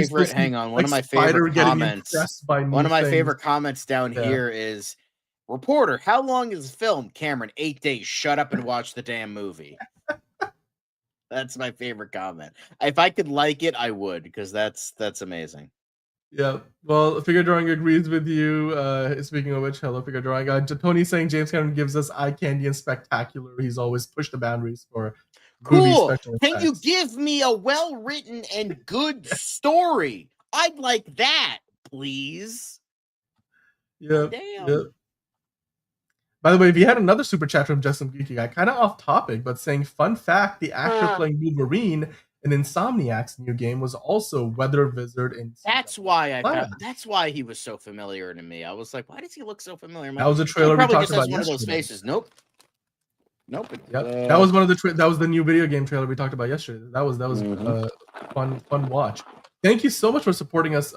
one of my favorite comments. One of my favorite comments down here is, reporter, how long is the film? Cameron, 8 days. Shut up and watch the damn movie. That's my favorite comment. If I could like it, I would, because that's amazing. Yeah. Well, Figure Drawing agrees with you. Speaking of which, hello, Figure Drawing. Tony's saying James Cameron gives us eye candy and spectacular. He's always pushed the boundaries for movie special effects. Can you give me a well-written and good story? I'd like that, please. Yeah. Damn. Yep. By the way, we had another super chat from Just Some Geeky Guy, kind of off topic, but saying, fun fact, the actor playing Wolverine And Insomniac's new game was also Weather Wizard in That's why Clash. that's why he was so familiar to me. I was like, why does he look so familiar? That was a trailer we probably talked just has about one of those yesterday. faces. Nope. Yep. That was one of that was the new video game trailer we talked about yesterday. That was fun watch. Thank you so much for supporting us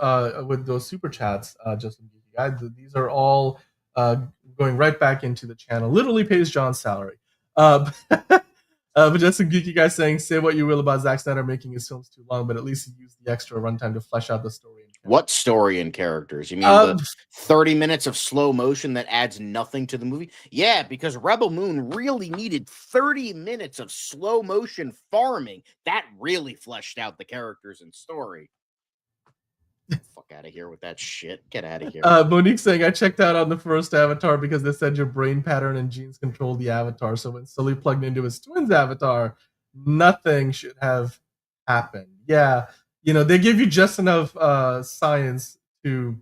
with those super chats, Justin. Guys, these are all going right back into the channel. Literally pays John's salary. But Justin Geeky guys saying, say what you will about Zack Snyder making his films too long, but at least he used the extra runtime to flesh out the story. What story and characters? You mean the 30 minutes of slow motion that adds nothing to the movie? Yeah, because Rebel Moon really needed 30 minutes of slow motion farming. That really fleshed out the characters and story. Fuck out of here with that shit. Get out of here. Monique saying, I checked out on the first Avatar because they said your brain pattern and genes control the Avatar. So when Sully plugged into his twin's Avatar, nothing should have happened. Yeah. They give you just enough science to,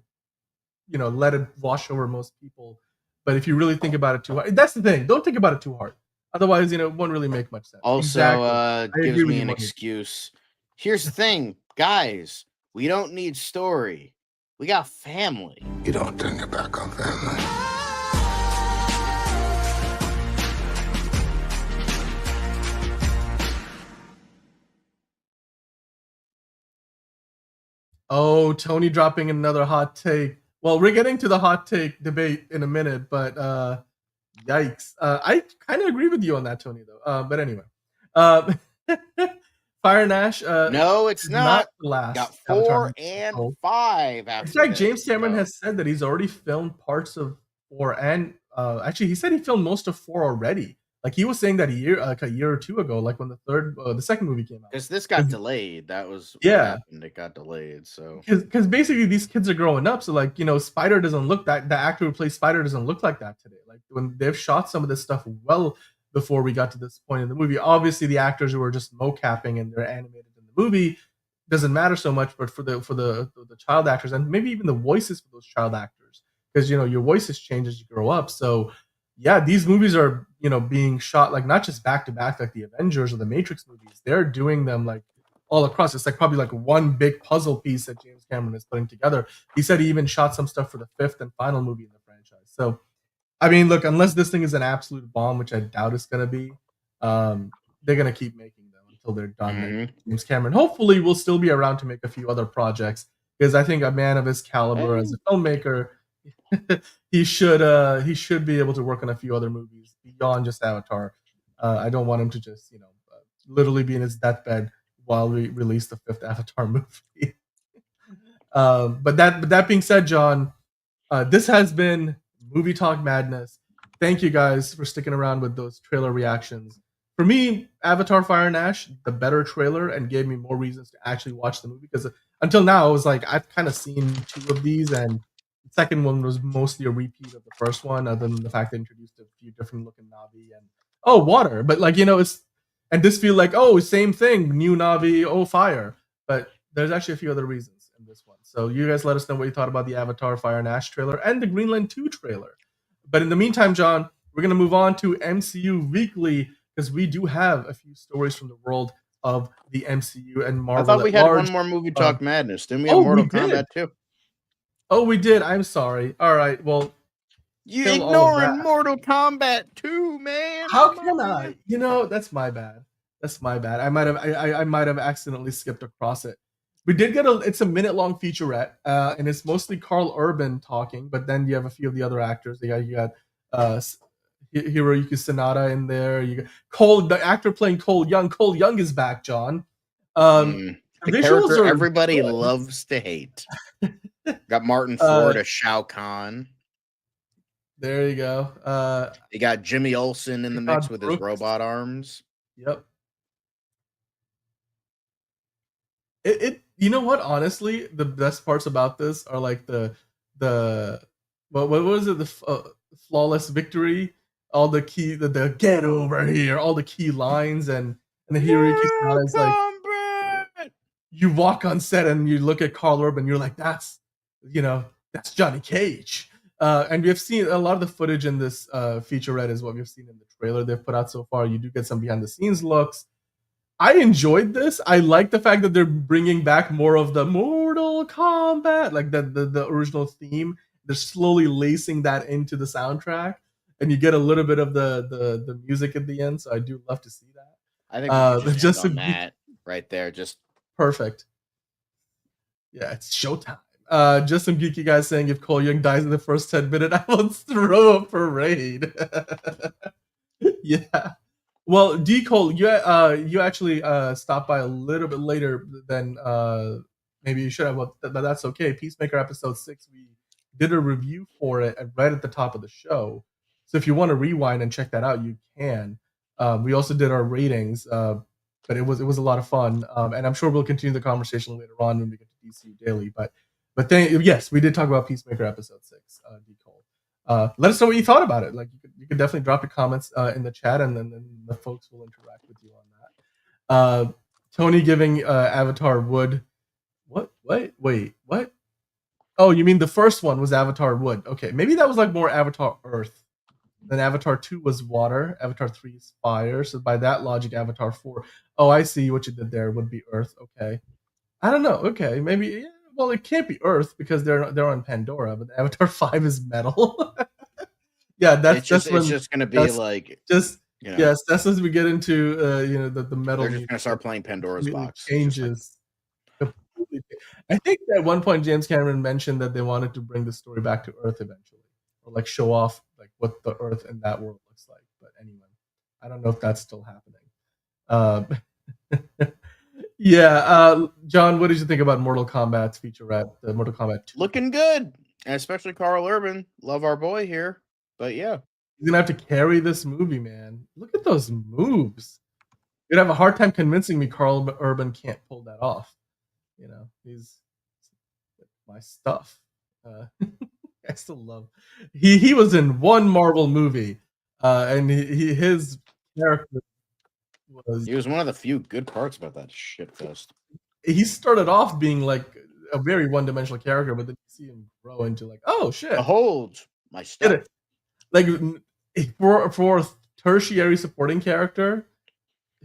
let it wash over most people. But if you really think about it too hard, that's the thing. Don't think about it too hard. Otherwise, it won't really make much sense. Also, gives me an excuse. Here's the thing, guys. We don't need story. We got family. You don't turn your back on family. Oh, Tony dropping another hot take. Well, we're getting to the hot take debate in a minute, but yikes. I kind of agree with you on that, Tony, though. But anyway. Fire and Ash. No, it's not. The last. Got 4 and 5. In fact, James Cameron has said that he's already filmed parts of 4, and actually, he said he filmed most of 4 already. Like he was saying that a year or two ago, like when the second movie came out. Because this got delayed. That was what happened. It got delayed. So because basically these kids are growing up, so like Spider doesn't look that the actor who plays Spider doesn't look like that today. Like when they've shot some of this stuff well before we got to this point in the movie. Obviously, the actors who are just mocapping and they're animated in the movie doesn't matter so much, but for the child actors and maybe even the voices for those child actors, because your voices change as you grow up. So yeah, these movies are being shot like not just back to back like the Avengers or the Matrix movies. They're doing them like all across. It's like probably like one big puzzle piece that James Cameron is putting together. He said he even shot some stuff for the 5th and final movie in the franchise. So I mean, look, unless this thing is an absolute bomb, which I doubt it's going to be, they're going to keep making them until they're done. Mm-hmm. James Cameron hopefully will still be around to make a few other projects, because I think a man of his caliber as a filmmaker, he should be able to work on a few other movies beyond just Avatar. I don't want him to just literally be in his deathbed while we release the 5th Avatar movie. But that being said, John, this has been Movie Talk Madness. Thank you guys for sticking around with those trailer reactions. For me, Avatar Fire and Ash, the better trailer, and gave me more reasons to actually watch the movie, because until now I was like, I've kind of seen 2 of these, and the second one was mostly a repeat of the first one, other than the fact they introduced a few different looking Na'vi and water. But like it's, and this feel like same thing, new Na'vi, fire. But there's actually a few other reasons in this one. So you guys let us know what you thought about the Avatar Fire and Ash trailer and the Greenland 2 trailer. But in the meantime, John, we're going to move on to MCU Weekly, because we do have a few stories from the world of the MCU and Marvel. I thought we had one more Movie Talk Madness. Didn't we have Mortal Kombat 2? Oh, we did. I'm sorry. All right. Well, you ignoring Mortal Kombat 2, man. How can I? That's my bad. I might have accidentally skipped across it. We did get it's a minute-long featurette, and it's mostly Carl Urban talking, but then you have a few of the other actors. You got Hiroyuki Sanada in there. You got Cole, the actor playing Cole Young. Cole Young is back, John. The character everybody loves to hate. Got Martin Ford as Shao Kahn. There you go. You got Jimmy Olsen in the mix with his robot arms. Yep. It you know what? Honestly, the best parts about this are like the what was it? The flawless victory. All the key, the get over here. All the key lines, and the Hiroyuki Sanada is like, you walk on set and you look at Carl Urban, you're like, that's Johnny Cage. And we have seen a lot of the footage in this featurette is what we've seen in the trailer they've put out so far. You do get some behind the scenes looks. I enjoyed this. I like the fact that they're bringing back more of the Mortal Kombat, like the original theme. They're slowly lacing that into the soundtrack, and you get a little bit of the music at the end. So I do love to see that. I think we could just end on to that right there. Just perfect. Yeah, it's showtime. Just some geeky guys saying if Cole Young dies in the first 10 minutes, I will throw a parade. Yeah. Well, D Cole, you actually stopped by a little bit later than maybe you should have, but that's okay. Peacemaker episode 6, we did a review for it right at the top of the show. So if you want to rewind and check that out, you can. We also did our ratings, but it was a lot of fun, and I'm sure we'll continue the conversation later on when we get to DCU Daily. But yes, we did talk about Peacemaker episode 6, D Cole. Let us know what you thought about it. Like you could definitely drop your comments in the chat, and then the folks will interact with you on that. Tony giving Avatar Wood. What? Wait, what? Oh, you mean the first one was Avatar Wood? Okay, maybe that was like more Avatar Earth. Then Avatar 2 was water. Avatar 3 is fire. So by that logic, Avatar 4. Oh, I see what you did there. Would be Earth. Okay. I don't know. Okay, maybe. Yeah, well, it can't be Earth because they're on Pandora. But Avatar 5 is metal. Yeah, it's just going to be like just yes. That's as we get into the metal. They're just going to start playing Pandora's box. Changes. I think at one point James Cameron mentioned that they wanted to bring the story back to Earth eventually, or like show off like what the Earth in that world looks like. But anyway, I don't know if that's still happening. Yeah, John, what did you think about Mortal Kombat's featurette, the Mortal Kombat 2? Looking good, and especially Carl Urban. Love our boy here, but yeah, he's gonna have to carry this movie, man. Look at those moves. You'd have a hard time convincing me Carl Urban can't pull that off. You know, he's my stuff. I still love. He was in one Marvel movie, and his character was. He was one of the few good parts about that shit fest. He started off being like a very one-dimensional character, but then you see him grow into like, oh shit! Behold my stuff. Like for a tertiary supporting character,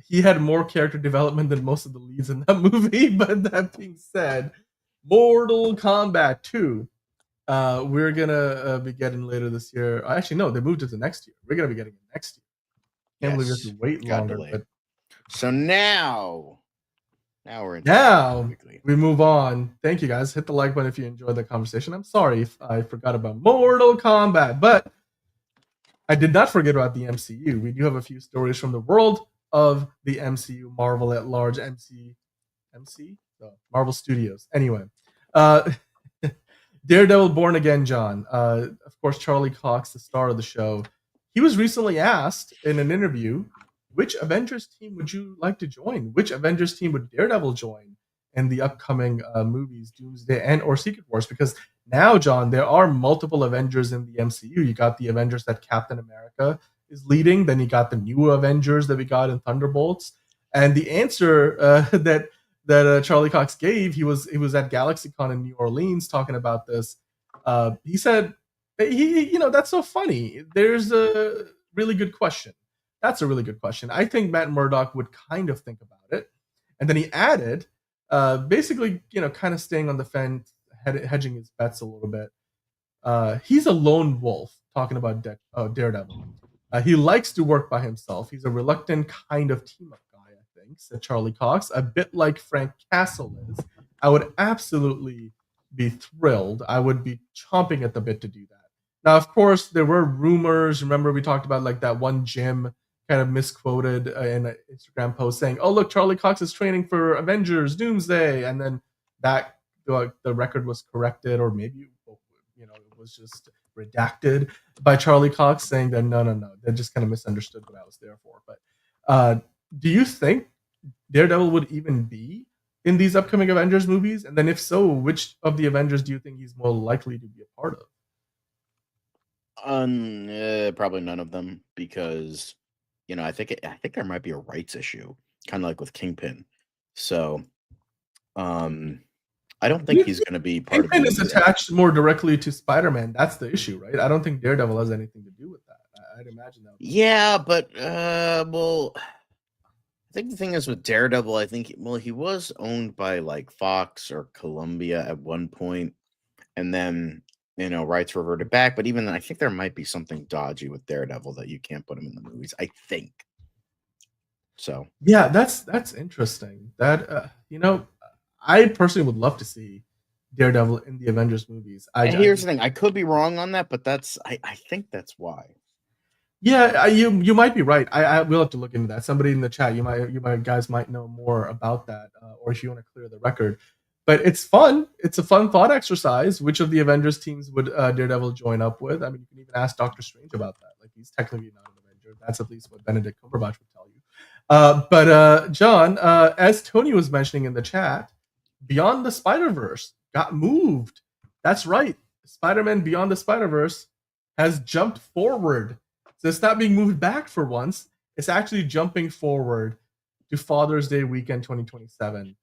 he had more character development than most of the leads in that movie. But that being said, Mortal Kombat 2, we're gonna be getting later this year. Actually, no, they moved it to next year. We're gonna be getting it next year. Can't believe we have to wait longer. But so now we're in. Now we move on. Thank you guys. Hit the like button if you enjoyed the conversation. I'm sorry if I forgot about Mortal Kombat, but I did not forget about the MCU. We do have a few stories from the world of the MCU, Marvel at large, Marvel Studios. Anyway, Daredevil Born Again, John. Of course, Charlie Cox, the star of the show. He was recently asked in an interview, which Avengers team would you like to join? Which Avengers team would Daredevil join in the upcoming movies, Doomsday and or Secret Wars? Because now, John, there are multiple Avengers in the MCU. You got the Avengers that Captain America is leading. Then you got the new Avengers that we got in Thunderbolts. And the answer that Charlie Cox gave, he was at GalaxyCon in New Orleans talking about this. He said, that's so funny. There's a really good question. That's a really good question. I think Matt Murdock would kind of think about it. And then he added, basically, kind of staying on the fence, hedging his bets a little bit. He's a lone wolf, talking about Daredevil. He likes to work by himself. He's a reluctant kind of team-up guy, I think, said Charlie Cox, a bit like Frank Castle is. I would absolutely be thrilled. I would be chomping at the bit to do that. Now, of course, there were rumors. Remember, we talked about like that one Jim kind of misquoted in an Instagram post saying, oh, look, Charlie Cox is training for Avengers Doomsday. And then that the record was corrected, or maybe it was just redacted by Charlie Cox saying that no, they just kind of misunderstood what I was there for. But do you think Daredevil would even be in these upcoming Avengers movies? And then if so, which of the Avengers do you think he's more likely to be a part of? Probably none of them, because I think there might be a rights issue, kind of like with Kingpin. So I don't think he's going to be part Kingpin of it. Kingpin is attached more directly to Spider-Man. That's the issue, right? I don't think Daredevil has anything to do with that. I'd imagine that. Yeah, but I think the thing is with Daredevil, I think he was owned by like Fox or Columbia at one point, and then rights reverted back. But even then, I think there might be something dodgy with Daredevil that you can't put him in the movies. I think so. Yeah, that's interesting. That I personally would love to see Daredevil in the Avengers movies. And here's the thing: I could be wrong on that, but I think that's why. Yeah, you might be right. I will have to look into that. Somebody in the chat, you might guys might know more about that, or if you want to clear the record. But it's fun. It's a fun thought exercise. Which of the Avengers teams would Daredevil join up with? I mean, you can even ask Doctor Strange about that. Like, he's technically not an Avenger. That's at least what Benedict Cumberbatch would tell you. But John, as Tony was mentioning in the chat, Beyond the Spider-Verse got moved. That's right. Spider-Man Beyond the Spider-Verse has jumped forward. So it's not being moved back for once. It's actually jumping forward to Father's Day weekend 2027.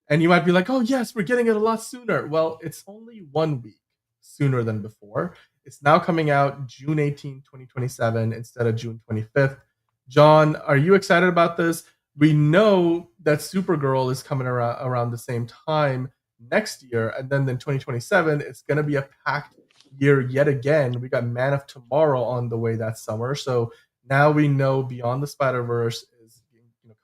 And you might be like, oh, yes, we're getting it a lot sooner. Well, it's only 1 week sooner than before. It's now coming out June 18, 2027 instead of June 25th. John, are you excited about this? We know that Supergirl is coming around the same time next year. And then in 2027, it's going to be a packed year yet again. We got Man of Tomorrow on the way that summer. So now we know Beyond the Spider-Verse is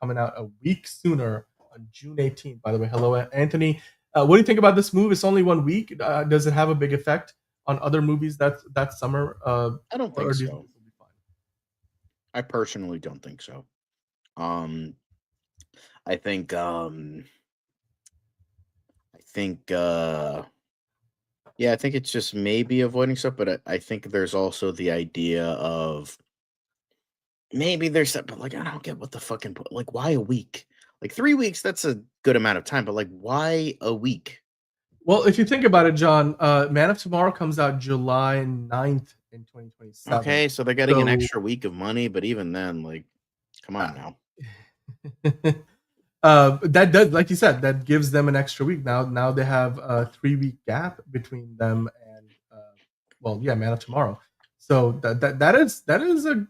coming out a week sooner on June 18th. By the way, hello, Anthony. What do you think about this move? It's only 1 week. Does it have a big effect on other movies that summer? I don't think so. Do you think this will be fine? I personally don't think so. I think I think it's just maybe avoiding stuff, but I think there's also the idea of maybe there's that, but like I don't get what the fucking like why a week? Like 3 weeks, that's a good amount of time, but like why a week? Well, if you think about it, John, Man of Tomorrow comes out July 9th in 2027. Okay, so they're getting an extra week of money, but even then, like, come on now. That does, like you said, that gives them an extra week. Now they have a 3 week gap between them and Man of Tomorrow. So that is a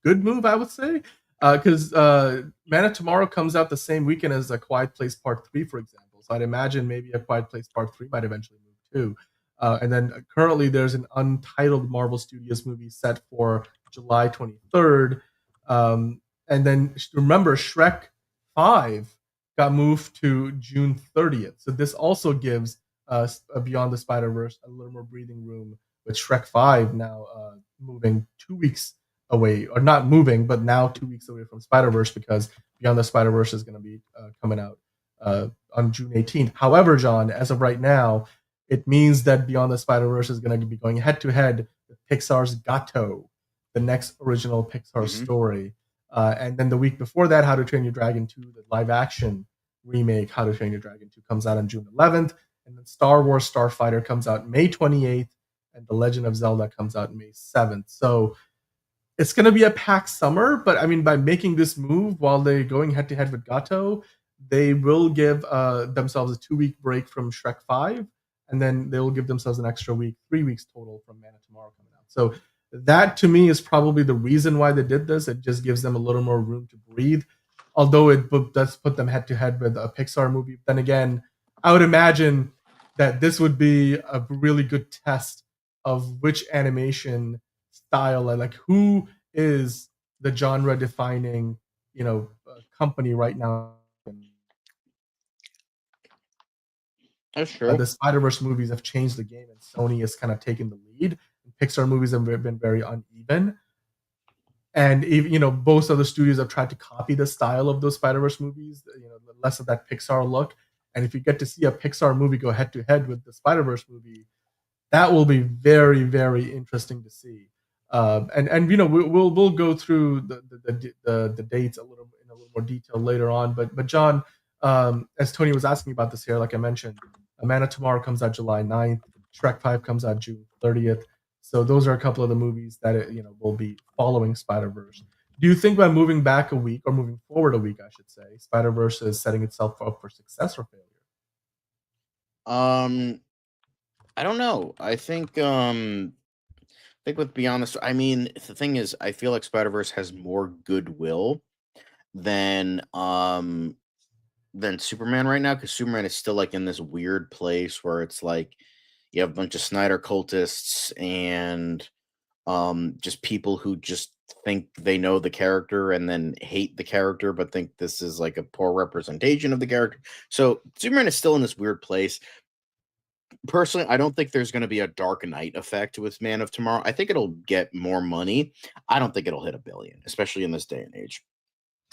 good move, I would say, because Man of Tomorrow comes out the same weekend as A Quiet Place Part 3, for example. So I'd imagine maybe A Quiet Place Part 3 might eventually move too. And then currently there's an untitled Marvel Studios movie set for July 23rd. And then remember, Shrek 5 got moved to June 30th. So this also gives us Beyond the Spider-Verse a little more breathing room with Shrek 5 now moving 2 weeks away, or not moving, but now 2 weeks away from Spider-Verse, because Beyond the Spider-Verse is going to be coming out on June 18th. However, John, as of right now, it means that Beyond the Spider-Verse is going to be going head-to-head with Pixar's Gato, the next original Pixar story. And then the week before that, How to Train Your Dragon 2, the live-action remake, How to Train Your Dragon 2, comes out on June 11th. And then Star Wars Starfighter comes out May 28th. And The Legend of Zelda comes out May 7th. So it's going to be a packed summer. But, I mean, by making this move while they're going head-to-head with Gato, they will give themselves a 2 week break from Shrek 5. And then they will give themselves an extra week, 3 weeks total from Man of Tomorrow coming out. So that, to me, is probably the reason why they did this. It just gives them a little more room to breathe, although it does put them head-to-head with a Pixar movie. Then again, I would imagine that this would be a really good test of which animation style, like who is the genre-defining, company right now. That's true. The Spider-Verse movies have changed the game, and Sony has kind of taken the lead. Pixar movies have been very uneven, and even, both other studios have tried to copy the style of those Spider-Verse movies, less of that Pixar look. And if you get to see a Pixar movie go head to head with the Spider-Verse movie, that will be very, very interesting to see. And we'll go through the dates in a little more detail later on. But John, as Tony was asking about this here, like I mentioned, Man of Tomorrow comes out July 9th. Shrek 5 comes out June 30th. So those are a couple of the movies that will be following Spider-Verse. Do you think by moving back a week, or moving forward a week, I should say, Spider-Verse is setting itself up for success or failure? I don't know. I think with Beyond the, I mean, the thing is, I feel like Spider-Verse has more goodwill than Superman right now, because Superman is still like in this weird place where it's like you have a bunch of Snyder cultists and just people who just think they know the character and then hate the character but think this is like a poor representation of the character. So Superman is still in this weird place. Personally, I don't think there's going to be a Dark Knight effect with Man of Tomorrow. I think it'll get more money. I don't think it'll hit $1 billion, especially in this day and age.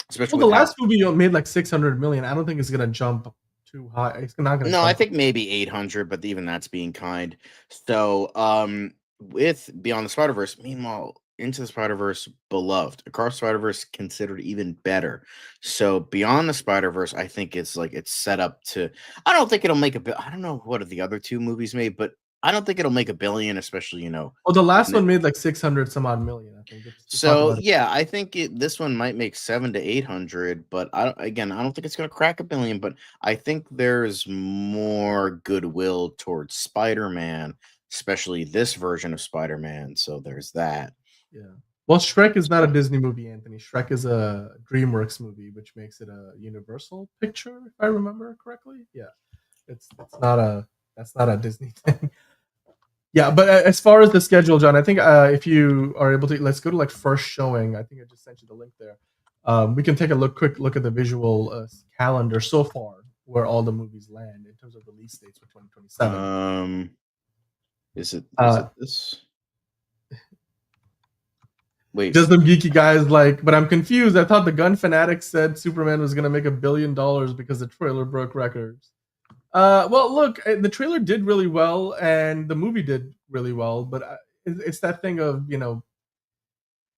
Especially Well, the with last movie made like 600 million. I don't think it's gonna jump too high. It's not gonna. No, jump I think maybe 800, but even that's being kind. So, with Beyond the Spider-Verse, meanwhile, Into the Spider-Verse, beloved. Across Spider-Verse, considered even better. So, Beyond the Spider-Verse, I think it's set up to. I don't think it'll make I don't know what the other two movies made, but I don't think it'll make $1 billion, especially Well, the last one made like 600 some odd million. I think. So yeah, I think this one might make 700 to 800, but I don't think it's going to crack $1 billion. But I think there's more goodwill towards Spider-Man, especially this version of Spider-Man. So there's that. Yeah. Well, Shrek is not a Disney movie, Anthony. Shrek is a DreamWorks movie, which makes it a Universal picture, if I remember correctly. Yeah, it's not a Disney thing. Yeah, but as far as the schedule, John, I think if you are able to, let's go to like first showing. I think I just sent you the link there. We can take a quick look at the visual calendar so far, where all the movies land in terms of release dates for 2027. Is it this? Wait, just some geeky guys but I'm confused. I thought the Gunn fanatics said Superman was going to make $1 billion because the trailer broke records. Well, look, the trailer did really well, and the movie did really well, but it's that thing of,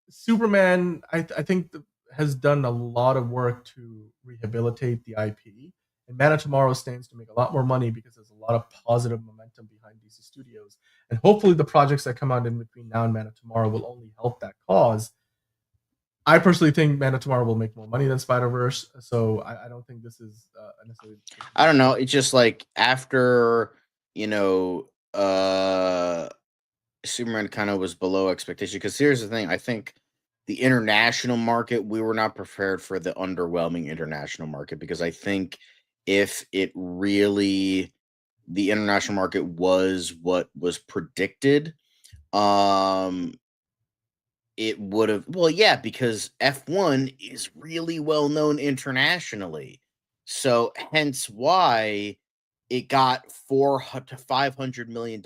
Superman, I think has done a lot of work to rehabilitate the IP, and Man of Tomorrow stands to make a lot more money because there's a lot of positive momentum behind DC Studios, and hopefully the projects that come out in between now and Man of Tomorrow will only help that cause. I personally think Man of Tomorrow will make more money than Spider-Verse, so I don't think this is necessarily. I don't know. It's just like after Superman kind of was below expectation. Because here's the thing: I think the international market, we were not prepared for the underwhelming international market, because I think if the international market was what was predicted, it would have, because F1 is really well known internationally. So hence why it got $400 to $500 million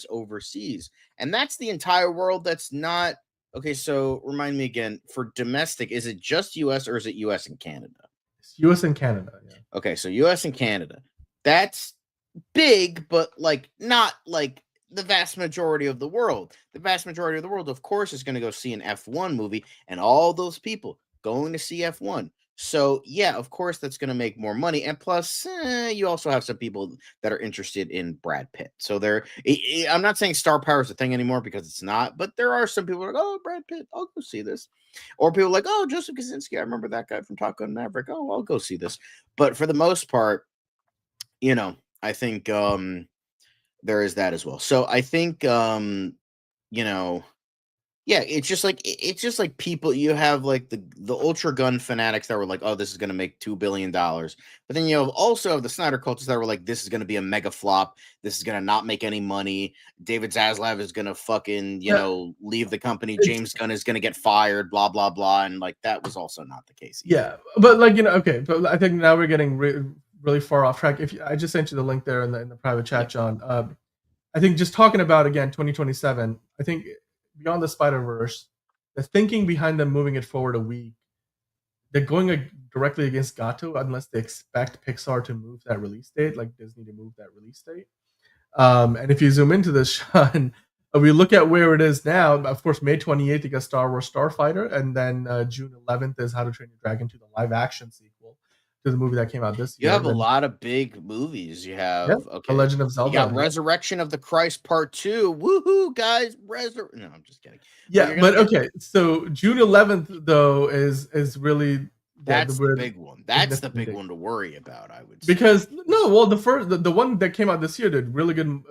overseas. And that's the entire world. That's not okay. So remind me again, for domestic, is it just US or is it US and Canada? It's US and Canada. Yeah. Okay. So US and Canada, that's big, but not like the vast majority of the world. The vast majority of the world, of course, is going to go see an F1 movie, and all those people going to see F1. So yeah, of course, that's going to make more money. And plus, you also have some people that are interested in Brad Pitt. So I'm not saying star power is a thing anymore, because it's not, but there are some people who are like, oh, Brad Pitt, I'll go see this. Or people like, oh, Joseph Kosinski, I remember that guy from Top Gun Maverick. Oh, I'll go see this. But for the most part, I think there is that as well. So I think it's just like people, you have like the ultra gun fanatics that were like, oh, this is going to make $2 billion. But then you also have the Snyder cultists that were like, this is going to be a mega flop. This is going to not make any money. David Zaslav is going to fucking, leave the company. James Gunn is going to get fired, blah, blah, blah. And that was also not the case either. Yeah. But okay. But I think now we're getting really far off track. I just sent you the link there in the private chat, John. I think just talking about, again, 2027, I think Beyond the Spider-Verse, the thinking behind them moving it forward a week, they're going directly against Gato unless they expect Pixar to move that release date, like Disney to move that release date. And if you zoom into this, Sean, we look at where it is now. Of course, May 28th, you got Star Wars Starfighter, and then June 11th is How to Train Your Dragon 2, the live-action sequel to the movie that came out this year. You have a lot of big movies. You have The Legend of Zelda. You got Resurrection of the Christ Part 2. Woohoo, guys! No, I'm just kidding. Yeah, but okay. So June 11th though is really that's the big one. That's the big one to worry about, I would say. Because the one that came out this year did really good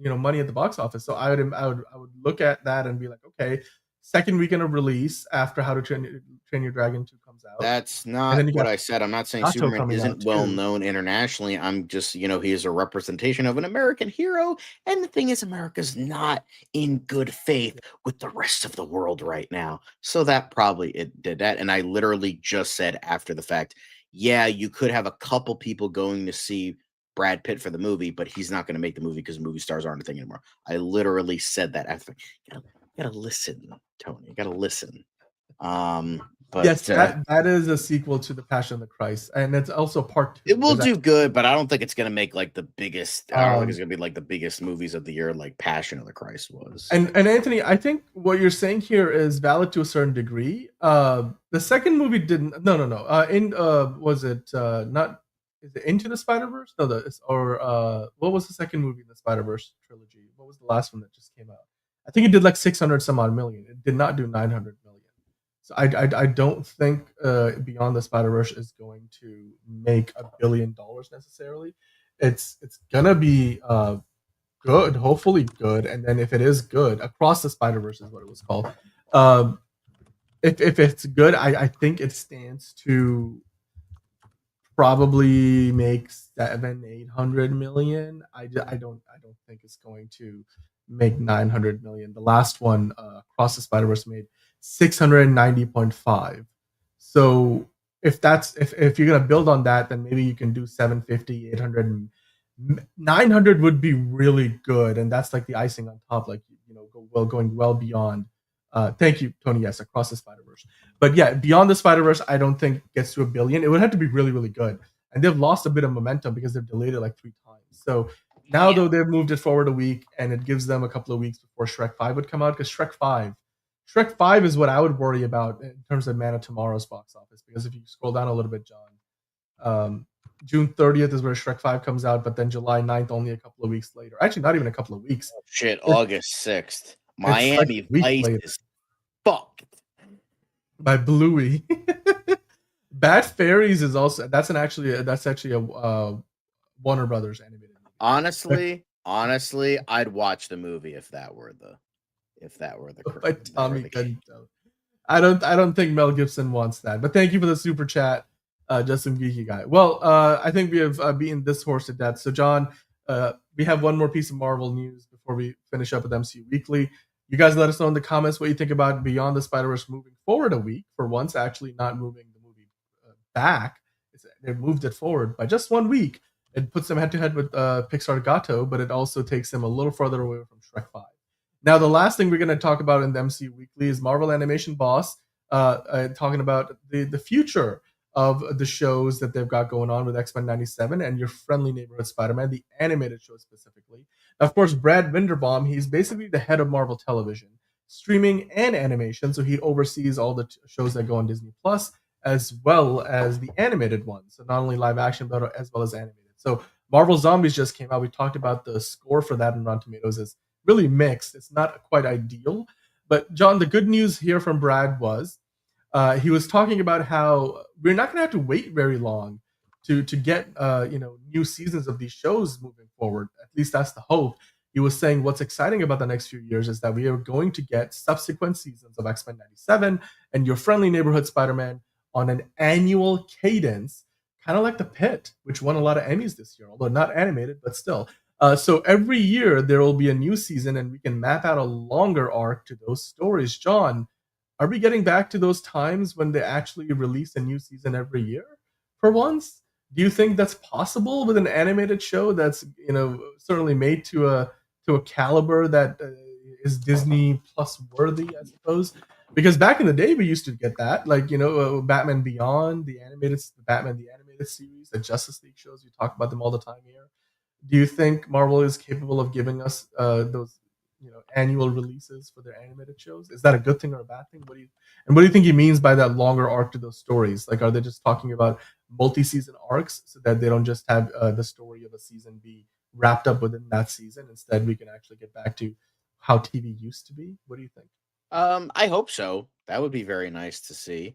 money at the box office. So I would look at that and be like, okay, second weekend of release after How to Train Your Dragon 2 comes comes out. That's And not then you what got I said. I'm not saying Gato Superman coming out isn't well too. known internationally. I'm just, he is a representation of an American hero. And the thing is, America's not in good faith with the rest of the world right now. So that probably it did that. And I literally just said after the fact, yeah, you could have a couple people going to see Brad Pitt for the movie, but he's not going to make the movie because movie stars aren't a thing anymore. I literally said that after. You gotta listen, Tony. You gotta listen. Yes, But that is a sequel to The Passion of the Christ, and it's also part 2. it will There's do good, but I don't think it's gonna make like the biggest. I don't think it's Um, gonna be like the biggest movies of the year, like Passion of the Christ was. and Anthony, I think what you're saying here is valid to a certain degree. The second movie didn't. No. In was it not? Is it Into the Spider Verse? No, what was the second movie in the Spider Verse trilogy? What was the last one that just came out? I think it did like 600 some odd million. It did not do 900 million. So I don't think Beyond the Spider Verse is going to make $1 billion necessarily. It's gonna be good, hopefully good, and then if it is good, Across the Spider Verse is what it was called. Um, if it's good, I think it stands to probably make 700-800 million. I don't think it's going to make 900 million. The last one, Across the Spider Verse, made 690.5. So if you're gonna build on that, then maybe you can do 750, 800, 900 would be really good, and that's like the icing on top. Like going well beyond. Thank you, Tony. Yes, Across the Spider Verse. But yeah, Beyond the Spider Verse, I don't think gets to $1 billion. It would have to be really, really good, and they've lost a bit of momentum because they've delayed it like 3 times. So now, though, they've moved it forward a week, and it gives them a couple of weeks before Shrek 5 would come out. Because Shrek 5 is what I would worry about in terms of Man of Tomorrow's box office. Because if you scroll down a little bit, John, June 30th is where Shrek 5 comes out, but then July 9th, only a couple of weeks later. Actually, not even a couple of weeks. Shit, August 6th. It's like Miami a week Vice later. is fucked. By Bluey. Bad Fairies is also that's actually a Warner Brothers animated movie. Honestly, I'd watch the movie if that were the By Tommy Gunn. I don't think Mel Gibson wants that. But thank you for the super chat, Justin Geeky Guy. Well, I think we have beaten this horse to death. So, John, we have one more piece of Marvel news before we finish up with MCU Weekly. You guys let us know in the comments what you think about Beyond the Spider-Verse moving forward a week, for once, actually not moving the movie back. They've moved it forward by just 1 week. It puts them head-to-head with Pixar Gato, but it also takes them a little further away from Shrek 5. Now, the last thing we're going to talk about in the MCU Weekly is Marvel Animation Boss talking about the future of the shows that they've got going on with X-Men 97 and Your Friendly Neighborhood Spider-Man, the animated show specifically. Of course, Brad Winderbaum, he's basically the head of Marvel Television, streaming and animation, so he oversees all the shows that go on Disney Plus, as well as the animated ones, so not only live action, but as well as animated. So Marvel Zombies just came out. We talked about the score for that in Rotten Tomatoes is really mixed. It's not quite ideal. But John, the good news here from Brad was he was talking about how we're not going to have to wait very long to get new seasons of these shows moving forward. At least that's the hope. He was saying what's exciting about the next few years is that we are going to get subsequent seasons of X-Men 97 and Your Friendly Neighborhood Spider-Man on an annual cadence, kind of like The Pit, which won a lot of Emmys this year, although not animated, but still. So every year there will be a new season and we can map out a longer arc to those stories. John, are we getting back to those times when they actually release a new season every year for once? Do you think that's possible with an animated show that's certainly made to a caliber that is Disney Plus worthy, I suppose? Because back in the day we used to get that, like Batman Beyond, the Batman the animated series, the Justice League shows. We talk about them all the time here. Do you think Marvel is capable of giving us those annual releases for their animated shows? Is that a good thing or a bad thing? What do you think he means by that longer arc to those stories? Like, are they just talking about multi-season arcs so that they don't just have the story of a season be wrapped up within that season? Instead, we can actually get back to how TV used to be. What do you think? I hope so. That would be very nice to see.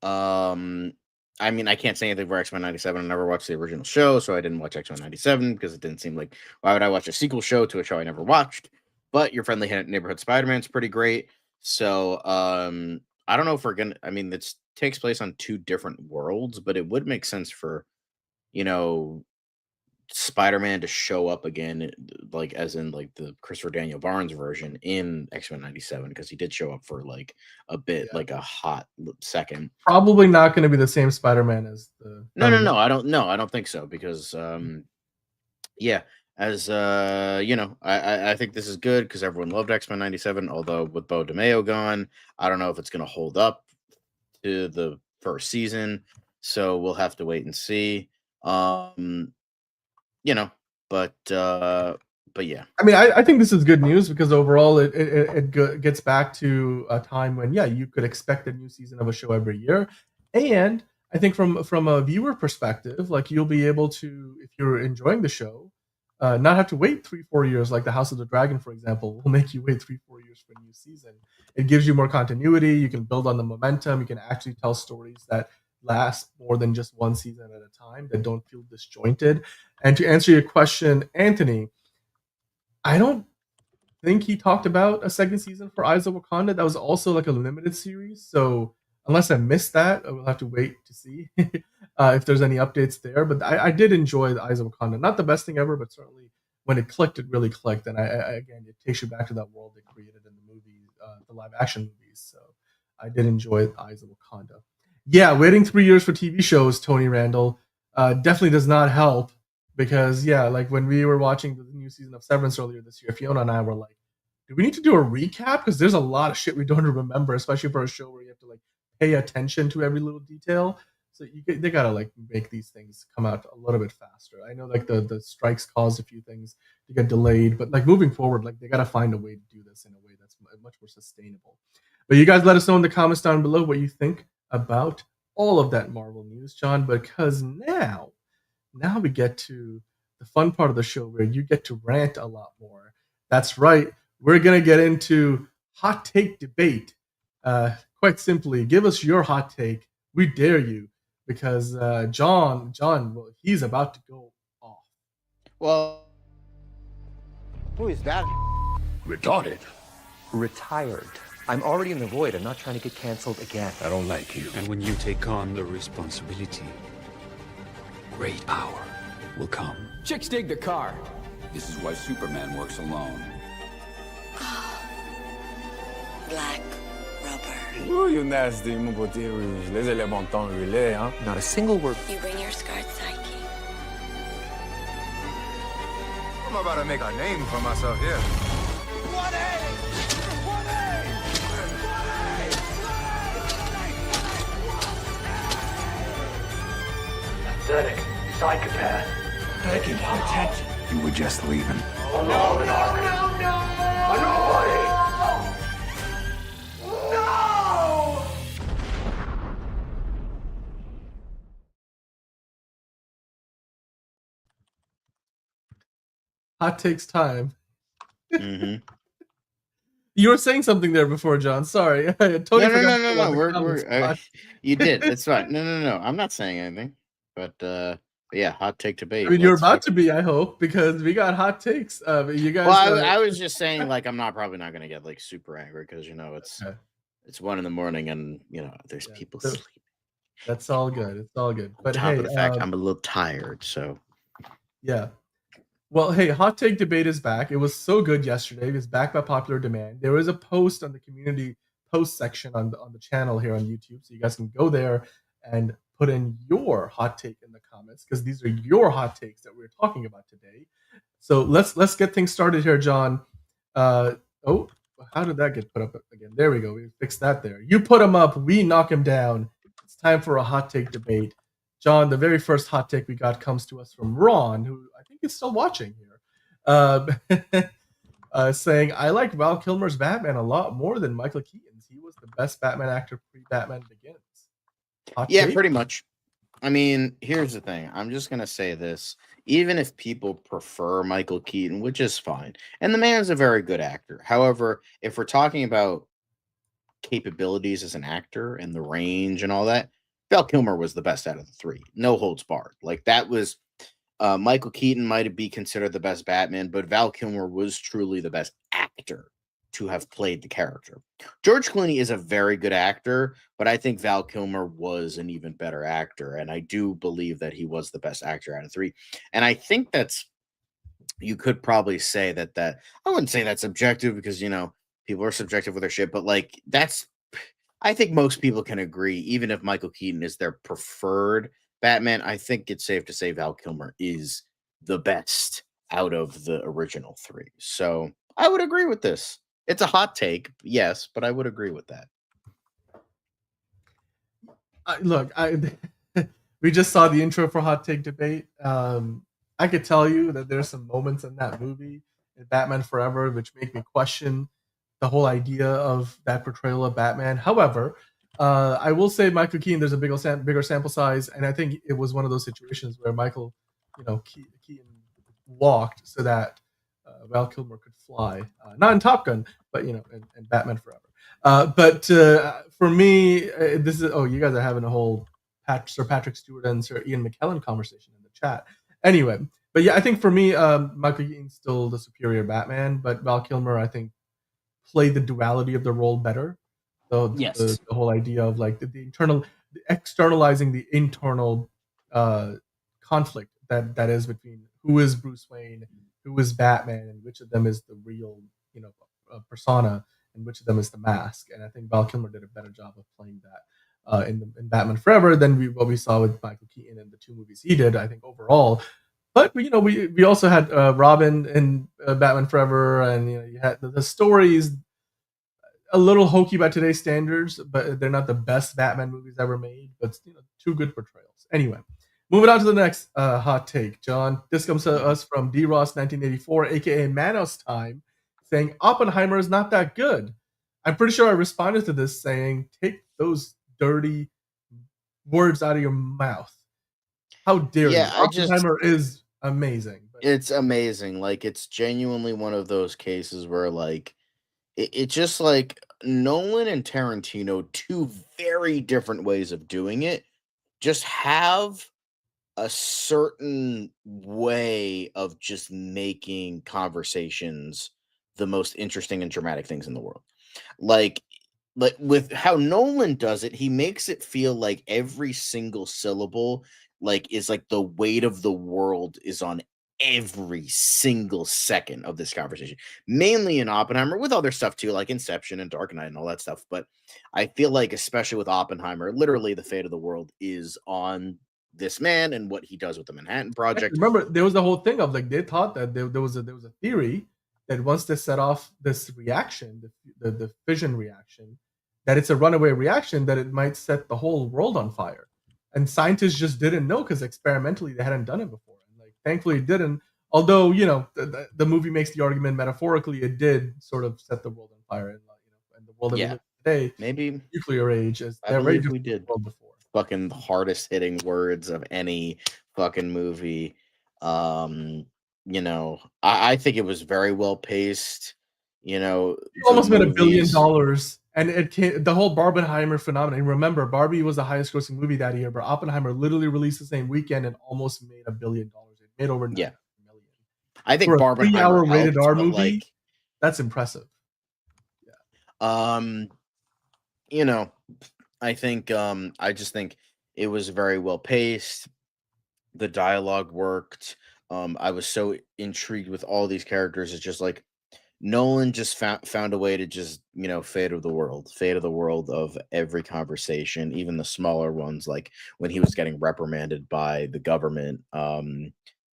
I mean, I can't say anything for X-Men 97. I never watched the original show, so I didn't watch X-Men 97 because it didn't seem like, why would I watch a sequel show to a show I never watched? But Your Friendly Neighborhood Spider-Man is pretty great. So I don't know if we're gonna. I mean, it's takes place on two different worlds, but it would make sense for, you know, Spider-Man to show up again, like as in like the Christopher Daniel Barnes version in X-Men 97, because he did show up for like a bit, Yeah. like a hot second. Probably not going to be the same Spider-Man as the. No, I don't think so, because yeah, as you know, I think this is good because everyone loved X-Men 97, although with Bo DeMeo gone, I don't know if it's going to hold up to the first season, so we'll have to wait and see. You know, but yeah. I mean, I think this is good news because overall it gets back to a time when, yeah, you could expect a new season of a show every year. And I think from a viewer perspective, like you'll be able to, if you're enjoying the show, not have to wait 3-4 years like the House of the Dragon, for example, will make you wait 3-4 years for a new season. It gives you more continuity. You can build on the momentum. You can actually tell stories that last more than just one season at a time, that don't feel disjointed. And to answer your question, Anthony, I don't think he talked about a second season for Eyes of Wakanda. That was also like a limited series. So unless I missed that, I will have to wait to see if there's any updates there. But I did enjoy the Eyes of Wakanda. Not the best thing ever, but certainly when it clicked, it really clicked. And I again, it takes you back to that world they created in the movie, the live action movies. So I did enjoy Eyes of Wakanda. Yeah, waiting 3 years for TV shows, Tony Randall, definitely does not help. Because, yeah, like when we were watching the new season of Severance earlier this year, Fiona and I were like, do we need to do a recap? Because there's a lot of shit we don't remember, especially for a show where you have to like pay attention to every little detail. So they gotta like make these things come out a little bit faster. I know like the strikes caused a few things to get delayed, but like moving forward, like they gotta find a way to do this in a way that's much more sustainable. But you guys let us know in the comments down below what you think about all of that Marvel news, John, because now we get to the fun part of the show where you get to rant a lot more. That's right. We're going to get into hot take debate. Quite simply, give us your hot take. We dare you, because John, well, he's about to go off. Well, Who is that? Retarded. Retired. I'm already in the void. I'm not trying to get canceled again. I don't like you. And when you take on the responsibility, great power will come. Chicks dig the car. This is why Superman works alone. Black rubber. Ooh, you nasty, mon beauté rouge. Les éléments de ton relais, hein? Not a single word. You bring your scarred psyche. I'm about to make a name for myself here. 1A! 1A! Pathetic. Psychopath. Begging for attention. You were just leaving. Oh, no. Nobody. No! Hot takes time. mm-hmm. You were saying something there before, John. Sorry. Tony No. You did. It's fine. No. I'm not saying anything. But yeah, hot take debate. I mean, you're about to be, I hope, because we got hot takes. You guys. Well, I was just saying, like, I'm probably not going to get like super angry because it's 1 a.m. and there's people sleeping. That's all good. It's all good. But on top hey, of the fact I'm a little tired, so yeah. Well, hey, hot take debate is back. It was so good yesterday. It was back by popular demand. There is a post on the community post section on the channel here on YouTube, so you guys can go there and put in your hot take in the comments, because these are your hot takes that we're talking about today. So let's get things started here, John. How did that get put up again? There we go. We fixed that there. You put him up, we knock him down. It's time for a hot take debate. John, the very first hot take we got comes to us from Ron, who I think is still watching here, saying, I like Val Kilmer's Batman a lot more than Michael Keaton's. He was the best Batman actor pre-Batman Begins. Yeah, pretty much. I mean, here's the thing. I'm just going to say this. Even if people prefer Michael Keaton, which is fine, and the man's a very good actor. However, if we're talking about capabilities as an actor and the range and all that, Val Kilmer was the best out of the three. No holds barred. Like, that was Michael Keaton might be considered the best Batman, but Val Kilmer was truly the best actor to have played the character. George Clooney is a very good actor, but I think Val Kilmer was an even better actor, and I do believe that he was the best actor out of three. And I think that's you could probably say that I wouldn't say that's subjective because people are subjective with their shit, but like that's I think most people can agree, even if Michael Keaton is their preferred Batman, I think it's safe to say Val Kilmer is the best out of the original three. So I would agree with this. It's a hot take, yes, but I would agree with that. Look, we just saw the intro for Hot Take Debate. I could tell you that there's some moments in that movie, in Batman Forever, which make me question the whole idea of that portrayal of Batman. However, I will say Michael Keaton, there's a bigger sample size, and I think it was one of those situations where Michael, Keaton walked so that Val Kilmer could fly. Not in Top Gun, but in Batman Forever. But for me, this is you guys are having a whole Sir Patrick Stewart and Sir Ian McKellen conversation in the chat. Anyway, but yeah, I think for me, Michael Keaton's still the superior Batman, but Val Kilmer, I think, played the duality of the role better. So yes, the whole idea of like the externalizing the internal conflict that is between who is Bruce Wayne, who is Batman, and which of them is the real persona, and which of them is the mask. And I think Val Kilmer did a better job of playing that in Batman Forever than what we saw with Michael Keaton in the two movies he did, I think, overall. But we also had Robin in Batman Forever, and you had the stories a little hokey by today's standards, but they're not the best Batman movies ever made. But two good portrayals. Anyway, moving on to the next hot take, John. This comes to us from D Ross 1984, aka Manos Time, saying Oppenheimer is not that good. I'm pretty sure I responded to this saying, "Take those dirty words out of your mouth. How dare you? Oppenheimer is amazing. It's amazing. Like, it's genuinely one of those cases where, like, it's just like Nolan and Tarantino, two very different ways of doing it, just have a certain way of just making conversations the most interesting and dramatic things in the world. Like with how Nolan does it, he makes it feel like every single syllable is like the weight of the world is on every single second of this conversation. Mainly in Oppenheimer, with other stuff too, like Inception and Dark Knight and all that stuff. But I feel like, especially with Oppenheimer, literally the fate of the world is on this man and what he does with the Manhattan Project. Remember, there was the whole thing of like they thought that there was a theory that once they set off this reaction, the fission reaction, that it's a runaway reaction, that it might set the whole world on fire. And scientists just didn't know because experimentally they hadn't done it before. And like thankfully it didn't. Although the movie makes the argument metaphorically, it did sort of set the world on fire. And the world that we live in today, maybe nuclear age, is I believe we did. Before. Fucking hardest hitting words of any fucking movie. I think it was very well paced. It almost made $1 billion, and it came, the whole Barbenheimer phenomenon. Remember, Barbie was the highest grossing movie that year, but Oppenheimer literally released the same weekend and almost made $1 billion. It made over $9 million. I think for Barbenheimer a 3-hour helped, rated R movie. That's impressive. Yeah. I think I just think it was very well paced. The dialogue worked. I was so intrigued with all these characters. It's just like Nolan just found a way to just, fate of the world of every conversation, even the smaller ones, like when he was getting reprimanded by the government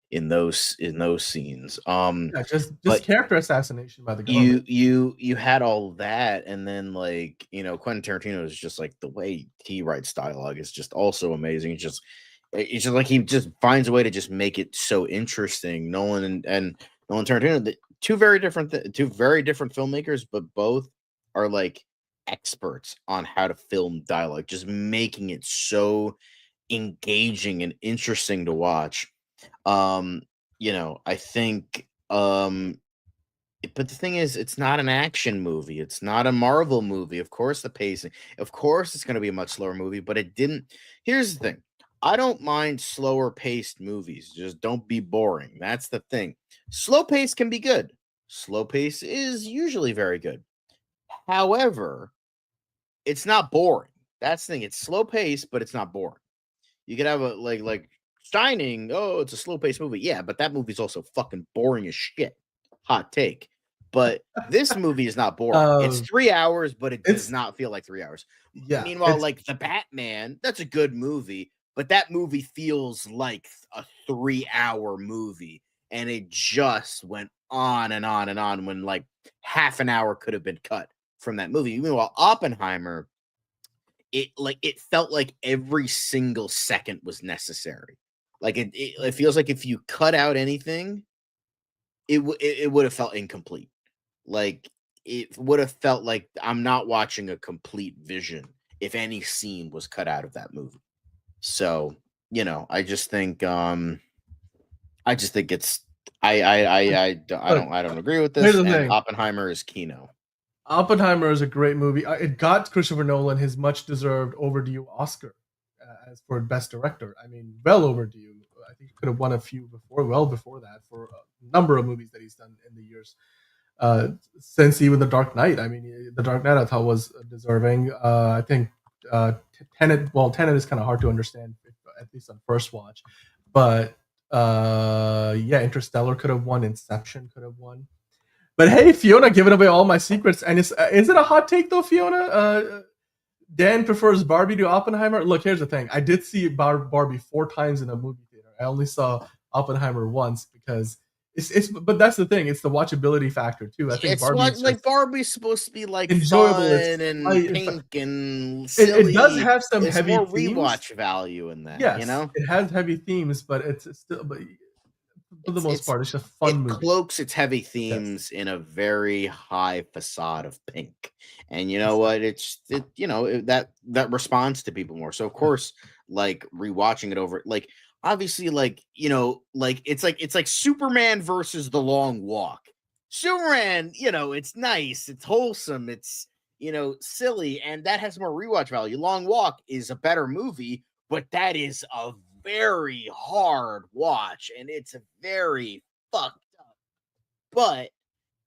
in those scenes. Just character assassination by the government. You had all that, and then Quentin Tarantino is just like, the way he writes dialogue is just also amazing. It's just like he just finds a way to just make it so interesting. Nolan and Nolan Tarantino, two very different filmmakers, but both are like experts on how to film dialogue, just making it so engaging and interesting to watch. I think but the thing is, it's not an action movie, it's not a Marvel movie. Of course the pacing, of course it's going to be a much slower movie, but here's the thing. I don't mind slower paced movies. Just don't be boring. That's the thing. Slow pace can be good. Slow pace is usually very good. However, it's not boring. That's the thing. It's slow pace, but it's not boring. You could have a like Shining. Oh, it's a slow paced movie. Yeah, but that movie's also fucking boring as shit. Hot take. But this movie is not boring. It's 3 hours, but it does not feel like 3 hours. Yeah. Meanwhile, like The Batman, that's a good movie, but that movie feels like a 3-hour movie, and it just went on and on and on when like half an hour could have been cut from that movie. Meanwhile, Oppenheimer, it felt like every single second was necessary. Like it feels like if you cut out anything, it would have felt incomplete. Like it would have felt like I'm not watching a complete vision if any scene was cut out of that movie. So, I just think it's I don't agree with this. And Oppenheimer is Kino. Oppenheimer is a great movie. It got Christopher Nolan his much deserved overdue Oscar as for Best Director. I mean, well overdue. I think he could have won a few well before that for a number of movies that he's done in the years since even The Dark Knight. I mean, The Dark Knight I thought was deserving. I think Tenet. Well, Tenet is kind of hard to understand, at least on first watch. But Interstellar could have won. Inception could have won. But hey, Fiona, giving away all my secrets. And is it a hot take though, Fiona? Dan prefers Barbie to Oppenheimer. Look, here's the thing. I did see Barbie 4 times in a movie theater. I only saw Oppenheimer once because it's. But that's the thing. It's the watchability factor too. I think Barbie's supposed to be like enjoyable fun and pink and silly. It does have some There's heavy more themes. rewatch value in that. Yes, it has heavy themes, but it's still. But for the most part, it's a fun movie. It cloaks its heavy themes in a very high facade of pink, and you know what? That responds to people more. So of course, like rewatching it over, like obviously, it's like Superman versus The Long Walk. Superman, it's nice, it's wholesome, it's silly, and that has more rewatch value. Long Walk is a better movie, but that is a very hard watch, and it's very fucked up. But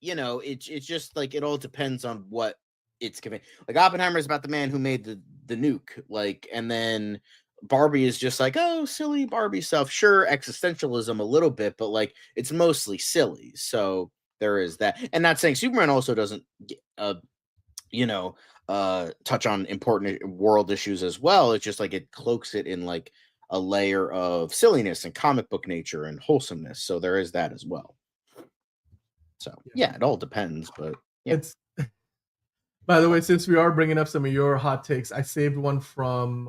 it's just like it all depends on what it's giving. Like Oppenheimer is about the man who made the nuke, like, and then Barbie is just like, oh, silly Barbie stuff. Sure, existentialism a little bit, but like it's mostly silly. So there is that. And not saying Superman also doesn't touch on important world issues as well. It's just like it cloaks it in like a layer of silliness and comic book nature and wholesomeness. So there is that as well. So yeah, it all depends, but yeah. It's. By the way, since we are bringing up some of your hot takes, I saved one from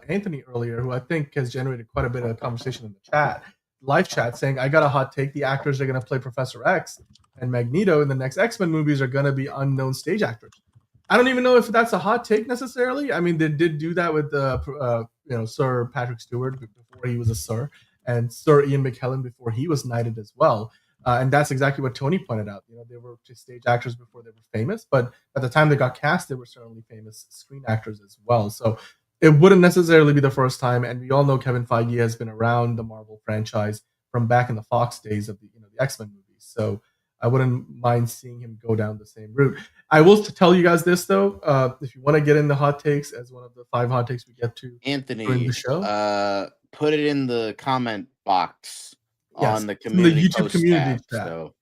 Anthony earlier, who I think has generated quite a bit of conversation in the chat, live chat, saying, I got a hot take. The actors are going to play Professor X and Magneto in the next X-Men movies are going to be unknown stage actors. I don't even know if that's a hot take necessarily. I mean, they did do that with Sir Patrick Stewart before he was a Sir, and Sir Ian McKellen before he was knighted as well. And that's exactly what Tony pointed out. They were just stage actors before they were famous, but at the time they got cast, they were certainly famous screen actors as well. So it wouldn't necessarily be the first time. And we all know Kevin Feige has been around the Marvel franchise from back in the Fox days of the X-Men movies. So I wouldn't mind seeing him go down the same route. I will tell you guys this though, if you want to get in the hot takes as one of the 5 hot takes we get to Anthony during the show, put it in the comment box. Yes, on the community YouTube community chat. So,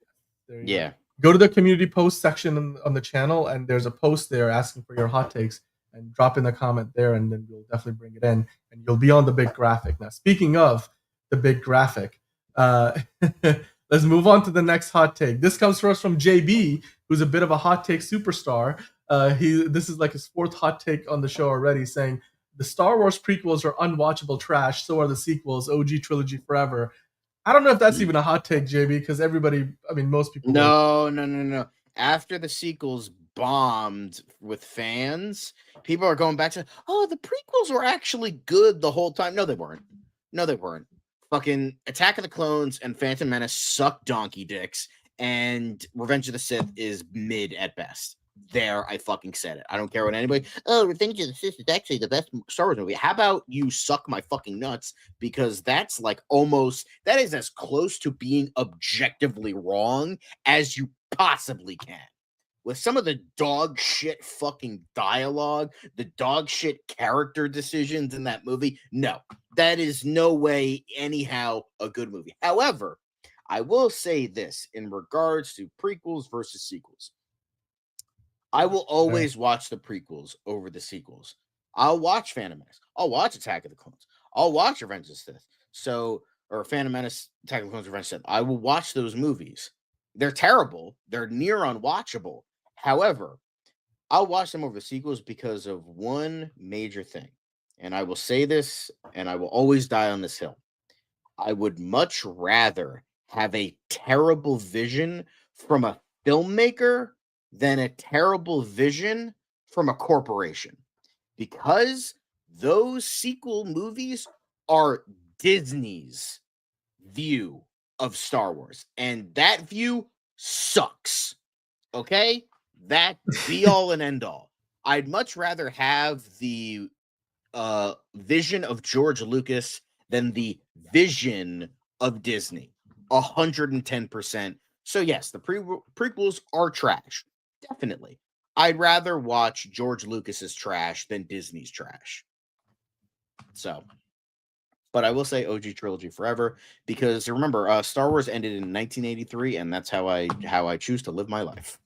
yeah. Go to the community post section on the channel, and there's a post there asking for your hot takes, and drop in the comment there, and then we'll definitely bring it in, and you'll be on the big graphic. Now, speaking of the big graphic, let's move on to the next hot take. This comes to us from JB, who's a bit of a hot take superstar. This is like his 4th hot take on the show already, saying the Star Wars prequels are unwatchable trash. So are the sequels. OG trilogy forever. I don't know if that's even a hot take, JB, because most people. No. After the sequels bombed with fans, people are going back to, the prequels were actually good the whole time. No, they weren't. Fucking Attack of the Clones and Phantom Menace suck donkey dicks, and Revenge of the Sith is mid at best. There, I fucking said it. I don't care what anybody. Oh, Revenge of the Sith is actually the best Star Wars movie. How about you suck my fucking nuts? Because that's like that is as close to being objectively wrong as you possibly can. With some of the dog shit fucking dialogue, the dog shit character decisions in that movie, no, that is no way, anyhow, a good movie. However, I will say this in regards to prequels versus sequels. I will always watch the prequels over the sequels. I'll watch Phantom Menace. I'll watch Attack of the Clones. I'll watch Revenge of the Sith. Or Phantom Menace, Attack of the Clones, Revenge of the Sith. I will watch those movies. They're terrible. They're near unwatchable. However, I'll watch them over the sequels because of one major thing. And I will say this, and I will always die on this hill. I would much rather have a terrible vision from a filmmaker than a terrible vision from a corporation, because those sequel movies are Disney's view of Star Wars, and that view sucks. Okay? That be all and end all. I'd much rather have the vision of George Lucas than the vision of Disney. 110%. So yes, the prequels are trash. Definitely. I'd rather watch George Lucas's trash than Disney's trash. So, but I will say OG trilogy forever, because remember, Star Wars ended in 1983, and that's how I choose to live my life.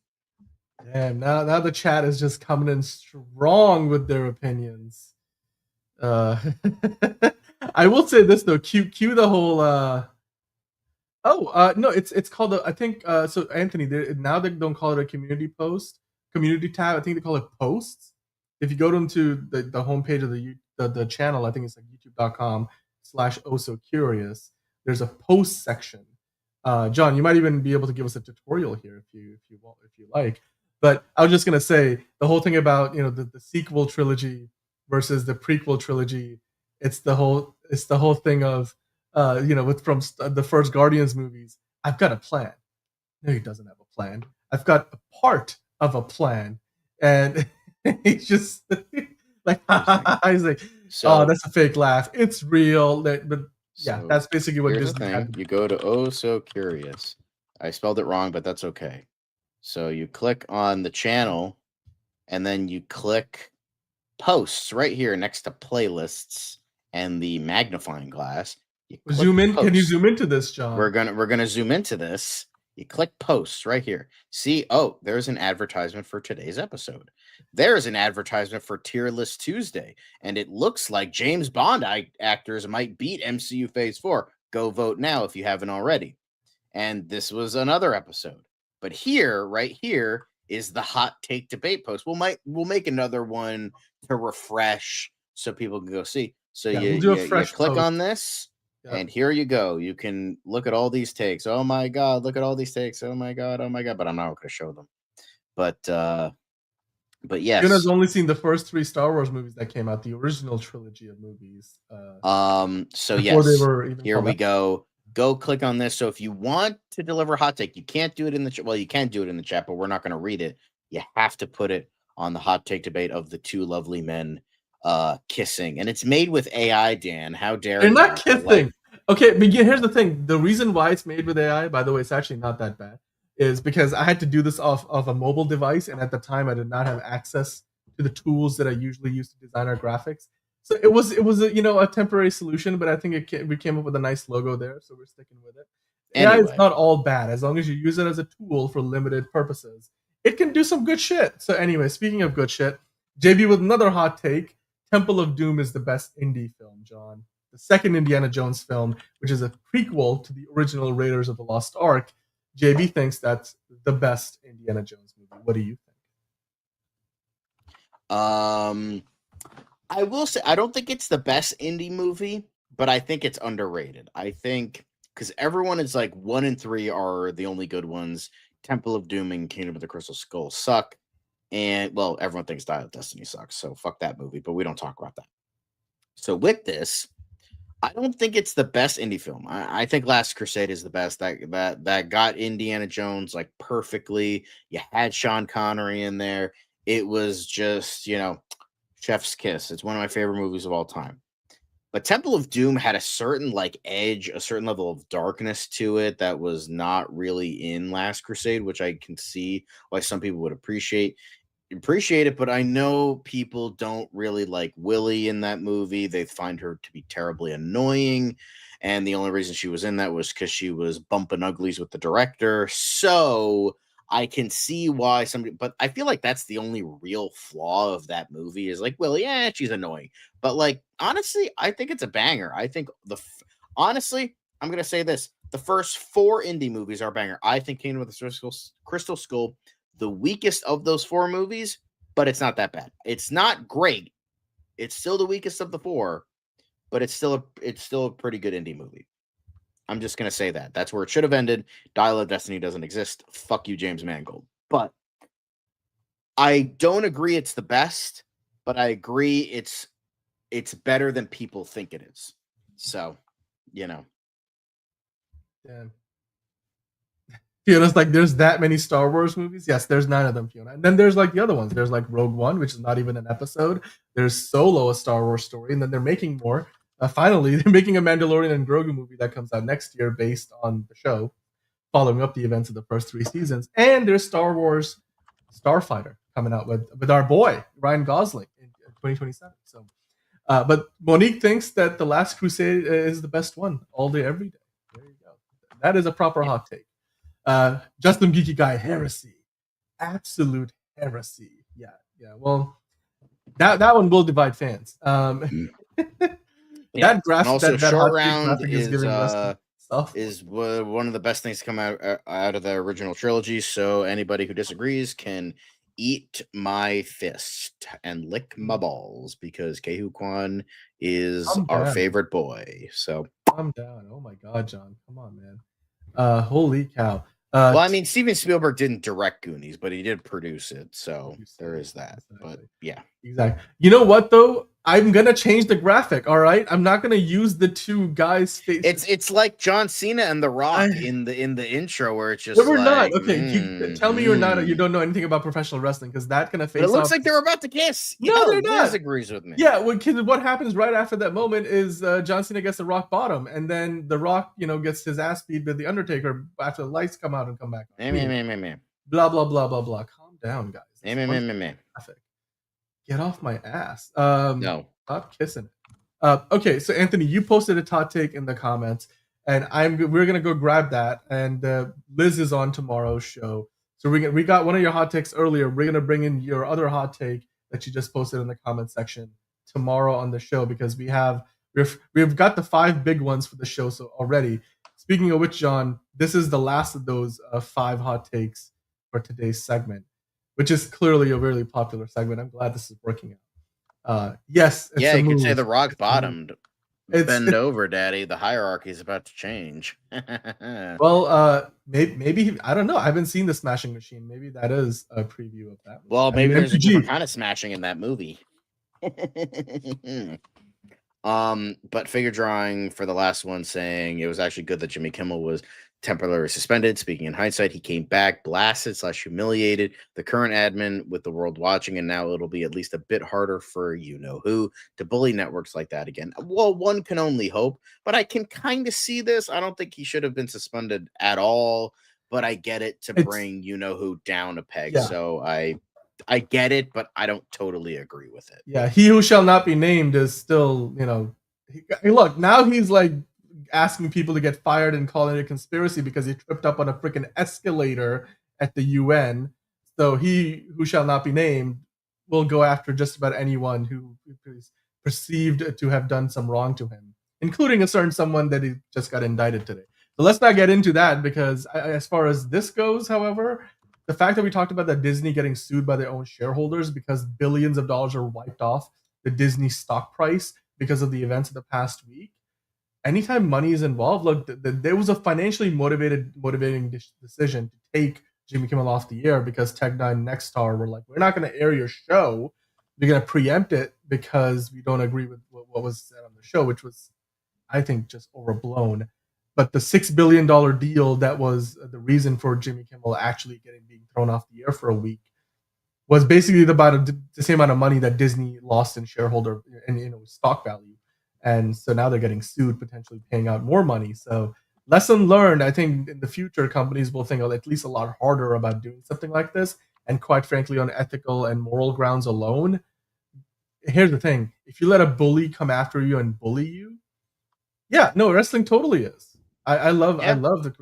Damn, now the chat is just coming in strong with their opinions. I will say this though, cue the whole no, it's called I think so Anthony, now they don't call it a community tab. I think they call it posts. If you go into the homepage of the channel, I think it's like youtube.com/ohsocurious. There's a post section. John, you might even be able to give us a tutorial here if you like. But I was just gonna say the whole thing about the sequel trilogy versus the prequel trilogy. It's the whole thing of from the first Guardians movies. I've got a plan. No, he doesn't have a plan. I've got a part of a plan, and he's just like he's like, oh, that's a fake laugh. It's real. But yeah, that's basically what Disney had. You go to Oh So Curious. I spelled it wrong, but that's okay. So you click on the channel, and then you click posts right here next to playlists and the magnifying glass. Zoom in. Posts. Can you zoom into this, John? We're gonna zoom into this. You click posts right here. See, oh, there's an advertisement for today's episode. There's an advertisement for Tier List Tuesday, and it looks like James Bond actors might beat MCU Phase 4. Go vote now if you haven't already. And this was another episode. But here, right here, is the hot take debate post. We'll make another one to refresh so people can go see. So you click on this, and here you go. You can look at all these takes. Oh my God, look at all these takes. Oh my God. But I'm not going to show them. But yes. Yuna's only seen the first 3 Star Wars movies that came out, the original trilogy of movies. So yes, here we go. Go click on this. So if you want to deliver a hot take, you can't do it in the chat. Well, you can do it in the chat, but we're not going to read it. You have to put it on the hot take debate of the 2 lovely men kissing. And it's made with AI, Dan. How dare They're not kissing. Okay, but here's the thing. The reason why it's made with AI, by the way, it's actually not that bad, is because I had to do this off of a mobile device, and at the time I did not have access to the tools that I usually use to design our graphics. So it was a temporary solution, but I think we came up with a nice logo there, so we're sticking with it. AI is not all bad as long as you use it as a tool for limited purposes. It can do some good shit. So anyway, speaking of good shit, JB with another hot take: Temple of Doom is the best indie film, John. The second Indiana Jones film, which is a prequel to the original Raiders of the Lost Ark. JB thinks that's the best Indiana Jones movie. What do you think? I will say I don't think it's the best indie movie, but I think it's underrated. I think because everyone is like 1 and 3 are the only good ones. Temple of Doom and Kingdom of the Crystal Skull suck. And well, everyone thinks Dial of Destiny sucks, so fuck that movie, but we don't talk about that. So with this, I don't think it's the best indie film. I think Last Crusade is the best. That got Indiana Jones like perfectly. You had Sean Connery in there. It was just, chef's kiss. It's one of my favorite movies of all time. But Temple of Doom had a certain like edge, a certain level of darkness to it that was not really in Last Crusade, which I can see why some people would appreciate it, but I know people don't really like Willie in that movie. They find her to be terribly annoying, and the only reason she was in that was because she was bumping uglies with the director. So I can see why somebody, but I feel like that's the only real flaw of that movie is like Willie. Yeah, she's annoying, but like honestly, I think it's a banger. I think honestly, I'm gonna say this: the first 4 indie movies are a banger. I think Kingdom of the Crystal Skull the weakest of those 4 movies, but it's not that bad. It's not great. It's still the weakest of the 4, but it's still a pretty good indie movie. I'm just gonna say that. That's where it should have ended. Dial of Destiny doesn't exist. Fuck you, James Mangold. But I don't agree it's the best, but I agree it's better than people think it is. So, Damn. Fiona's like, there's that many Star Wars movies? Yes, there's 9 of them, Fiona. And then there's like the other ones. There's like Rogue One, which is not even an episode. There's Solo, a Star Wars story. And then they're making more. Finally, they're making a Mandalorian and Grogu movie that comes out next year based on the show, following up the events of the first 3 seasons. And there's Star Wars Starfighter coming out with our boy, Ryan Gosling, in 2027. So, but Monique thinks that The Last Crusade is the best one all day, every day. There you go. That is a proper hot take. Justin Geeky Guy, heresy. Absolute heresy. Yeah. Well, that one will divide fans. Yeah. That graph, also, that Short hot take Round graphic is giving us stuff. is one of the best things to come out of the original trilogy. So anybody who disagrees can eat my fist and lick my balls because Kehu Kwan is our favorite boy. So calm down. Oh my God, John. Come on, man. Holy cow. Well, I mean, Steven Spielberg didn't direct Goonies, but he did produce it. So there is that. But yeah. Exactly. You know what, though? I'm going to change the graphic, all right? I'm not going to use the 2 guys' faces. It's like John Cena and The Rock in the intro where it's just we're like... not. Okay, tell me you're not. You don't know anything about professional wrestling because that kind of face But it looks like they're about to kiss. No, they're not. Liz agrees with me. Yeah, what happens right after that moment is John Cena gets the rock bottom, and then the Rock, gets his ass beat by the Undertaker after the lights come out and come back. Blah blah blah blah blah. Calm down, guys. Get off my ass. No, stop kissing it. Okay, so Anthony, you posted a hot take in the comments, and we're gonna go grab that. And Liz is on tomorrow's show, so we got one of your hot takes earlier. We're gonna bring in your other hot take that you just posted in the comment section tomorrow on the show because we've got the 5 big ones for the show so already. Speaking of which, John, this is the last of those 5 hot takes for today's segment, which is clearly a really popular segment. I'm glad this is working out. Yes. Yeah, you could say the rock bottomed. Bend over, daddy. The hierarchy is about to change. Well, maybe I don't know. I haven't seen the Smashing Machine. Maybe that is a preview of that movie. Well, maybe there's a different kind of smashing in that movie. But figure drawing for the last one saying it was actually good that Jimmy Kimmel was temporarily suspended. Speaking in hindsight, he came back blasted / humiliated the current admin with the world watching, and now it'll be at least a bit harder for who to bully networks like that again. Well, one can only hope, but I can kind of see this. I don't think he should have been suspended at all, but I get it to bring who down a peg. Yeah. So I get it, but I don't totally agree with it. Yeah, he who shall not be named is still, look, now he's like asking people to get fired and calling it a conspiracy because he tripped up on a freaking escalator at the UN. So he who shall not be named will go after just about anyone who is perceived to have done some wrong to him, including a certain someone that he just got indicted today. So let's not get into that because as far as this goes, however, the fact that we talked about that Disney getting sued by their own shareholders because billions of dollars are wiped off the Disney stock price because of the events of the past week. Anytime money is involved, look, there was a financially motivating decision to take Jimmy Kimmel off the air because Tech9 and Nexstar were like, we're not going to air your show. We're going to preempt it because we don't agree with what was said on the show, which was I think, just overblown. But the $6 billion deal that was the reason for Jimmy Kimmel actually being thrown off the air for a week was basically about the same amount of money that Disney lost in shareholder and stock value. And so now they're getting sued, potentially paying out more money. So lesson learned, I think in the future, companies will think at least a lot harder about doing something like this. And quite frankly, on ethical and moral grounds alone, here's the thing. If you let a bully come after you and bully you, yeah, no, wrestling totally is. I love the...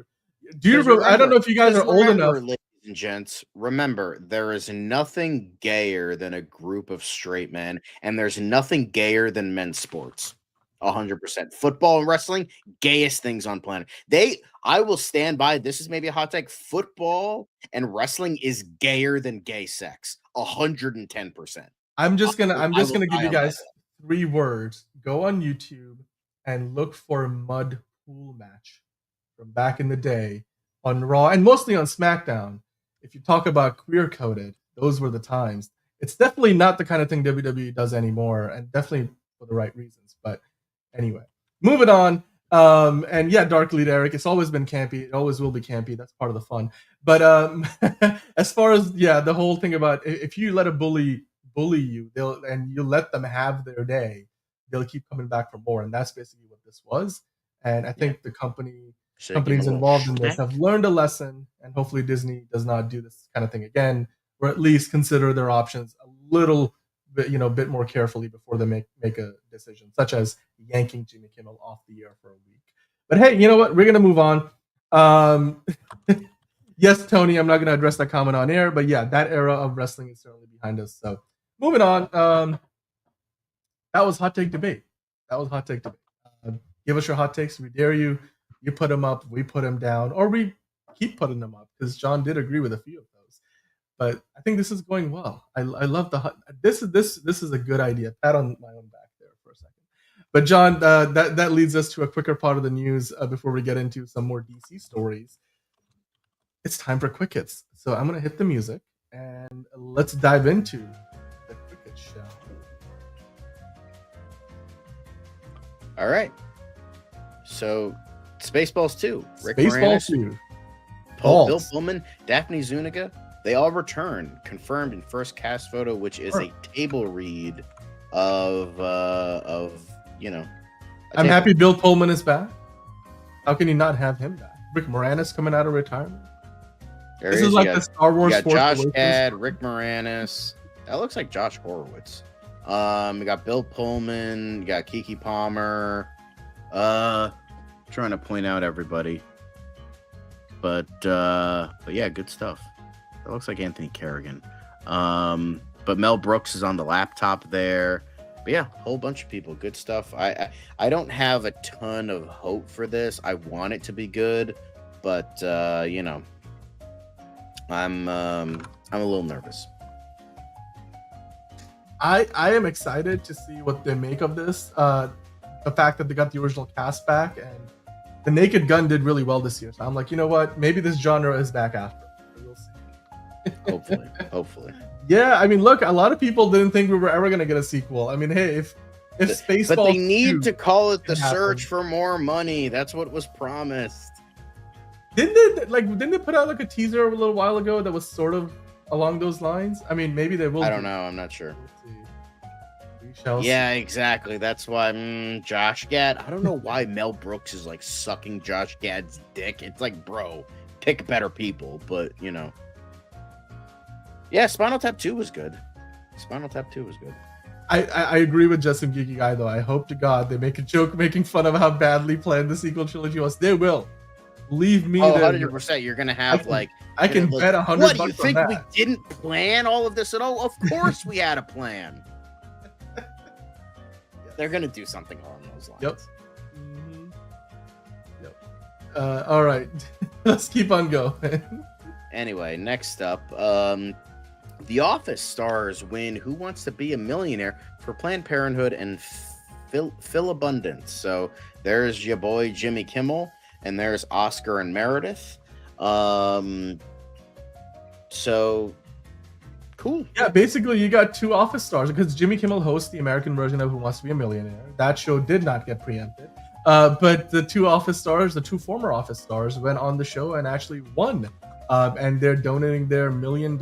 I don't know if you guys are old enough. Ladies and gents, remember, there is nothing gayer than a group of straight men, and there's nothing gayer than men's sports. 100%. Football and wrestling, gayest things on planet. I will stand by, this is maybe a hot take, football and wrestling is gayer than gay sex. 110%. I'm just gonna give you guys 3 words. Go on YouTube and look for a mud pool match from back in the day on Raw and mostly on SmackDown. If you talk about queer coded, those were the times. It's definitely not the kind of thing WWE does anymore, and definitely for the right reasons. But anyway, moving on. And yeah, Dark Lead Eric, it's always been campy. It always will be campy. That's part of the fun. But as far as the whole thing about if you let a bully you, and you let them have their day, they'll keep coming back for more. And that's basically what this was. And I think the companies involved in this have learned a lesson, and hopefully Disney does not do this kind of thing again, or at least consider their options a little bit, bit more carefully before they make a decision, such as yanking Jimmy Kimmel off the air for a week. But hey, you know what? We're gonna move on. Yes, Tony, I'm not gonna address that comment on air, but yeah, that era of wrestling is certainly behind us. So moving on. That was hot take debate. Give us your hot takes. We dare you. You put them up, we put them down, or we keep putting them up, because John did agree with a few of those. But I think this is going well. I love this is a good idea. Pat on my own back there for a second. But John, that leads us to a quicker part of the news before we get into some more DC stories. It's time for Quick Hits. So I'm gonna hit the music and let's dive into the Quick Hits show. All right. So Spaceballs 2. Rick Spaceballs Moranis, 2. Bill Pullman, Daphne Zuniga, they all return, confirmed in first cast photo, which is a table read of I'm happy Bill Pullman is back. How can you not have him back? Rick Moranis coming out of retirement. This is like the Star Wars. You got Josh Gad, Rick Moranis. That looks like Josh Horowitz. We got Bill Pullman. You got Kiki Palmer. Trying to point out everybody, but yeah, good stuff. That looks like Anthony Kerrigan. But Mel Brooks is on the laptop there. But yeah, whole bunch of people. Good stuff. I don't have a ton of hope for this. I want it to be good, but I'm a little nervous. I am excited to see what they make of this. The fact that they got the original cast back, and the Naked Gun did really well this year. So I'm like, you know what? Maybe this genre is back after. We'll see. Hopefully. Yeah, I mean, look, a lot of people didn't think we were ever going to get a sequel. I mean, hey, if Spaceballs, but they need to call it The Search for More Money. That's what was promised. Didn't they put out like a teaser a little while ago that was sort of along those lines? I mean, maybe they will. I don't know. I'm not sure. We yeah, exactly. That's why Josh Gad. I don't know why Mel Brooks is like sucking Josh Gad's dick. It's like, bro, pick better people. But yeah, Spinal Tap 2 was good. I agree with Justin Geeky Guy though. I hope to God they make a joke making fun of how badly planned the sequel trilogy was. They will. Believe me. 100%. You're gonna have I can bet $100. What do you think? We didn't plan all of this at all? Of course we had a plan. They're gonna do something along those lines. Yep. Mm-hmm. Yep. All right. Let's keep on going. Anyway, next up, The Office stars win Who Wants to Be a Millionaire for Planned Parenthood and Phil Abundance. So there's your boy Jimmy Kimmel, and there's Oscar and Meredith. So cool. Yeah, basically you got 2 Office stars because Jimmy Kimmel hosts the American version of Who Wants to Be a Millionaire. That show did not get preempted. But the two former Office stars, went on the show and actually won. And they're donating their $1 million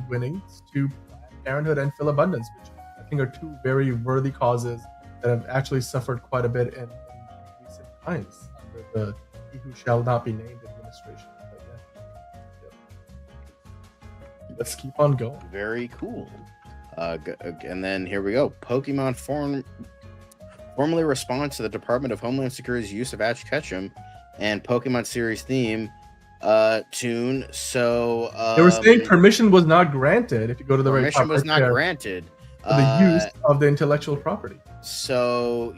winnings to Planned Parenthood and Phil Abundance, which I think are two very worthy causes that have actually suffered quite a bit in recent times under the He Who Shall Not Be Named administration. But yeah. Let's keep on going. Very cool. And then here we go. Pokemon formally responds to the Department of Homeland Security's use of Ash Ketchum and Pokemon series theme tune. So they were saying permission was not granted. If you go to the permission was not granted for the use of the intellectual property. So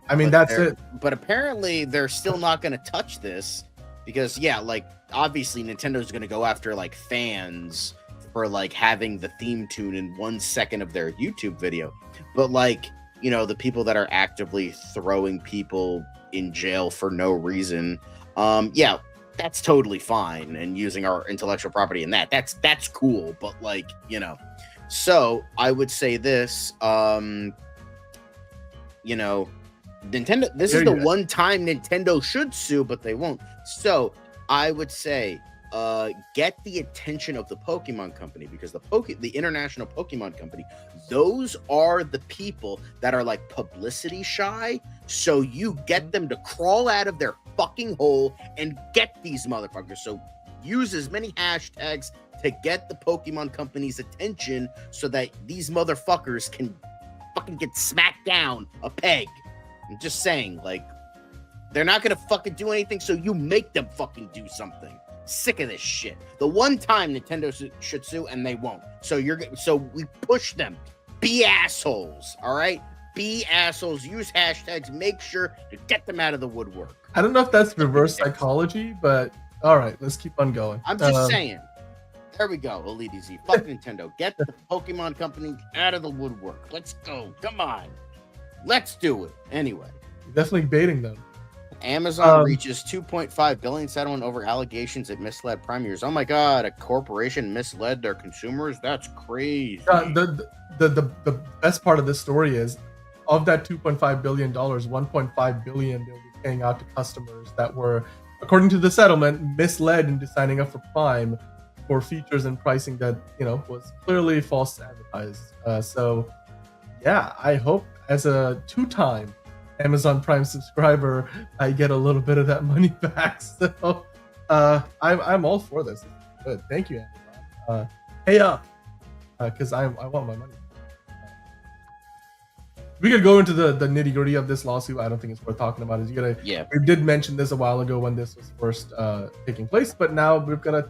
I mean, that's it. But apparently they're still not going to touch this because obviously Nintendo's going to go after fans for having the theme tune in 1 second of their YouTube video. But the people that are actively throwing people in jail for no reason, that's totally fine, and using our intellectual property in that's cool. But so I would say this, Nintendo, this is the one time Nintendo should sue, but they won't. So I would say get the attention of the Pokemon Company, because the International Pokemon Company, those are the people that are publicity shy. So you get them to crawl out of their fucking hole and get these motherfuckers. So use as many hashtags to get the Pokemon Company's attention so that these motherfuckers can fucking get smacked down a peg. I'm just saying, they're not gonna fucking do anything, so you make them fucking do something. Sick of this shit. The one time Nintendo should sue, and they won't. So we push them. Be assholes, all right? Be assholes. Use hashtags. Make sure to get them out of the woodwork. I don't know if that's reverse psychology, but all right, let's keep on going. I'm just saying. There we go, Elite Z. Fuck Nintendo. Get the Pokemon Company out of the woodwork. Let's go. Come on. Let's do it. Anyway. Definitely baiting them. Amazon reaches $2.5 billion settlement over allegations it misled Prime users. Oh my god, a corporation misled their consumers? That's crazy. The best part of this story is, of that $2.5 billion, $1.5 billion they'll be paying out to customers that were, according to the settlement, misled into signing up for Prime for features and pricing that was clearly false advertised. So yeah, I hope as a 2-time Amazon Prime subscriber, I get a little bit of that money back. So I'm all for this. Good. Thank you, Amazon. Pay up, because I want my money. We could go into the nitty gritty of this lawsuit. I don't think it's worth talking about. We did mention this a while ago when this was first taking place, but now we've got a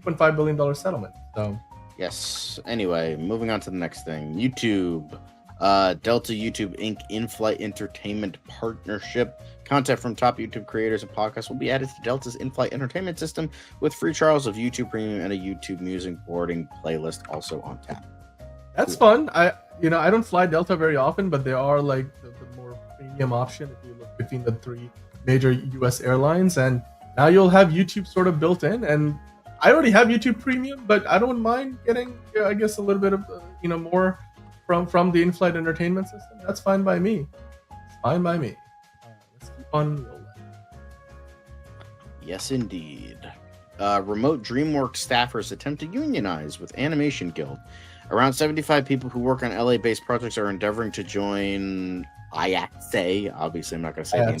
$2.5 billion settlement. So yes. Anyway, moving on to the next thing. YouTube. Delta YouTube Inc. in-flight entertainment partnership. Content from top YouTube creators and podcasts will be added to Delta's in-flight entertainment system, with free trials of YouTube Premium and a YouTube music boarding playlist also on tap. That's fun. I don't fly Delta very often, but they are the more premium option if you look between the 3 major US airlines, and now you'll have YouTube sort of built in. And I already have YouTube Premium, but I don't mind getting I guess a little bit of more from the in-flight entertainment system. That's fine by me. It's fine by me. Let's keep on rolling. Yes, indeed. Remote DreamWorks staffers attempt to unionize with Animation Guild. Around 75 people who work on LA-based projects are endeavoring to join IATSE. Obviously, I'm not going to say the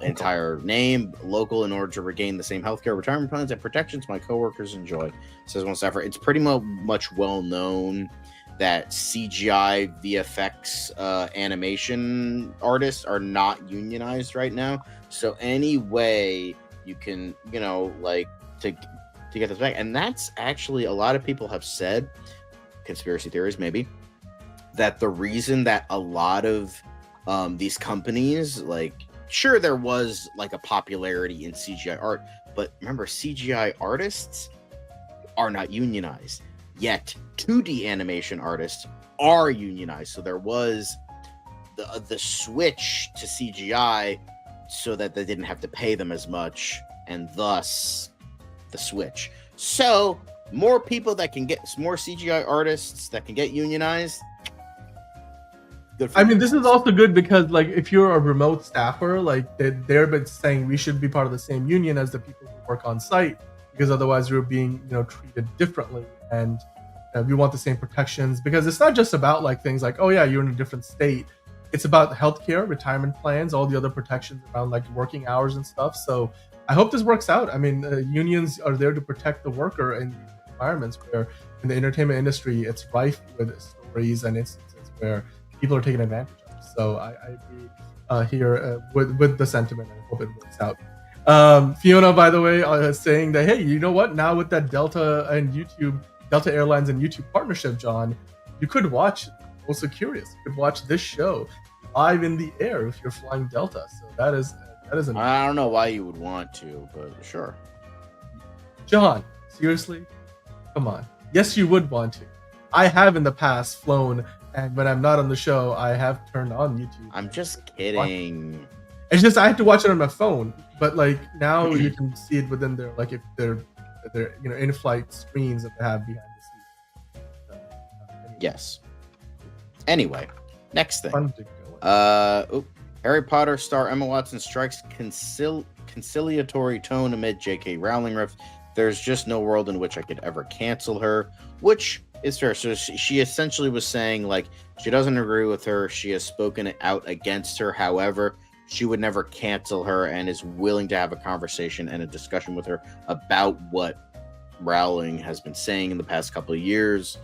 entire name. Local, in order to regain the same healthcare, retirement plans, and protections my coworkers enjoy, says one staffer. It's pretty much well known that CGI VFX animation artists are not unionized right now. So any way you can, to get this back. And that's actually, a lot of people have said, conspiracy theories maybe, that the reason that a lot of these companies, sure, there was a popularity in CGI art, but remember, CGI artists are not unionized. Yet 2D animation artists are unionized. So there was the switch to CGI so that they didn't have to pay them as much, and thus the switch. So more people that can get, more CGI artists that can get unionized, Good for I you mean, this guys. is also good because, like, if you're a remote staffer, like, they're been saying we should be part of the same union as the people who work on site, because otherwise we're being, treated differently, and we want the same protections. Because it's not just about like things like, oh yeah, you're in a different state. It's about healthcare, retirement plans, all the other protections around like working hours and stuff. So I hope this works out. I mean, unions are there to protect the worker in environments where in the entertainment industry it's rife with stories and instances where people are taken advantage of. So I agree here with the sentiment, and I hope it works out. Fiona, by the way, saying that, hey, you know what? Now with that Delta Airlines and YouTube partnership, John, you could watch Also Curious. You could watch this show live in the air if you're flying Delta. So that is amazing. I don't know why you would want to, but sure. John, seriously? Come on. Yes, you would want to. I have in the past flown, and when I'm not on the show, I have turned on YouTube. I'm just kidding. It's just I have to watch it on my phone, but like now you can see it within their, like, if they're in-flight screens that they have behind the seats. So, anyway. Yes. Anyway, next thing. Fun to go. Harry Potter star Emma Watson strikes conciliatory tone amid J.K. Rowling rift. There's just no world in which I could ever cancel her, which is fair. So she essentially was saying, like, she doesn't agree with her. She has spoken out against her. However, she would never cancel her and is willing to have a conversation and a discussion with her about what Rowling has been saying in the past couple of years,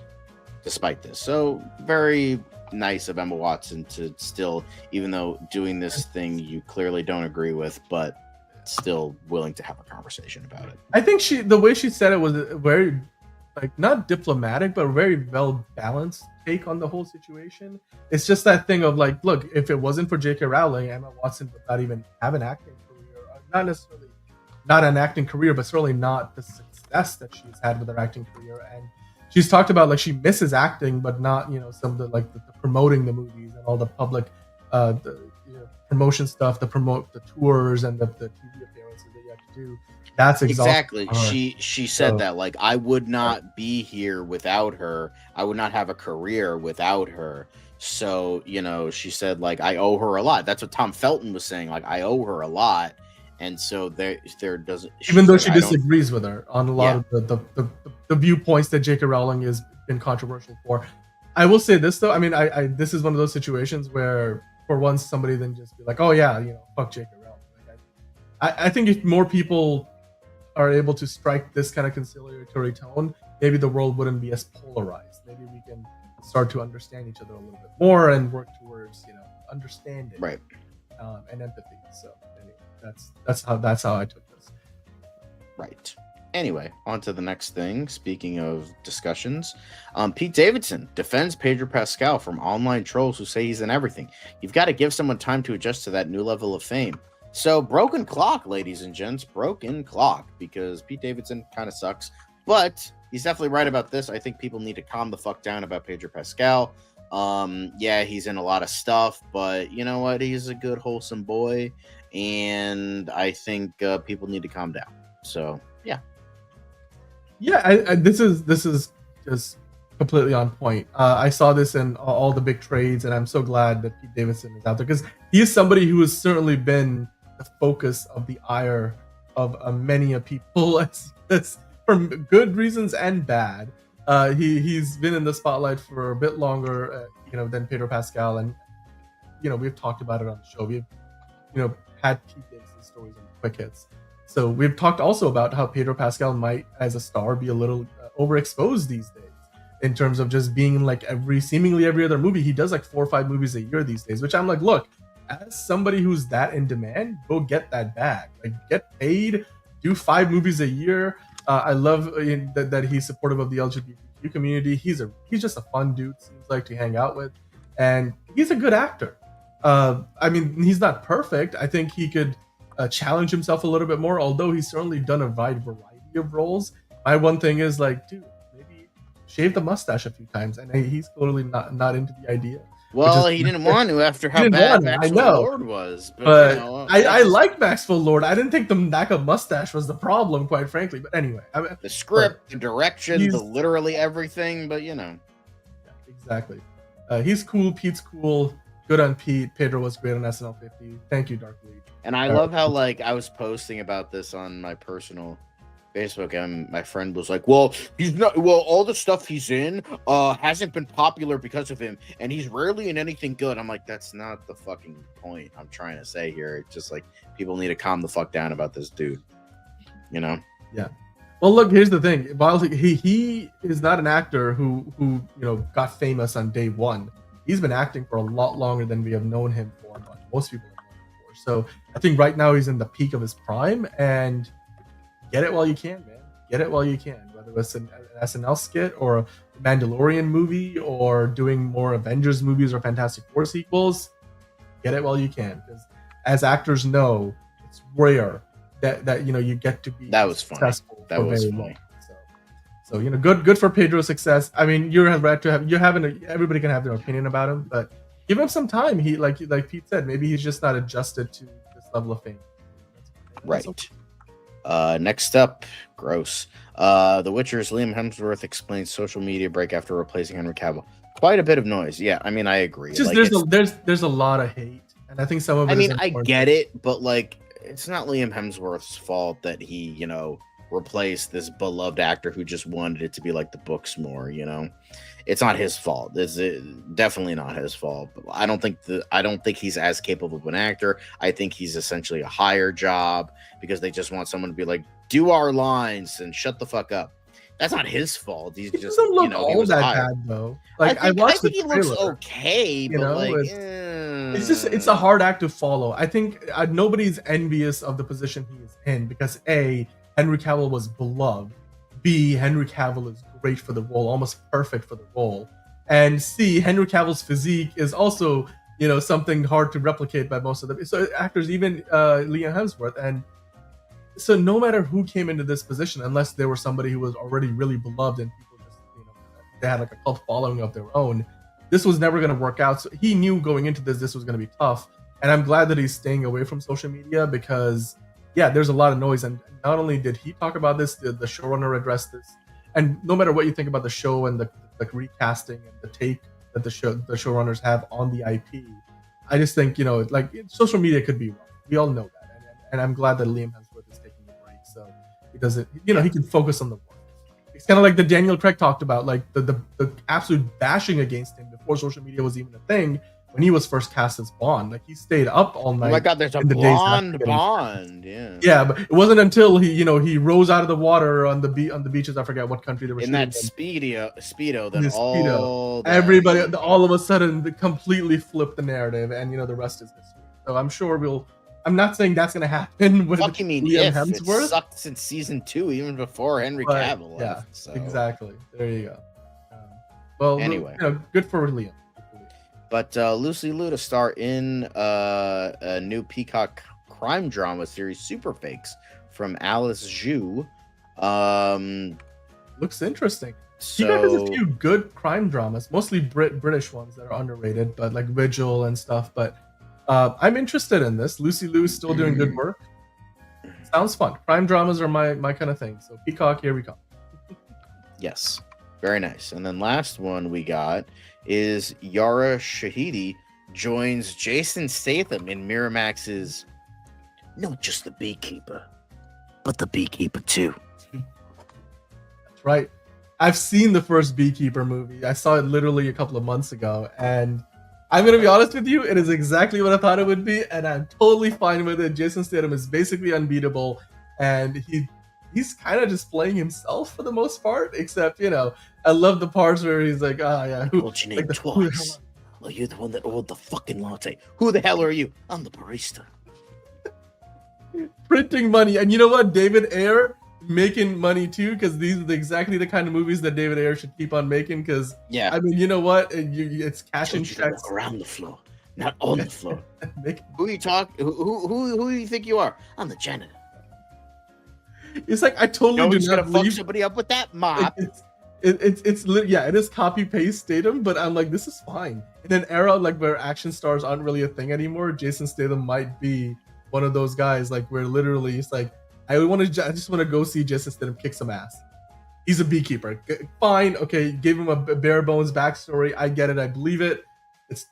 despite this. So very nice of Emma Watson to still, even though doing this thing you clearly don't agree with, but still willing to have a conversation about it. I think the way she said it was very, like, not diplomatic, but very well balanced take on the whole situation. It's just that thing of like, look, if it wasn't for J.K. Rowling, Emma Watson would not even have an acting career. Not necessarily not an acting career, but certainly not the success that she's had with her acting career. And she's talked about, like, she misses acting, but not, some of the, like, the promoting the movies and all the public promotion stuff, the tours and the TV appearances that you have to do. That's exactly. She said that, like, I would not be here without her. I would not have a career without her. So, she said, like, I owe her a lot. That's what Tom Felton was saying. Like, I owe her a lot. And so there doesn't, even though she disagrees with her on a lot of the viewpoints that J.K. Rowling has been controversial for. I will say this though. I mean, I this is one of those situations where for once somebody then just be like, oh yeah, fuck J.K. Rowling. Like, I think if more people are able to strike this kind of conciliatory tone, maybe the world wouldn't be as polarized. Maybe we can start to understand each other a little bit more and work towards understanding, right, and empathy. So anyway, that's how I took this. Right. Anyway, on to the next thing. Speaking of discussions, Pete Davidson defends Pedro Pascal from online trolls who say he's in everything. You've got to give someone time to adjust to that new level of fame. So, broken clock, ladies and gents, broken clock, because Pete Davidson kind of sucks, but he's definitely right about this. I think people need to calm the fuck down about Pedro Pascal. Yeah, he's in a lot of stuff, but you know what? He's a good, wholesome boy, and I think people need to calm down. So, yeah. Yeah, this is just completely on point. I saw this in all the big trades, and I'm so glad that Pete Davidson is out there, because he is somebody who has certainly been the focus of the ire of many people, as for good reasons and bad. He's been in the spotlight for a bit longer, than Pedro Pascal, and we've talked about it on the show. We've had Pete Davidson stories on Quick Hits. So we've talked also about how Pedro Pascal might, as a star, be a little overexposed these days in terms of just being in like seemingly every other movie. He does like 4 or 5 movies a year these days, which I'm like, look, as somebody who's that in demand, go get that bag. Like, get paid, do 5 movies a year. I love that he's supportive of the LGBTQ community. He's just a fun dude, seems like, to hang out with, and he's a good actor. I mean, he's not perfect. I think he could challenge himself a little bit more, although he's certainly done a wide variety of roles. My one thing is, like, dude, maybe shave the mustache a few times, and he's clearly not into the idea. Well, he didn't want to after how bad Maxwell Lord was. But I like Maxwell Lord. I didn't think the lack of mustache was the problem, quite frankly. But anyway, the script, the direction, the literally everything. But exactly. He's cool. Pete's cool. Good on Pete. Pedro was great on SNL 50. Thank you, Dark Lead. And I love how like I was posting about this on my personal Facebook, and my friend was like, "Well, he's not. Well, all the stuff he's in hasn't been popular because of him, and he's rarely in anything good." I'm like, "That's not the fucking point I'm trying to say here. It's just like people need to calm the fuck down about this dude, you know?" Yeah. Well, look, here's the thing. While he is not an actor who got famous on day one, he's been acting for a lot longer than we have known him for. But most people have known him for. So I think right now he's in the peak of his prime, and get it while you can, man. Get it while you can. Whether it's an SNL skit or a Mandalorian movie or doing more Avengers movies or Fantastic Four sequels, get it while you can. Because as actors know, it's rare that you get to be successful. That was funny. So good for Pedro's success. I mean, everybody can have their opinion about him, but give him some time. He like Pete said, maybe he's just not adjusted to this level of fame. Right. Next up, gross. The Witcher's Liam Hemsworth explains social media break after replacing Henry Cavill. Quite a bit of noise. Yeah, I mean, I agree. It's just there's a lot of hate, and I think some of it. I mean, I get it, but like, it's not Liam Hemsworth's fault that he, replaced this beloved actor who just wanted it to be like the books more. It's not his fault. It's definitely not his fault. But I don't think he's as capable of an actor. I think he's essentially a higher job because they just want someone to be like, do our lines and shut the fuck up. That's not his fault. He's just doesn't look he all that hired. bad though. Like I think he looks trailer, okay, but it's a hard act to follow. I think nobody's envious of the position he is in because A, Henry Cavill was beloved. B, Henry Cavill is great for the role, almost perfect for the role. And C, Henry Cavill's physique is also, something hard to replicate by most of them. So actors, even Liam Hemsworth. And so no matter who came into this position, unless there was somebody who was already really beloved and people just, they had like a cult following of their own, this was never going to work out. So he knew going into this was going to be tough. And I'm glad that he's staying away from social media because, yeah, there's a lot of noise. And not only did he talk about this, the showrunner addressed this. And no matter what you think about the show and the recasting and the take that the showrunners have on the IP, I just think, social media could be wrong. We all know that. And I'm glad that Liam Hemsworth is taking a break. So he doesn't, he can focus on the work. It's kind of like the Daniel Craig talked about, like the absolute bashing against him before social media was even a thing when he was first cast as Bond. Like he stayed up all night. Oh my God, there's a blonde Bond. Yeah. Yeah, but it wasn't until he rose out of the water on the beaches. I forget what country they were in that speedo. Then everybody, all of a sudden, completely flipped the narrative, and the rest is history. So I'm sure I'm not saying that's going to happen with Liam Hemsworth. It sucked since season 2, even before Henry Cavill left. Yeah, so. Exactly. There you go. Well, anyway, good for Liam. But Lucy Liu to star in a new Peacock crime drama series, Super Fakes, from Alice Zhu. Looks interesting. Peacock has a few good crime dramas, mostly British ones that are underrated, but like Vigil and stuff. But I'm interested in this. Lucy Liu is still doing good work. Sounds fun. Crime dramas are my kind of thing. So Peacock, here we come. Yes, very nice. And then last one we got is Yara Shahidi joins Jason Statham in Miramax's Not Just the Beekeeper, but the Beekeeper too. That's right. I've seen the first Beekeeper movie. I saw it literally a couple of months ago, and I'm going to be honest with you, it is exactly what I thought it would be, and I'm totally fine with it. Jason Statham is basically unbeatable, and he's kind of just playing himself for the most part, except, I love the parts where he's like, who told your name twice? Well, you're the one that ordered the fucking latte. Who the hell are you? I'm the barista. Printing money. And you know what? David Ayer making money too, because these are exactly the kind of movies that David Ayer should keep on making, because, yeah, I mean, you know what? It's cashing checks. Walk around the floor, not on the floor. Who you talk? Who do you think you are? I'm the janitor. It's like, I totally do not fuck somebody up with that mop. It is copy paste Statham, but I'm like, this is fine. In an era like where action stars aren't really a thing anymore, Jason Statham might be one of those guys like where literally it's like, I just want to go see Jason Statham kick some ass. He's a beekeeper. Fine, okay, give him a bare bones backstory. I get it, I believe it. It's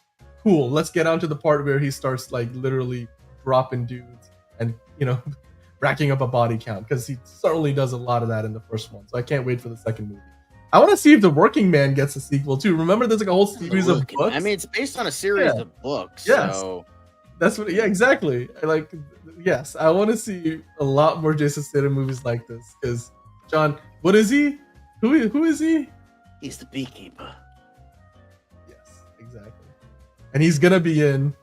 cool. Let's get on to the part where he starts like literally dropping dudes and racking up a body count, because he certainly does a lot of that in the first one. So I can't wait for the second movie. I want to see if The Working Man gets a sequel too. Remember, there's like a whole series of books. I mean, it's based on a series of books. Yes. So that's what. Yeah, exactly. Yes, I want to see a lot more Jason Statham movies like this. Because John, what is he? Who is he? He's the beekeeper. Yes, exactly. And he's gonna be in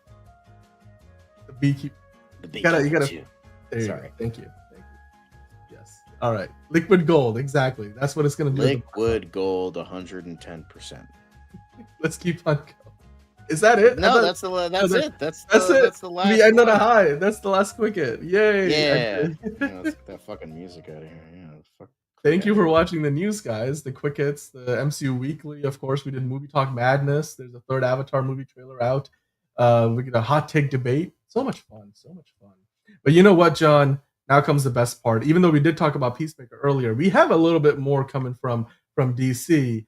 the beekeeper. You gotta. There you go. Thank you. Yes. All right. Liquid Gold. Exactly. That's what it's gonna be. Liquid Gold, 110%. Let's keep on going. Is that it? No, that's it. That's it. That's the last. The end of the high. That's the last quick hit. Yay! Yeah. Let's get that fucking music out of here. Yeah. Thank you for watching the news, guys. The quick hits, the MCU Weekly. Of course, we did MovieTalk Madness. There's a third Avatar movie trailer out. We get a hot take debate. So much fun. But you know what, John? Now comes the best part. Even though we did talk about Peacemaker earlier, we have a little bit more coming from DC.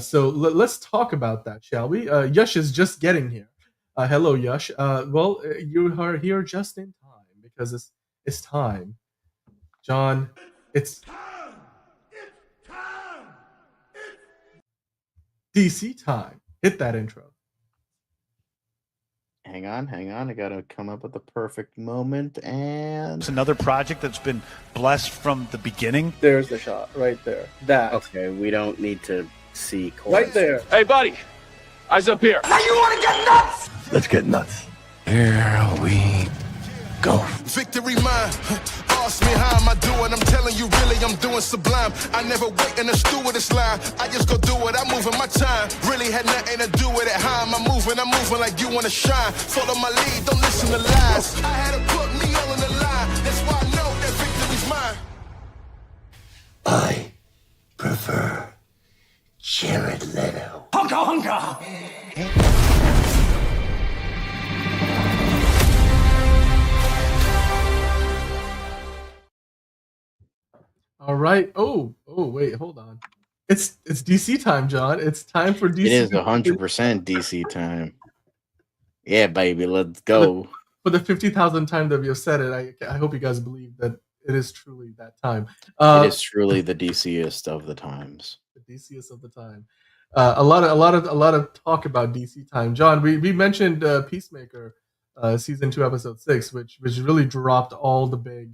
So let's talk about that, shall we? Yash is just getting here. Hello, Yash. Well, you are here just in time, because it's time. John, it's time. DC time. Hit that intro. Hang on. I gotta come up with the perfect moment. And it's another project that's been blessed from the beginning. There's the shot right there. That. Okay, we don't need to see right there. Hey, buddy, eyes up here. Now you want to get nuts? Let's get nuts. Here we go. Victory mine. Ask me how am I doing? I'm telling you, really, I'm doing sublime. I never wait in the stewardess line. I just go do it. I'm moving my time. Really had nothing to do with it. How am I moving? I'm moving like you want to shine. Follow my lead. Don't listen to lies. I had to put me all in the line. That's why I know that victory's mine. I prefer Jared Leto. Hunka. All right. Oh, wait, hold on. It's DC time, John. It's time for DC. It is 100% DC time. Yeah, baby, let's go. For the 50,000th time that we have said it, I hope you guys believe that it is truly that time. It is truly the DCest of the times. The DCest of the time. A lot of talk about DC time, John. We mentioned Peacemaker, season 2, episode 6, which really dropped all the big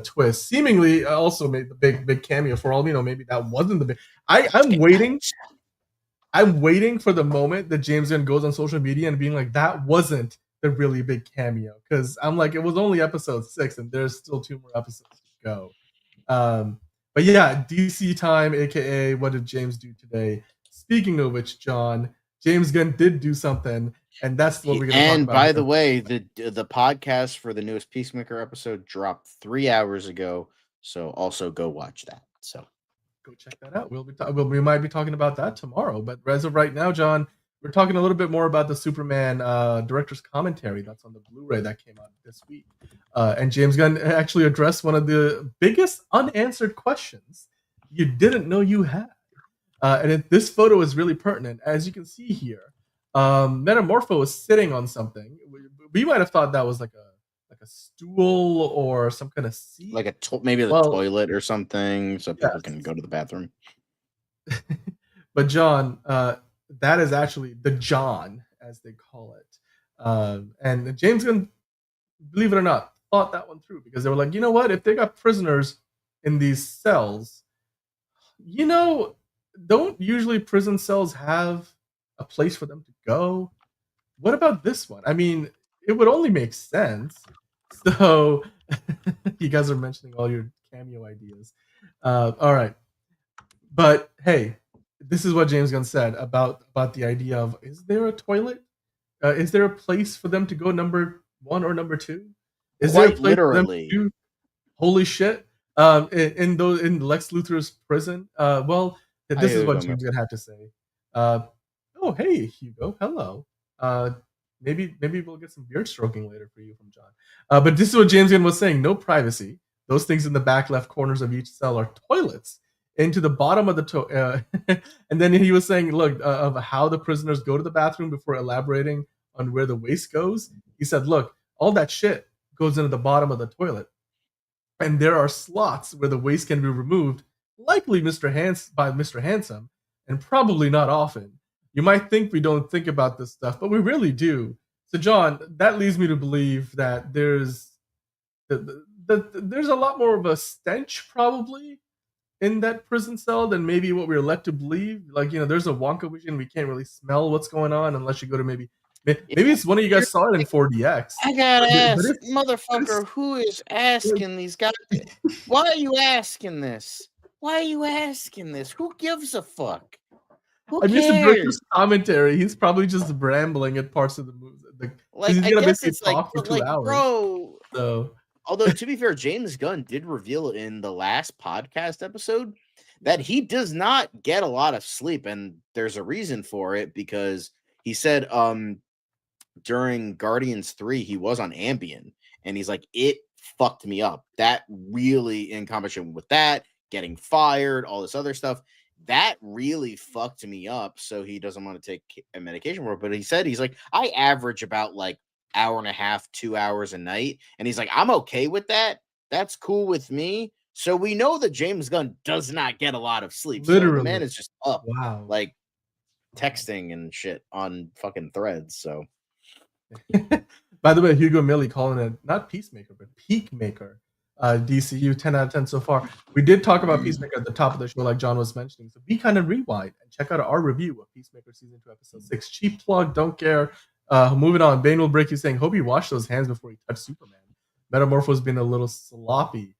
twist. Seemingly also made the big cameo. For all we know, maybe that wasn't the big. I'm waiting for the moment that James Gunn goes on social media and being like, that wasn't the really big cameo, because I'm like, it was only episode 6 and there's still 2 more episodes to go. But yeah, DC time, aka what did James do today? Speaking of which, John, James Gunn did do something, and that's what we're going to talk about. And by the way, the podcast for the newest Peacemaker episode dropped 3 hours ago, so also go watch that. So go check that out. We might be talking about that tomorrow, but as of right now, John, we're talking a little bit more about the Superman director's commentary that's on the Blu-ray that came out this week. And James Gunn actually addressed one of the biggest unanswered questions you didn't know you had. This photo is really pertinent. As you can see here, Metamorpho is sitting on something. We might have thought that was like a stool or some kind of seat, like maybe the toilet or something, so people can go to the bathroom. But John, that is actually the John, as they call it. And James Gunn, believe it or not, thought that one through, because they were like, you know what? If they got prisoners in these cells, don't usually prison cells have a place for them to go? What about this one? I mean, it would only make sense. So you guys are mentioning all your cameo ideas. All right. But hey, this is what James Gunn said about the idea of, is there a toilet? Is there a place for them to go, number 1 or number 2? Is there a place literally? For them to do? Holy shit. In Lex Luthor's prison. This is what James Gunn had to say. Oh, hey, Hugo. Hello. Maybe we'll get some beard stroking later for you from John. But this is what James Gunn was saying. No privacy. Those things in the back left corners of each cell are toilets. Into the bottom of the and then he was saying, look, of how the prisoners go to the bathroom before elaborating on where the waste goes, he said, look, all that shit goes into the bottom of the toilet. And there are slots where the waste can be removed, likely by Mr. Handsome, and probably not often. You might think we don't think about this stuff, but we really do. So, John, that leads me to believe that there's a lot more of a stench probably in that prison cell than maybe what we're led to believe. Like, there's a Wonka vision. We can't really smell what's going on unless you go to maybe it's one of you guys saw it in 4DX. I gotta ask, motherfucker, who is asking these guys? Why are you asking this? Why are you asking this? Who gives a fuck? Who cares? Mr. Brooks' commentary, he's probably just rambling at parts of the movie. Like, he's I gonna guess basically it's like, talk for 2 like, hours. bro. So, although to be fair, James Gunn did reveal in the last podcast episode that he does not get a lot of sleep, and there's a reason for it, because he said during Guardians 3 he was on Ambien, and he's like, it fucked me up. That really, in combination with that, getting fired, all this other stuff, that really fucked me up. So he doesn't want to take a medication for it. But he said, he's like, I average about like hour and a half, 2 hours a night. And he's like, I'm okay with that. That's cool with me. So we know that James Gunn does not get a lot of sleep. Literally. So the man is just up, wow, like texting and shit on fucking threads. So by the way, Hugo Millie calling it not Peacemaker, but Peakmaker. DCU 10 out of 10 so far. We did talk about Peacemaker at the top of the show, like John was mentioning. So be kind of rewind and check out our review of Peacemaker season 2, episode 6. Cheap plug, don't care. Moving on. Bane will break you saying, hope he washed those hands before he touched Superman. Metamorpho's been a little sloppy.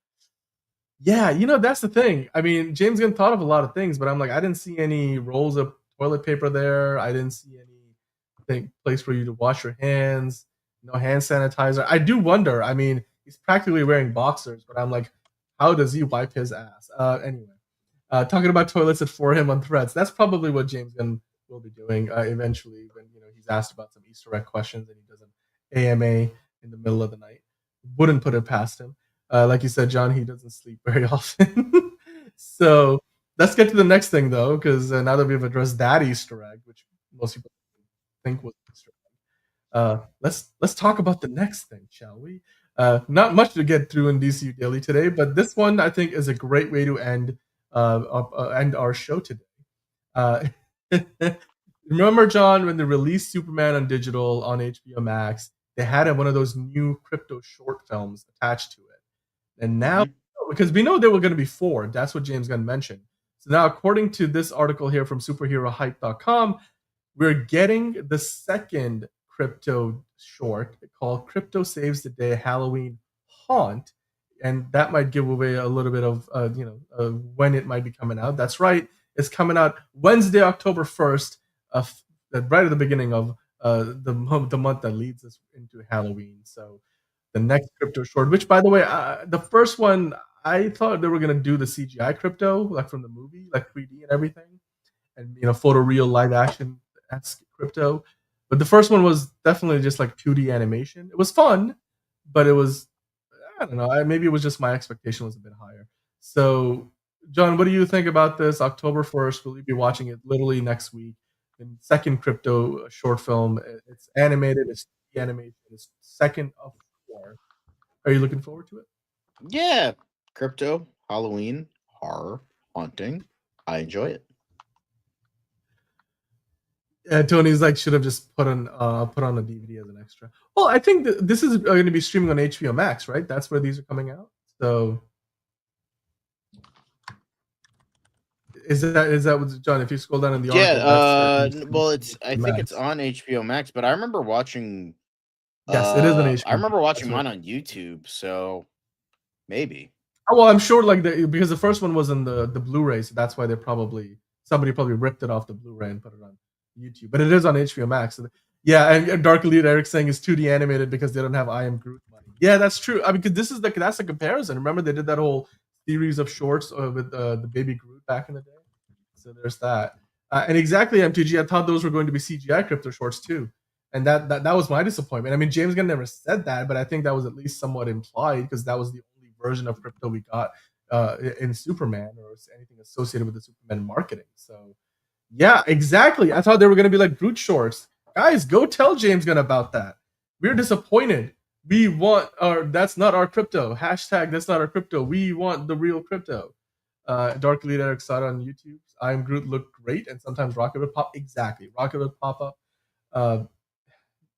Yeah, that's the thing. I mean, James Gunn thought of a lot of things, but I'm like, I didn't see any rolls of toilet paper there. I didn't see any place for you to wash your hands. No hand sanitizer. I do wonder. I mean, he's practically wearing boxers, but I'm like, how does he wipe his ass? Anyway, talking about toilets for him on Threads. That's probably what James Gunn will be doing eventually when he's asked about some Easter egg questions and he does an AMA in the middle of the night. Wouldn't put it past him. Like you said, John, he doesn't sleep very often. So let's get to the next thing, though, because now that we've addressed that Easter egg, which most people think was Easter egg, let's talk about the next thing, shall we? Not much to get through in DCU Daily today, but this one I think is a great way to end our show today. Remember, John, when they released Superman on digital on HBO Max, they had one of those new crypto short films attached to it. And now, because we know there were going to be 4, that's what James Gunn mentioned. So now, according to this article here from superherohype.com, we're getting the second crypto short called Crypto Saves the Day Halloween Haunt. And that might give away a little bit of, when it might be coming out. That's right. It's coming out Wednesday, October 1st, right at the beginning of the month that leads us into Halloween. So the next crypto short, which, by the way, the first one, I thought they were going to do the CGI crypto, like from the movie, like 3D and everything. And, photoreal live action crypto. But the first one was definitely just like 2D animation. It was fun, but it was, I don't know, maybe it was just my expectation was a bit higher. So, John, what do you think about this? October 1st, will you be watching it literally next week? And second crypto short film. It's animated, it's 3D animation, it's second of 4. Are you looking forward to it? yeah, crypto, Halloween, horror, haunting. I enjoy it. Tony's like, should have just put on a DVD as an extra. Well, I think this is going to be streaming on HBO Max, right? That's where these are coming out. So is that what, John? If you scroll down in the article, well, I think it's on HBO Max, but I remember watching. Yes, it is on HBO. I remember watching mine on YouTube, so maybe. Oh, well, I'm sure because the first one was in the Blu-ray, so that's why somebody probably ripped it off the Blu-ray and put it on YouTube. But it is on HBO Max. So yeah, and Dark Elite Eric saying it's 2D animated because they don't have I Am Groot money. Yeah, that's true. I mean, because that's a comparison. Remember, they did that whole series of shorts with the Baby Groot back in the day. So there's that. And exactly, MTG. I thought those were going to be CGI crypto shorts too. And that was my disappointment. I mean, James Gunn never said that, but I think that was at least somewhat implied because that was the only version of crypto we got in Superman or anything associated with the Superman marketing. So, yeah, exactly. I thought they were going to be like Groot shorts. Guys, go tell James Gunn about that. We're disappointed. We want that's not our crypto. Hashtag that's not our crypto. We want the real crypto. Dark Lead Eric saw it on YouTube. I'm Groot looked great, and sometimes Rocket would pop. Exactly. Rocket would pop up.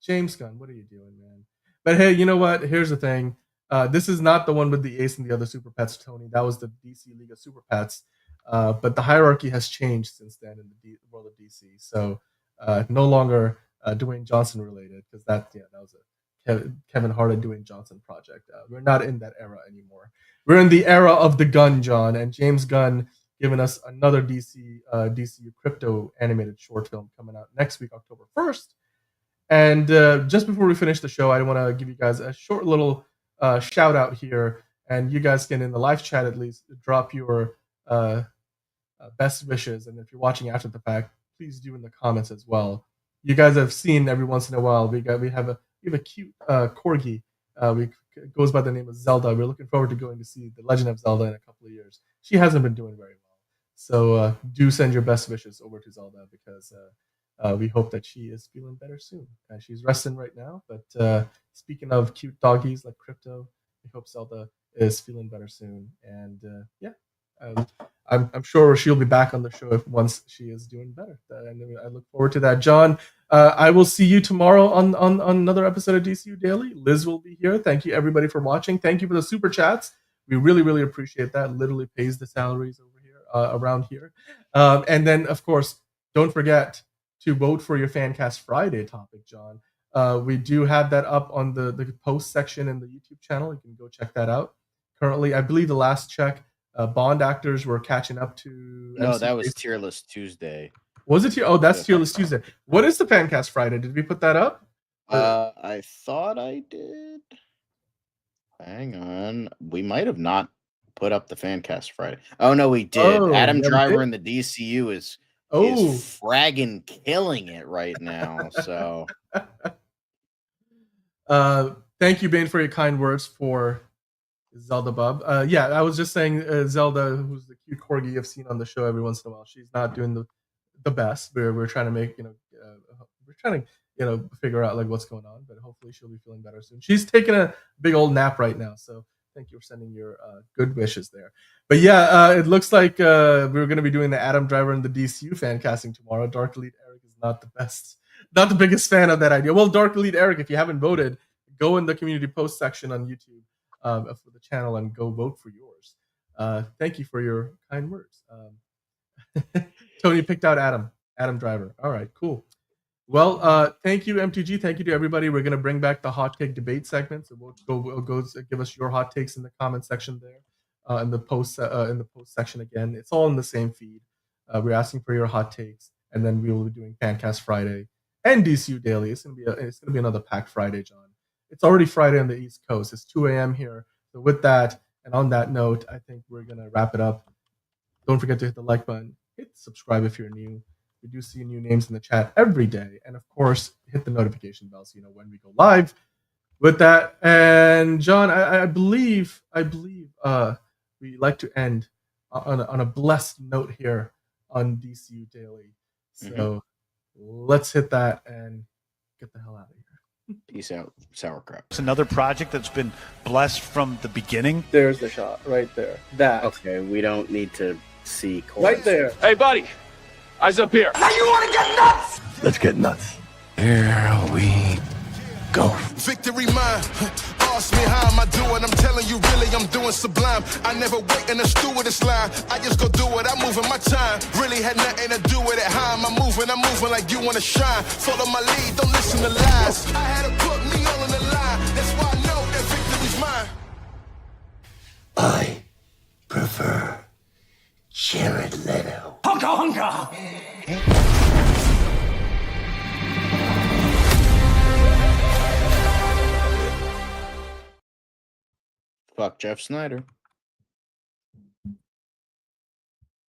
James Gunn, what are you doing, man? But hey, you know what? Here's the thing. This is not the one with the Ace and the other Super Pets, Tony. That was the DC League of Super Pets. But the hierarchy has changed since then in the world of DC. So no longer Dwayne Johnson related, because that was a Kevin Hart and Dwayne Johnson project. We're not in that era anymore. We're in the era of the Gunn, John, and James Gunn giving us another DCU crypto animated short film coming out next week, October 1st. And just before we finish the show, I want to give you guys a short little shout out here, and you guys can, in the live chat at least, drop your best wishes. And if you're watching after the fact, please do in the comments as well. You guys have seen every once in a while we have a cute corgi. Goes by the name of Zelda. We're looking forward to going to see The Legend of Zelda in a couple of years. She hasn't been doing very well, so do send your best wishes over to Zelda, because we hope that she is feeling better soon. She's resting right now, but speaking of cute doggies like Crypto, we hope Zelda is feeling better soon. And I'm sure she'll be back on the show once she is doing better. And I look forward to that. John, I will see you tomorrow on another episode of DCU Daily. Liz will be here. Thank you, everybody, for watching. Thank you for the super chats. We really, really appreciate that. Literally pays the salaries over here, around here. And then, of course, don't forget to vote for your Fancast Friday topic, John. We do have that up on the post section in the YouTube channel. You can go check that out. Currently, I believe the last check, Bond actors were catching up to... No, that was Tier List Tuesday. Was it? Oh, that's Tier List Tuesday. What is the Fancast Friday? Did we put that up? I thought I did. Hang on. We might have not put up the Fancast Friday. Oh, no, we did. Adam Driver in the DCU is fragging killing it right now. So, thank you, Bane, for your kind words for Zelda Bub. Yeah, I was just saying, Zelda, who's the cute corgi you've seen on the show every once in a while, she's not doing the best. We're trying to make figure out like what's going on, but hopefully she'll be feeling better soon. She's taking a big old nap right now, so thank you for sending your good wishes there. But yeah, it looks like we're going to be doing the Adam Driver and the DCU fan casting tomorrow. Dark Elite Eric is not the biggest fan of that idea. Well, Dark Elite Eric, if you haven't voted, go in the community post section on YouTube for the channel and go vote for yours. Thank you for your kind words. Tony picked out Adam Driver. All right, cool. Well, thank you, MTG. Thank you to everybody. We're going to bring back the hot take debate segment. So we'll go give us your hot takes in the comment section there, in the post section again. It's all in the same feed. We're asking for your hot takes, and then we will be doing Fancast Friday and DCU Daily. It's gonna be another packed Friday, John. It's already Friday on the East Coast. It's 2 a.m. here. So with that, and on that note, I think we're gonna wrap it up. Don't forget to hit the like button. Hit subscribe if you're new. We do see new names in the chat every day. And of course, hit the notification bell so you know when we go live. With that, and John, I believe we like to end on a blessed note here on DCU Daily. So let's hit that and get the hell out of here. Peace out, sauerkraut. It's another project that's been blessed from the beginning. There's the shot right there. That. Okay, we don't need to see right there. Hey, buddy. Eyes up here. Now you want to get nuts? Let's get nuts. Here we go. Victory mine. Ask me how am I doing? I'm telling you really I'm doing sublime. I never wait in a stewardess line. I just go do it. I'm moving my time. Really had nothing to do with it. How am I moving? I'm moving like you want to shine. Follow my lead. Don't listen to lies. I had to put me all in the line. That's why I know that victory's mine. I prefer Jared Leto. Hunka hunka. Fuck Jeff Snyder.